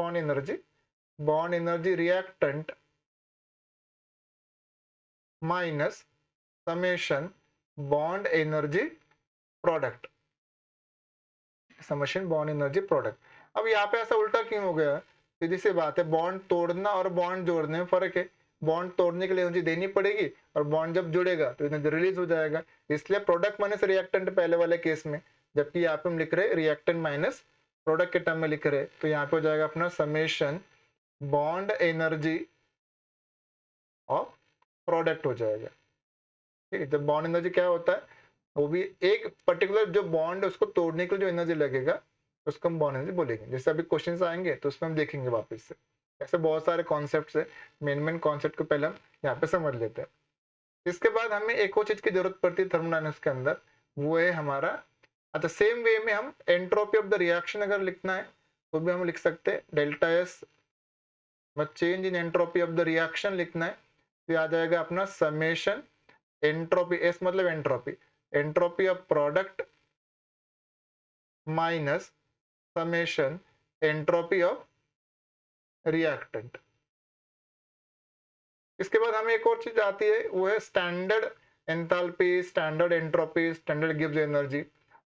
bond energy reactant minus summation bond energy product, summation bond energy product. अब यहाँ पे ऐसा उल्टा क्यों हो गया? सीधी सी बात है, बॉन्ड तोड़ना और बॉन्ड जोड़ने में फर्क है। बॉन्ड तोड़ने के लिए एनर्जी देनी पड़ेगी और बॉन्ड जब जुड़ेगा तो एनर्जी रिलीज हो जाएगा, इसलिए प्रोडक्ट माइनस रिएक्टेंट पहले वाले केस में, जबकि यहाँ पे हम लिख रहे रिएक्टेंट माइनस प्रोडक्ट के टर्म में लिख रहे, तो यहाँ पे हो जाएगा अपना summation bond energy of product हो जाएगा। ठीक है, जब बॉन्ड एनर्जी क्या होता है, वो भी एक पर्टिकुलर जो बॉन्ड है उसको तोड़ने के लिए जो एनर्जी लगेगा उसको हम बॉन्ड एनर्जी बोलेंगे। जैसे अभी क्वेश्चंस आएंगे तो उसमें हम देखेंगे वापस से, ऐसे बहुत सारे कॉन्सेप्ट्स है, मेन कॉन्सेप्ट को पहले हम यहाँ पे समझ लेते हैं। इसके बाद हमें एक और चीज की जरूरत पड़ती है थर्मोडायनामिक्स के अंदर, वो है हमारा, अच्छा सेम वे में हम एंट्रोपी ऑफ द रिएक्शन अगर लिखना है तो भी हम लिख सकते हैं delta S, change in entropy of the reaction लिखना है तो आ जाएगा अपना समेशन एंट्रोपी, एस मतलब entropy of product minus summation entropy of reactant. इसके बाद हमें एक और चीज आती है, वो है standard enthalpy, standard entropy, standard gives energy.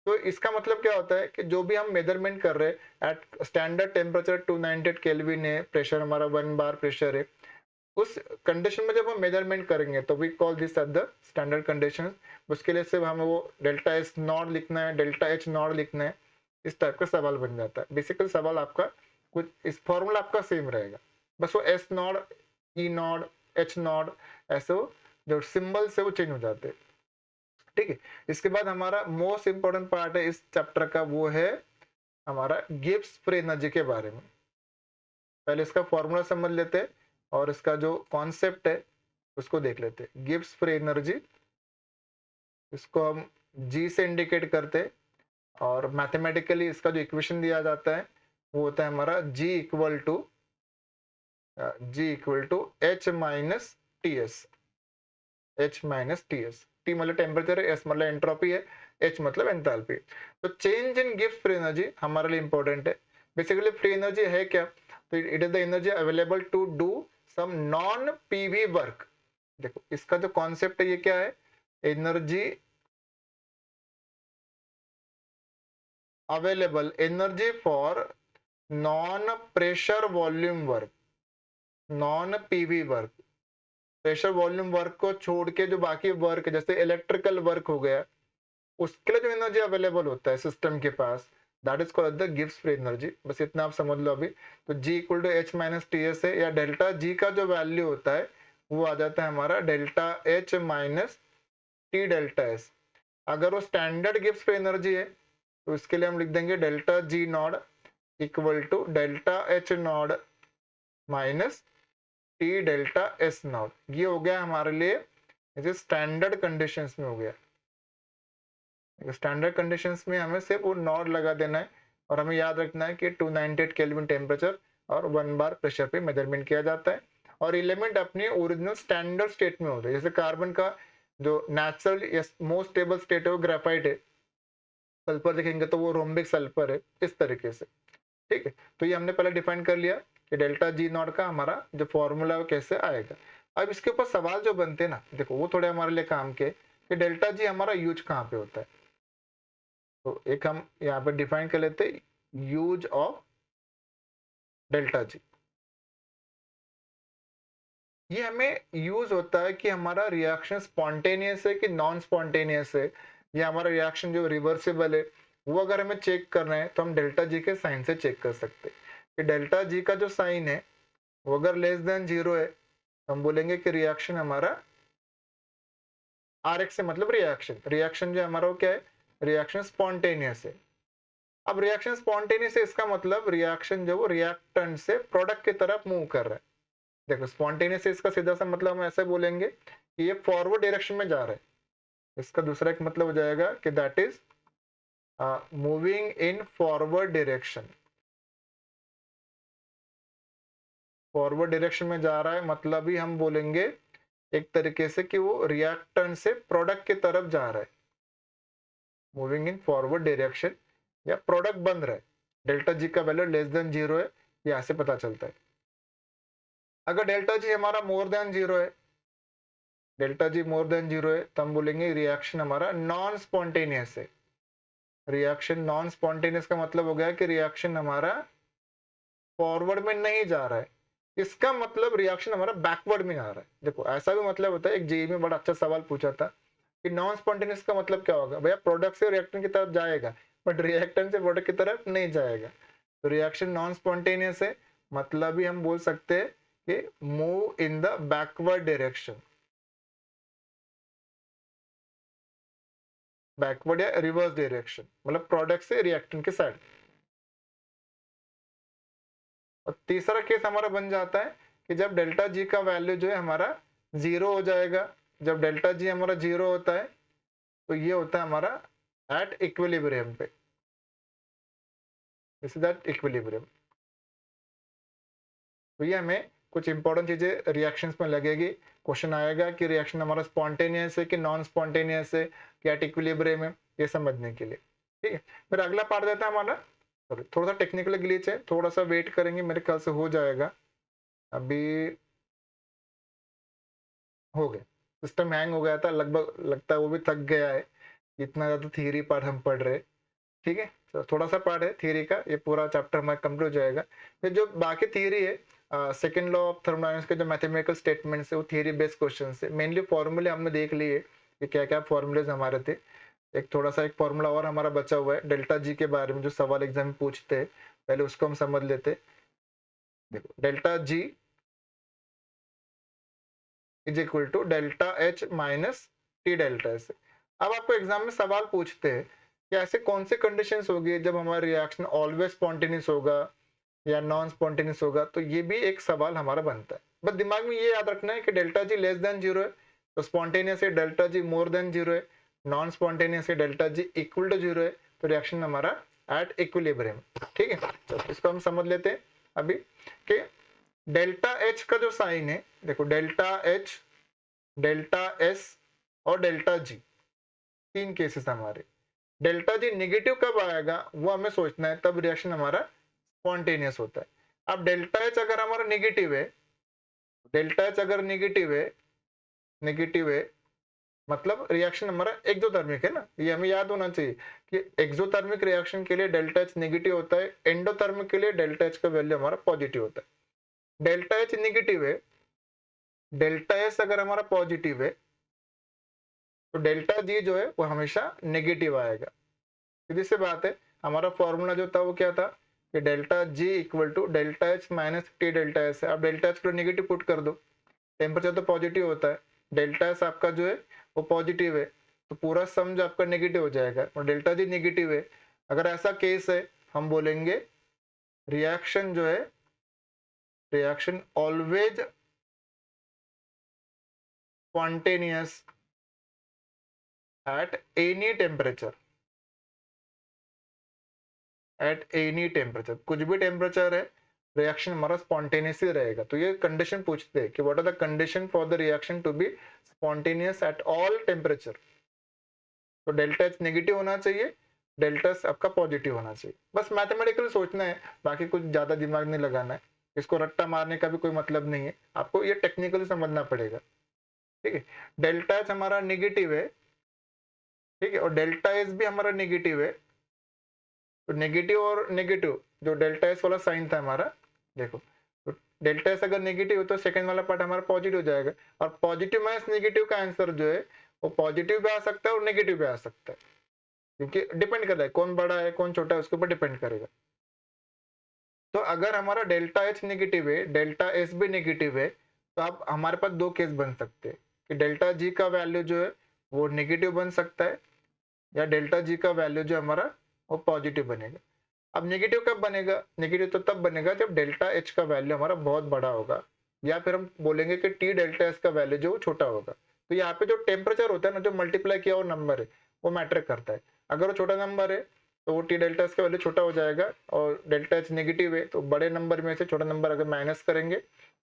तो इसका मतलब क्या होता है कि जो भी हम मेजरमेंट कर रहे हैं एट स्टैंडर्ड टेम्परेचर 298 केल्विन है, प्रेशर हमारा 1 बार प्रेशर है, उस कंडीशन में जब हम मेजरमेंट करेंगे तो we call this at the standard conditions. उसके लिए सिर्फ हमें वो डेल्टा एस नॉट लिखना है, डेल्टा एच नॉट लिखना है, इस टाइप का सवाल बन जाता है। बेसिकली सवाल आपका कुछ इस फॉर्मूला आपका सेम रहेगा, बस वो S not, E not, H not, ऐसे जो सिंबल से वो चेंज हो जाते हैं। ठीक है, इसके बाद हमारा मोस्ट इंपोर्टेंट पार्ट है इस चैप्टर का, वो है हमारा गिब्स फ्री एनर्जी के बारे में। पहले इसका फॉर्मूला समझ लेते हैं और इसका जो कॉन्सेप्ट है उसको देख लेते हैं। गिब्स फ्री एनर्जी, इसको हम जी से इंडिकेट करते हैं और मैथमेटिकली इसका जो इक्वेशन दिया जाता है वो होता है हमारा G equal to H minus T S. H minus T S, T मतलब टेम्परेचर है, एस मतलब एंट्रोपी है, एच मतलब एंथैल्पी। तो change in Gibbs free energy हमारे लिए इंपॉर्टेंट है। बेसिकली फ्री एनर्जी है क्या, तो it is the energy available to do some non PV work. देखो इसका जो कॉन्सेप्ट है ये क्या है, energy available, energy for non pressure volume work, non PV work. Pressure volume work को छोड़ के जो बाकी वर्क है जैसे इलेक्ट्रिकल वर्क हो गया, उसके लिए जो एनर्जी अवेलेबल होता है सिस्टम के पास, that is called the Gibbs free energy. बस इतना आप समझ लो अभी। तो G equal to H minus T S है, या डेल्टा जी का जो वैल्यू होता है वो आ जाता है हमारा delta H minus T delta S. अगर वो स्टैंडर्ड गिब्स फ्री एनर्जी है तो इसके लिए हम लिख देंगे delta G naught equal to delta H naught minus T delta S naught. ये हो गया हमारे लिए स्टैंडर्ड कंडीशंस में हो गया। स्टैंडर्ड कंडीशंस में हमें सिर्फ वो नॉट लगा देना है और हमें याद रखना है कि 298 केल्विन टेम्परेचर और 1 बार प्रेशर पे मेजरमेंट किया जाता है और एलिमेंट अपने ओरिजिनल स्टैंडर्ड स्टेट में होता है। जैसे कार्बन का जो नेचुरल मोस्ट स्टेबल स्टेट है वो ग्रेफाइट है, सल्फर देखेंगे तो वो रोम्बिक सल्फर है, इस तरीके से। ठीक है, तो ये हमने पहले डिफाइन कर लिया कि डेल्टा जी नॉट का हमारा जो फॉर्मूला है वो कैसे आएगा। अब इसके ऊपर सवाल जो बनते हैं ना, देखो वो थोड़े हमारे लिए काम के कि डेल्टा जी हमारा यूज कहाँ पे होता है। तो एक हम यहाँ पे डिफाइन कर लेते हैं यूज ऑफ डेल्टा जी। ये हमें यूज होता है कि हमारा रिएक्शन स्पॉन्टेनियस है कि नॉन स्पॉन्टेनियस है, या हमारा रिएक्शन जो रिवर्सिबल है वो अगर हमें चेक करना है तो हम डेल्टा जी के साइन से चेक कर सकते हैं कि डेल्टा जी का जो साइन है वो अगर लेस देन 0 है, हम बोलेंगे कि रिएक्शन हमारा आर एक्स से मतलब रिएक्शन जो हमारा वो क्या है, रिएक्शन स्पॉन्टेनियस है। अब रिएक्शन स्पॉन्टेनियस है, इसका मतलब रिएक्शन जो वो रिएक्टेंट से प्रोडक्ट की तरफ मूव कर रहा है। देखो स्पॉन्टेनियस है, इसका सीधा सा मतलब हम ऐसे बोलेंगे कि ये फॉरवर्ड डायरेक्शन में जा रहा है। इसका दूसरा एक मतलब हो जाएगा कि that is moving in forward direction. Forward direction में जा रहा है मतलब ही हम बोलेंगे एक तरीके से कि वो रिएक्टेंट से प्रोडक्ट की तरफ जा रहा है, मूविंग इन फॉरवर्ड डायरेक्शन, या प्रोडक्ट बन रहा है। डेल्टा जी का वैल्यू लेस देन 0 है, यहां से पता चलता है। अगर डेल्टा जी हमारा मोर देन 0 है, डेल्टा जी मोर देन 0 है, तो हम बोलेंगे रिएक्शन हमारा नॉन स्पॉन्टेनियस है। रिएक्शन नॉन स्पॉन्टेनियस का मतलब हो गया कि रिएक्शन हमारा फॉरवर्ड में नहीं जा रहा है, इसका मतलब रिएक्शन हमारा बैकवर्ड में आ रहा है। देखो ऐसा भी मतलब होता है, एक जेईई में बड़ा अच्छा सवाल पूछा था कि नॉन स्पॉन्टेनियस का मतलब क्या होगा। भैया प्रोडक्ट से रिएक्टेंट की तरफ जाएगा, बट रिएक्टेंट से प्रोडक्ट की तरफ नहीं जाएगा। तो रिएक्शन नॉन स्पॉन्टेनियस है, मतलब ही हम बोल सकते हैं कि move in the backward direction, backward या रिवर्स डायरेक्शन, मतलब प्रोडक्ट से रिएक्टेंट के साइड। और तीसरा केस हमारा बन जाता है कि जब डेल्टा जी का वैल्यू जो है हमारा 0 हो जाएगा। जब डेल्टा जी हमारा 0 होता है तो ये होता है हमारा एट इक्विलिब्रियम पे, दिस इज एट इक्विलिब्रियम। तो ये हमें कुछ इंपॉर्टेंट चीजें रिएक्शंस में लगेगी। क्वेश्चन आएगा कि रिएक्शन हमारा स्पॉन्टेनियस है कि नॉन स्पॉन्टेनियस है कि एट इक्विलिब्रियम है, ये समझने के लिए। ठीक है, फिर अगला पार्ट देता है हमारा, थोड़ा सा टेक्निकल ग्लिच है, थोड़ा सा वेट करेंगे, मेरे ख्याल से हो जाएगा। अभी हो गया, सिस्टम हैंग हो गया था लगभग, लगता है वो भी थक गया है, इतना ज्यादा थियरी पार्ट हम पढ़ रहे। ठीक है, तो थोड़ा सा पार्ट है थियरी का, ये पूरा चैप्टर हमारा कंप्लीट हो जाएगा। फिर जो बाकी थियरी है, सेकंड लॉ ऑफ थर्मोडायनामिक्स के जो मैथमेटिकल स्टेटमेंट्स है वो थियरी बेस्ड क्वेश्चन है। मेनली फॉर्मूले हमने देख लिए कि क्या क्या फॉर्मूलेज हमारे थे। एक थोड़ा सा एक फॉर्मूला और हमारा बचा हुआ है डेल्टा जी के बारे में, जो सवाल एग्जाम में पूछते हैं, पहले उसको हम समझ लेते। देखो delta G is equal to delta H minus T delta S. अब आपको एग्जाम में सवाल पूछते हैं कि ऐसे कौन से कंडीशंस होगी जब हमारा रिएक्शन ऑलवेज स्पॉन्टेनियस होगा या नॉन स्पॉन्टेनियस होगा। तो ये भी एक सवाल हमारा बनता है। बस दिमाग में ये याद रखना है कि डेल्टा जी लेस देन 0 है तो स्पॉन्टेनियस है, डेल्टा जी मोर देन 0 है, नॉन स्पॉन्टेनियस है, डेल्टा जी इक्वल टू 0 है, तो रिएक्शन हमारा एट इक्विलिब्रियम। ठीक है, तो इसको हम समझ लेते हैं अभी कि डेल्टा एच का जो साइन है, देखो डेल्टा एच, डेल्टा एस और डेल्टा जी, तीन केसेस हमारे। डेल्टा जी निगेटिव कब आएगा वो हमें सोचना है, तब रिएक्शन हमारा स्पॉन्टेनियस होता है। अब डेल्टा एच अगर हमारा निगेटिव है, डेल्टा एच अगर नेगेटिव है मतलब रिएक्शन हमारा एक्सोथर्मिक है ना, ये हमें याद होना चाहिए कि एक्सोथर्मिक रिएक्शन के लिए डेल्टा एच नेगेटिव होता है, एंडोथर्मिक के लिए डेल्टा एच का वैल्यू हमारा पॉजिटिव होता है। डेल्टा एच निगेटिव है, डेल्टा एस अगर हमारा पॉजिटिव है, तो डेल्टा जी जो है वो हमेशा नेगेटिव आएगा। सीधी सी बात है, हमारा फॉर्मूला जो था वो क्या था कि delta G equal to delta H minus T delta S है। आप डेल्टा एच को नेगेटिव पुट कर दो, टेम्परेचर तो पॉजिटिव होता है, डेल्टा एस आपका जो है वो पॉजिटिव है, तो पूरा सम जो आपका नेगेटिव हो जाएगा और डेल्टा जी नेगेटिव है। अगर ऐसा केस है, हम बोलेंगे रिएक्शन जो है, reaction always spontaneous at any temperature, at any temperature, कुछ भी टेम्परेचर है, रिएक्शन हमारा स्पॉन्टेनियस ही रहेगा। तो ये कंडीशन पूछते हैं कि what are the condition for the reaction to be spontaneous at all temperature. तो डेल्टा एच नेगेटिव होना चाहिए, डेल्टा एस आपका पॉजिटिव होना चाहिए। बस मैथमेटिकली सोचना है, बाकी कुछ ज्यादा दिमाग नहीं लगाना है, इसको रट्टा मारने का भी कोई मतलब नहीं है, आपको ये टेक्निकली समझना पड़ेगा। ठीक है, डेल्टा एच हमारा नेगेटिव है, ठीक है, और डेल्टा एस भी हमारा नेगेटिव है। तो नेगेटिव और नेगेटिव जो डेल्टा एस वाला साइन था हमारा, देखो तो डेल्टा एस अगर नेगेटिव हो तो सेकंड वाला पार्ट हमारा पॉजिटिव हो जाएगा, और पॉजिटिव माइनस नेगेटिव का आंसर जो है वो पॉजिटिव भी आ सकता है और नेगेटिव भी आ सकता है, क्योंकि डिपेंड कर रहा है कौन बड़ा है कौन छोटा है, उसके ऊपर डिपेंड करेगा। तो अगर हमारा डेल्टा एच नेगेटिव है, डेल्टा एस भी नेगेटिव है, तो आप हमारे पास दो केस बन सकते हैं कि डेल्टा जी का वैल्यू जो है वो नेगेटिव बन सकता है, या डेल्टा जी का वैल्यू जो हमारा वो पॉजिटिव बनेगा। अब नेगेटिव कब बनेगा? नेगेटिव तो तब बनेगा जब डेल्टा एच का वैल्यू हमारा बहुत बड़ा होगा, या फिर हम बोलेंगे कि टी डेल्टा एस का वैल्यू जो छोटा होगा। तो यहाँ पे जो टेम्परेचर होता है ना, जो मल्टीप्लाई किया हुआ नंबर है, वो मैटर करता है। अगर वो छोटा नंबर है तो वो टी डेल्टा एस का वैल्यू छोटा हो जाएगा, और डेल्टा एच नेगेटिव है तो बड़े नंबर में से छोटा नंबर अगर माइनस करेंगे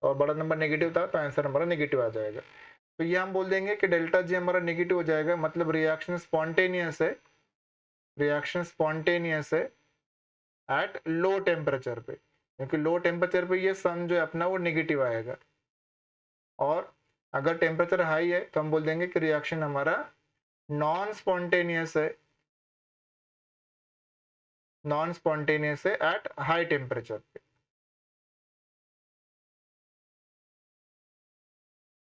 और बड़ा नंबर नेगेटिव था तो आंसर हमारा नेगेटिव आ जाएगा। तो ये हम बोल देंगे कि डेल्टा जी हमारा नेगेटिव हो जाएगा, मतलब रिएक्शन स्पॉन्टेनियस है, रिएक्शन स्पॉन्टेनियस है एट लो टेम्परेचर पे, क्योंकि लो टेम्परेचर पे ये सम जो है अपना वो नेगेटिव आएगा। और अगर टेम्परेचर हाई है तो हम बोल देंगे कि रिएक्शन हमारा नॉन स्पॉन्टेनियस है, नॉन स्पॉन्टेनियस है एट हाई टेम्परेचर पे।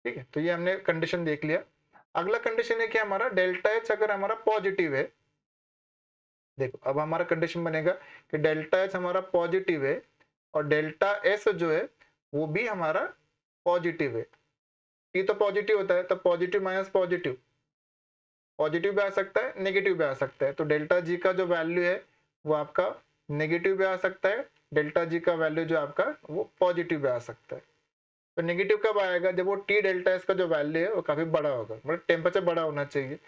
ठीक है, तो ये हमने कंडीशन देख लिया। अगला कंडीशन है कि हमारा डेल्टा एच अगर हमारा पॉजिटिव है, देखो अब हमारा कंडीशन बनेगा कि डेल्टा एच हमारा पॉजिटिव है और डेल्टा एस जो है वो भी हमारा पॉजिटिव है। ये तो पॉजिटिव होता है, तो पॉजिटिव माइनस पॉजिटिव, पॉजिटिव भी आ सकता है, नेगेटिव भी आ सकता है। तो डेल्टा जी का जो वैल्यू है वो आपका नेगेटिव भी आ सकता है, डेल्टा जी का वैल्यू जो आपका वो पॉजिटिव भी आ सकता है। तो नेगेटिव कब आएगा? जब वो टी डेल्टा एस का जो वैल्यू है वो काफी बड़ा होगा, मतलब टेम्परेचर बड़ा होना चाहिए।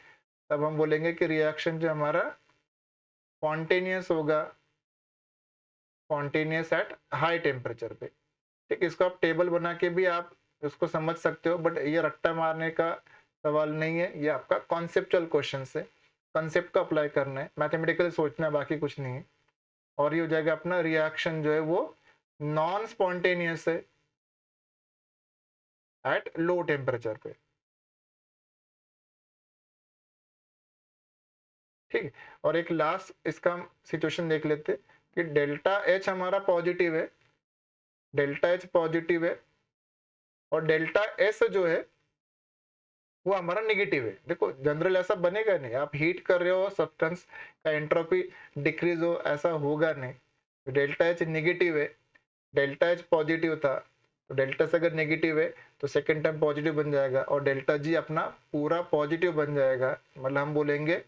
तब हम बोलेंगे कि रिएक्शन जो हमारा स्पॉन्टेनियस होगा, स्पॉन्टेनियस एट हाई टेम्परेचर पे। ठीक, इसको आप टेबल बना के भी आप उसको समझ सकते हो, बट ये रट्टा मारने का सवाल नहीं है, ये आपका कॉन्सेप्चुअल क्वेश्चन है, कॉन्सेप्ट को अप्लाई करना है, मैथमेटिकल सोचना है, बाकी कुछ नहीं है। और ये हो जाएगा अपना रिएक्शन जो है वो नॉन स्पॉन्टेनियस है एट लो टेम्परेचर पे। ठीक है, और एक लास्ट इसका सिचुएशन देख लेते कि डेल्टा एच हमारा पॉजिटिव है, डेल्टा एच पॉजिटिव है और डेल्टा एस जो है वो हमारा नेगेटिव है। देखो जनरल ऐसा बनेगा नहीं, आप हीट कर रहे हो सब्सटेंस का एंट्रोपी डिक्रीज हो, ऐसा होगा नहीं। डेल्टा एच नेगेटिव है, डेल्टा एच पॉजिटिव था, तो डेल्टा से अगर नेगेटिव है तो सेकेंड टाइम पॉजिटिव बन जाएगा और डेल्टा जी अपना पूरा पॉजिटिव बन जाएगा। मतलब हम बोलेंगे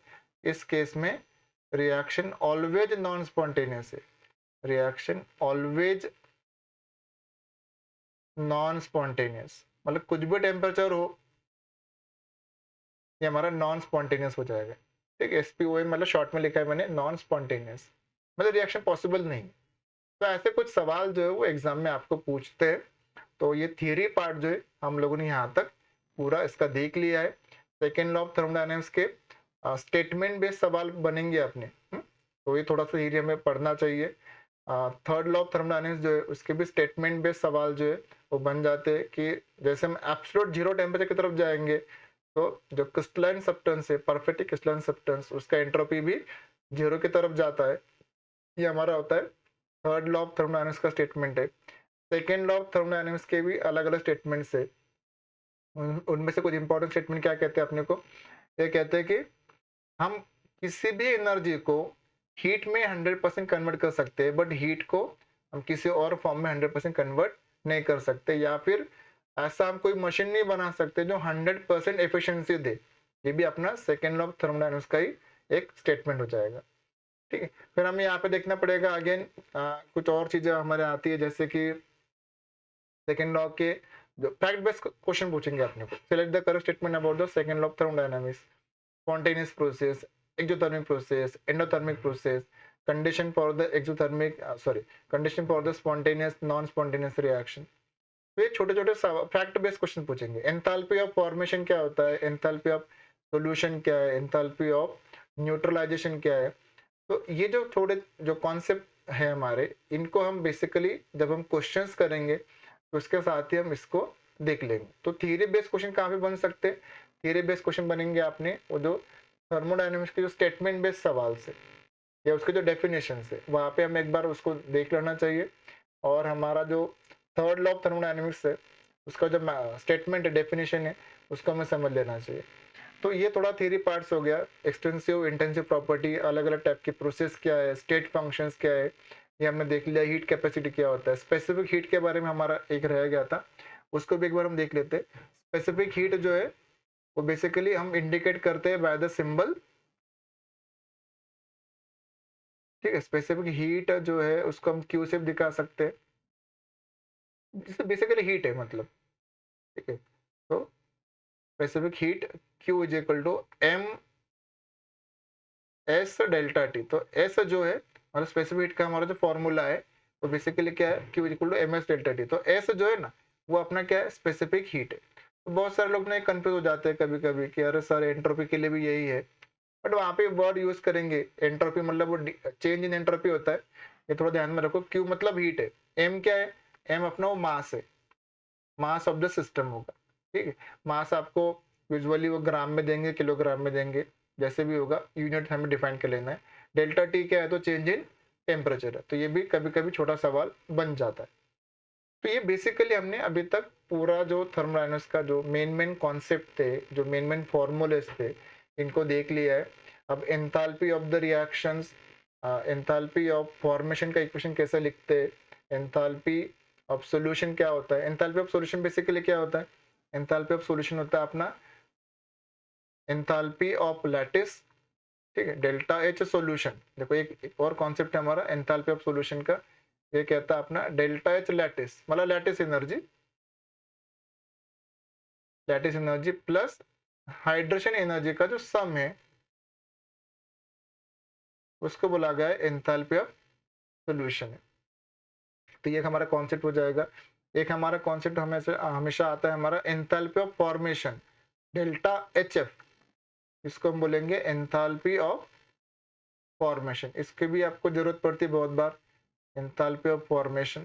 इस केस में रिएक्शन ऑलवेज नॉन स्पॉन्टेनियस है, रिएक्शन ऑलवेज नॉन स्पॉन्टेनियस, मतलब कुछ भी टेम्परेचर हो ये हमारा नॉन स्पॉन्टेनियस हो जाएगा। ठीक है, एसपीओ मतलब शॉर्ट में लिखा है मैंने, नॉन स्पॉन्टेनियस, मतलब रिएक्शन पॉसिबल नहीं। तो ऐसे कुछ सवाल जो है वो एग्जाम में आपको पूछते हैं। तो ये थियरी पार्ट जो है हम लोगों ने यहाँ तक पूरा इसका देख लिया है। सेकेंड लॉ ऑफ थर्मोडायनेमिक्स के स्टेटमेंट बेस्ड सवाल बनेंगे अपने, तो ये थोड़ा सा थियरी हमें पढ़ना चाहिए। थर्ड लॉ ऑफ थर्मोडायनेमिक्स जो है उसके भी स्टेटमेंट बेस्ड सवाल जो है वो बन जाते हैं कि जैसे हम एब्सोल्यूट जीरो टेम्परेचर की तरफ जाएंगे तो जो क्रिस्टलाइन सब्सटेंस है, परफेक्ट क्रिस्टलाइन सब्सटेंस, उसका एंट्रोपी भी जीरो की तरफ जाता है। ये हमारा होता है थर्ड लॉ ऑफ थर्मोडायनेमिक्स का स्टेटमेंट है। सेकेंड लॉ ऑफ थर्मोडायनेमिक्स के भी अलग अलग स्टेटमेंट्स है, उनमें से कुछ इंपॉर्टेंट स्टेटमेंट क्या कहते हैं अपने को, ये कहते हैं कि हम किसी भी एनर्जी को हीट में 100% कन्वर्ट कर सकते हैं, बट हीट को हम किसी और फॉर्म में 100% कन्वर्ट नहीं कर सकते, या फिर ऐसा हम कोई मशीन नहीं बना सकते जो 100% एफिशिएंसी दे। ये भी अपना सेकेंड लॉ ऑफ थर्मोडायनेमिक्स का ही एक स्टेटमेंट हो जाएगा। ठीक है, फिर हमें यहाँ पे देखना पड़ेगा अगेन कुछ और चीजें हमारे आती है, जैसे कि सेकेंड लॉ के जो फैक्ट बेस्ड क्वेश्चन पूछेंगे अपने को, select the correct statement about the second law of thermodynamics, spontaneous process, exothermic process, endothermic process, condition for the exothermic condition for the spontaneous non spontaneous reaction। तो ये छोटे छोटे fact based question पूछेंगे। Enthalpy of formation क्या होता है, enthalpy of solution क्या है, एंथैल्पी ऑफ न्यूट्रलाइजेशन क्या है। तो ये जो थोड़े जो कॉन्सेप्ट है हमारे, इनको हम बेसिकली जब हम क्वेश्चंस करेंगे तो उसके साथ ही हम इसको देख लेंगे। तो थियरी बेस्ड क्वेश्चन कहाँ पे बन सकते हैं? थियरी बेस्ड क्वेश्चन बनेंगे आपने वो जो थर्मोडायनेमिक्स के जो स्टेटमेंट बेस्ड सवाल से या उसके जो डेफिनेशन है वहां पे हम एक बार उसको देख लेना चाहिए। और हमारा जो थर्ड लॉ ऑफ थर्मोडायनेमिक्स है उसका जो स्टेटमेंट है, डेफिनेशन है, उसको हमें समझ लेना चाहिए। तो ये थोड़ा थियरी पार्ट्स हो गया। एक्सटेंसिव इंटेंसिव प्रॉपर्टी, अलग अलग टाइप की प्रोसेस क्या है, स्टेट फंक्शंस क्या है, ये हमने देख लिया हीट कैपेसिटी क्या होता है। स्पेसिफिक हीट के बारे में हमारा एक रह गया था, उसको भी एक बार हम देख लेते हैं। स्पेसिफिक हीट जो है वो बेसिकली हम इंडिकेट करते हैं बाय द सिंबल, ठीक है। स्पेसिफिक हीट जो है उसको हम क्यू से भी दिखा सकते हैं, जिससे बेसिकली हीट है मतलब, ठीक है। तो specific heat Q is equal to M S delta T. तो एस जो है मतलब स्पेसिफिक हीट का हमारा जो फॉर्मूला है वो बेसिकली क्या है, Q is equal to M S delta T. तो एस जो है ना वो अपना क्या है, स्पेसिफिक हीट है। तो बहुत सारे लोग ना कंफ्यूज हो जाते हैं कभी कभी कि अरे सर एंट्रोपी के लिए भी यही है, बट वहां पे वर्ड यूज करेंगे एंट्रोपी मतलब वो चेंज इन एंट्रोपी होता है, ये थोड़ा ध्यान में रखो। क्यू मतलब हीट है, एम क्या है, एम अपना वो मास है, मास ऑफ द सिस्टम होगा, ठीक है। मास आपको विजुअली वो ग्राम में देंगे, किलोग्राम में देंगे, जैसे भी होगा, यूनिट हमें डिफाइन कर लेना है। डेल्टा टी क्या है, तो चेंज इन टेम्परेचर है। तो ये भी कभी कभी छोटा सवाल बन जाता है। तो ये बेसिकली हमने अभी तक पूरा जो थर्मोडायनामिक्स का जो मेन कॉन्सेप्ट थे, जो मेन फॉर्मूलेस थे, इनको देख लिया है। अब enthalpy of the reactions, enthalpy of formation का इक्वेशन कैसे लिखते हैं, एंथैल्पी ऑफ सॉल्यूशन क्या होता है। एंथैल्पी ऑफ सॉल्यूशन बेसिकली क्या होता है, एंथैल्पी ऑफ सॉल्यूशन होता है अपना एंथैल्पी ऑफ लैटिस, ठीक है, डेल्टा एच सॉल्यूशन। देखो एक और कॉन्सेप्ट है हमारा एंथैल्पी ऑफ सॉल्यूशन का, ये कहता है अपना डेल्टा एच लैटिस, मतलब lattice energy plus hydration energy का जो सम है उसको बोला गया है एंथैल्पी ऑफ सॉल्यूशन है। तो ये हमारा कॉन्सेप्ट हो जाएगा। एक हमारा कॉन्सेप्ट हमेशा आता है हमारा enthalpy of formation, delta H F, इसको हम बोलेंगे एंथैल्पी ऑफ फॉर्मेशन। इसकी भी आपको जरूरत पड़ती है बहुत बार, एंथैल्पी ऑफ फॉर्मेशन।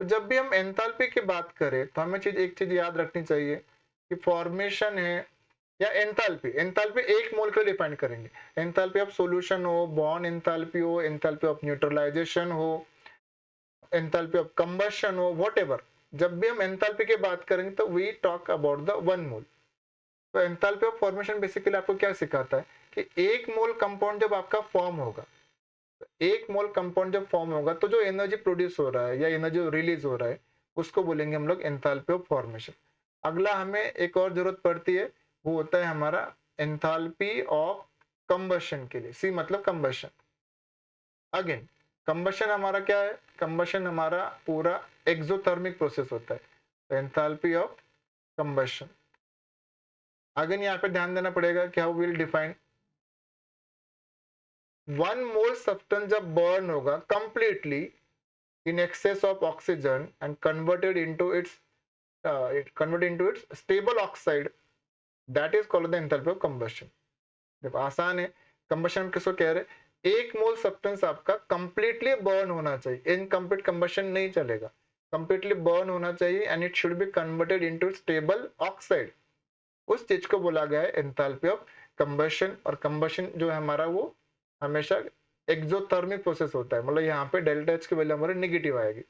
तो जब भी हम एंथैल्पी की बात करें तो हमें एक चीज याद रखनी चाहिए कि फॉर्मेशन है या एंथैल्पी, एंथैल्पी एक मोल के लिए डिफाइन करेंगे। एंथैल्पी ऑफ सॉल्यूशन हो, बॉन्ड एंथैल्पी हो, एंथैल्पी ऑफ न्यूट्रलाइजेशन हो, एंथैल्पी ऑफ कंबशन हो, व्हाटएवर, जब भी हम एंथैल्पी की बात करेंगे तो we talk about the one mole. तो एंथैल्पी ऑफ फॉर्मेशन बेसिकली आपको क्या सिखाता है कि एक मोल कंपाउंड जब आपका फॉर्म होगा, एक मोल कंपाउंड जब फॉर्म होगा तो जो एनर्जी प्रोड्यूस हो रहा है या एनर्जी रिलीज हो रहा है उसको बोलेंगे हम लोग एंथैल्पी ऑफ फॉर्मेशन। अगला हमें एक और जरूरत पड़ती है, वो होता है हमारा एंथैल्पी ऑफ कंबशन के लिए, सी मतलब कंबशन। अगेन कंबशन हमारा क्या है, कंबशन हमारा पूरा एक्सोथर्मिक प्रोसेस होता है, एंथैल्पी ऑफ कंबशन। अगेन यहाँ पे ध्यान देना पड़ेगा कि how will define, one mole substance जब बर्न होगा completely in excess of oxygen and converted into its stable oxide, that is called the enthalpy of combustion। जब आसान है, कंबशन किसको कह रहे, एक मोल सब्सटेंस आपका कंप्लीटली बर्न होना चाहिए, इनकम्प्लीट कंबशन नहीं चलेगा, कंप्लीटली बर्न होना चाहिए and it should be converted into stable oxide. उस चीज को बोला गया है एंथैल्पी ऑफ कंबशन। और कंबशन जो है हमारा वो हमेशा एक्सोथर्मिक प्रोसेस होता है, मतलब यहाँ पे डेल्टा एच की वैल्यू हमारी नेगेटिव आएगी।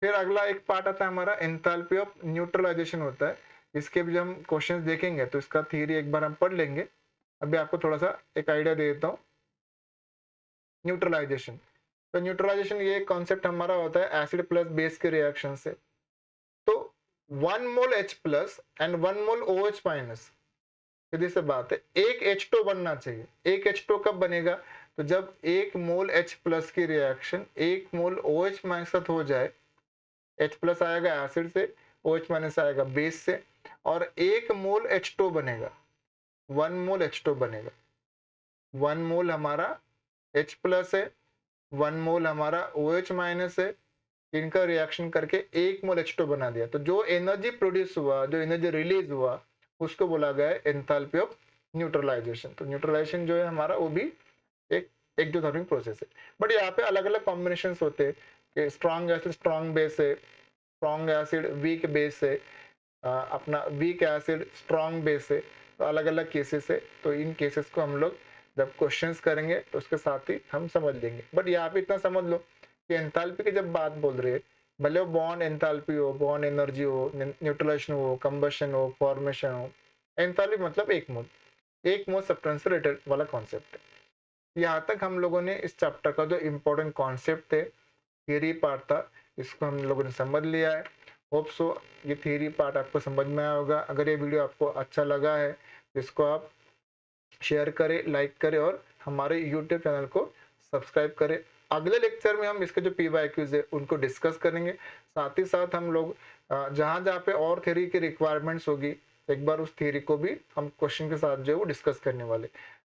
फिर अगला एक पार्ट आता है हमारा एंथैल्पी ऑफ न्यूट्रलाइजेशन होता है। इसके भी जब हम क्वेश्चंस देखेंगे तो इसका थ्योरी एक बार हम पढ़ लेंगे। अभी आपको थोड़ा सा एक आइडिया दे देता हूँ न्यूट्रलाइजेशन। तो न्यूट्रलाइजेशन ये कॉन्सेप्ट हमारा होता है एसिड प्लस बेस के रिएक्शन से। तो 1 mole H plus and 1 mole OH minus, सीधी सी बात है, एक H2 बनना चाहिए। एक H2 कब बनेगा, तो जब एक मोल H प्लस की रिएक्शन एक मोल OH माइनस साथ हो जाए, H प्लस आएगा एसिड से, OH माइनस आएगा बेस से, और एक मोल H2 बनेगा, 1 मोल H2 बनेगा। 1 मोल हमारा H प्लस है, 1 मोल हमारा OH माइनस है, इनका रिएक्शन करके एक मोल H2 बना दिया। तो जो एनर्जी प्रोड्यूस हुआ, जो एनर्जी रिलीज हुआ, उसको बोला गया है एंथैल्पी ऑफ न्यूट्रलाइजेशन। तो न्यूट्रलाइजेशन जो है हमारा वो भी एक एक्सोथर्मिक प्रोसेस है। बट यहाँ पे अलग अलग कॉम्बिनेशन होते हैं, स्ट्रॉन्ग एसिड स्ट्रॉन्ग बेस है, स्ट्रॉन्ग एसिड वीक बेस है, अपना वीक एसिड स्ट्रॉन्ग बेस है। तो अलग अलग केसेस है, तो इन केसेस को हम लोग जब क्वेश्चंस करेंगे तो उसके साथ ही हम समझ लेंगे। बट यहाँ पे इतना समझ लो कि एंथैल्पी की जब बात बोल रहे हैं, भले वो बॉन्ड एंथैल्पी हो, बॉन्ड एनर्जी हो, न्यूट्रलाइजेशन हो, कंबशन हो, फॉर्मेशन हो, एंथैल्पी मतलब एक मोल सब्सटेंस से रिलेटेड वाला कॉन्सेप्ट है। यहाँ तक हम लोगों ने इस चैप्टर का जो इम्पोर्टेंट कॉन्सेप्ट थे थियरी पार्ट था, इसको हम लोगों ने समझ लिया है। होप सो ये थियरी पार्ट आपको समझ में आया होगा। अगर ये वीडियो आपको अच्छा लगा है तो इसको आप शेयर करें, लाइक करें और हमारे यूट्यूब चैनल को सब्सक्राइब करें। अगले लेक्चर में हम इसके जो पीवाईक्यूज है उनको डिस्कस करेंगे। साथ ही साथ हम लोग जहाँ जहाँ पे और थ्योरी की रिक्वायरमेंट्स होगी, एक बार उस थ्योरी को भी हम क्वेश्चन के साथ जो है वो डिस्कस करने वाले।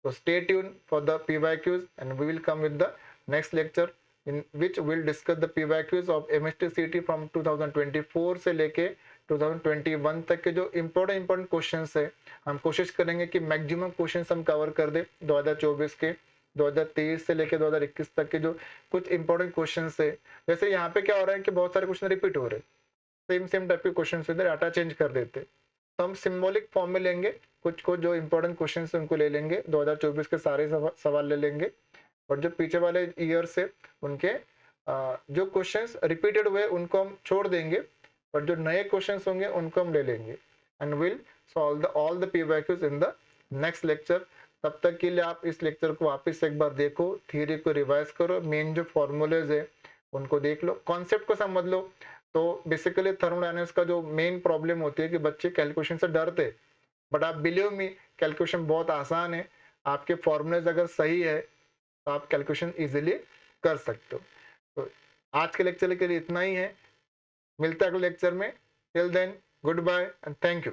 तो stay tune for the PYQs and we will come with the next lecture in which we'll discuss the PYQs of MST CT from 2024 से लेके 2021 तक के जो इम्पोर्टेंट क्वेश्चंस है हम कोशिश करेंगे कि मैक्सिमम क्वेश्चंस हम कवर कर दे 2024 के। 2023 से लेके 2021 तक के जो कुछ इंपॉर्टेंट क्वेश्चंस है, जैसे यहाँ पे क्या हो रहा है कि बहुत सारे क्वेश्चन रिपीट हो रहे हैं, सेम टाइप के क्वेश्चन इधर डाटा चेंज कर देते, तो हम सिंबॉलिक फॉर्म में लेंगे कुछ को, जो इंपॉर्टेंट क्वेश्चन है उनको ले लेंगे, 2024 के सारे सवाल ले लेंगे और जो पीछे वाले ईयर से उनके जो क्वेश्चंस रिपीटेड हुए उनको हम छोड़ देंगे और जो नए क्वेश्चंस होंगे उनको हम ले लेंगे and will solve the all the PYQs in the next lecture. तब तक के लिए आप इस लेक्चर को वापस एक बार देखो, थ्योरी को रिवाइज करो, मेन जो फॉर्मूलेज है उनको देख लो, कॉन्सेप्ट को समझ लो। तो बेसिकली थर्मोडायनेमिक्स का जो मेन प्रॉब्लम होती है कि बच्चे कैलकुलेशन से डरते, बट आप बिलीव मी कैलकुलेशन बहुत आसान है। आपके फॉर्मूलेज अगर सही है तो आप कैलकुलेशन इजीली कर सकते हो। तो आज के लेक्चर के लिए इतना ही है, मिलता है अगले लेक्चर में। Till then goodbye and thank you.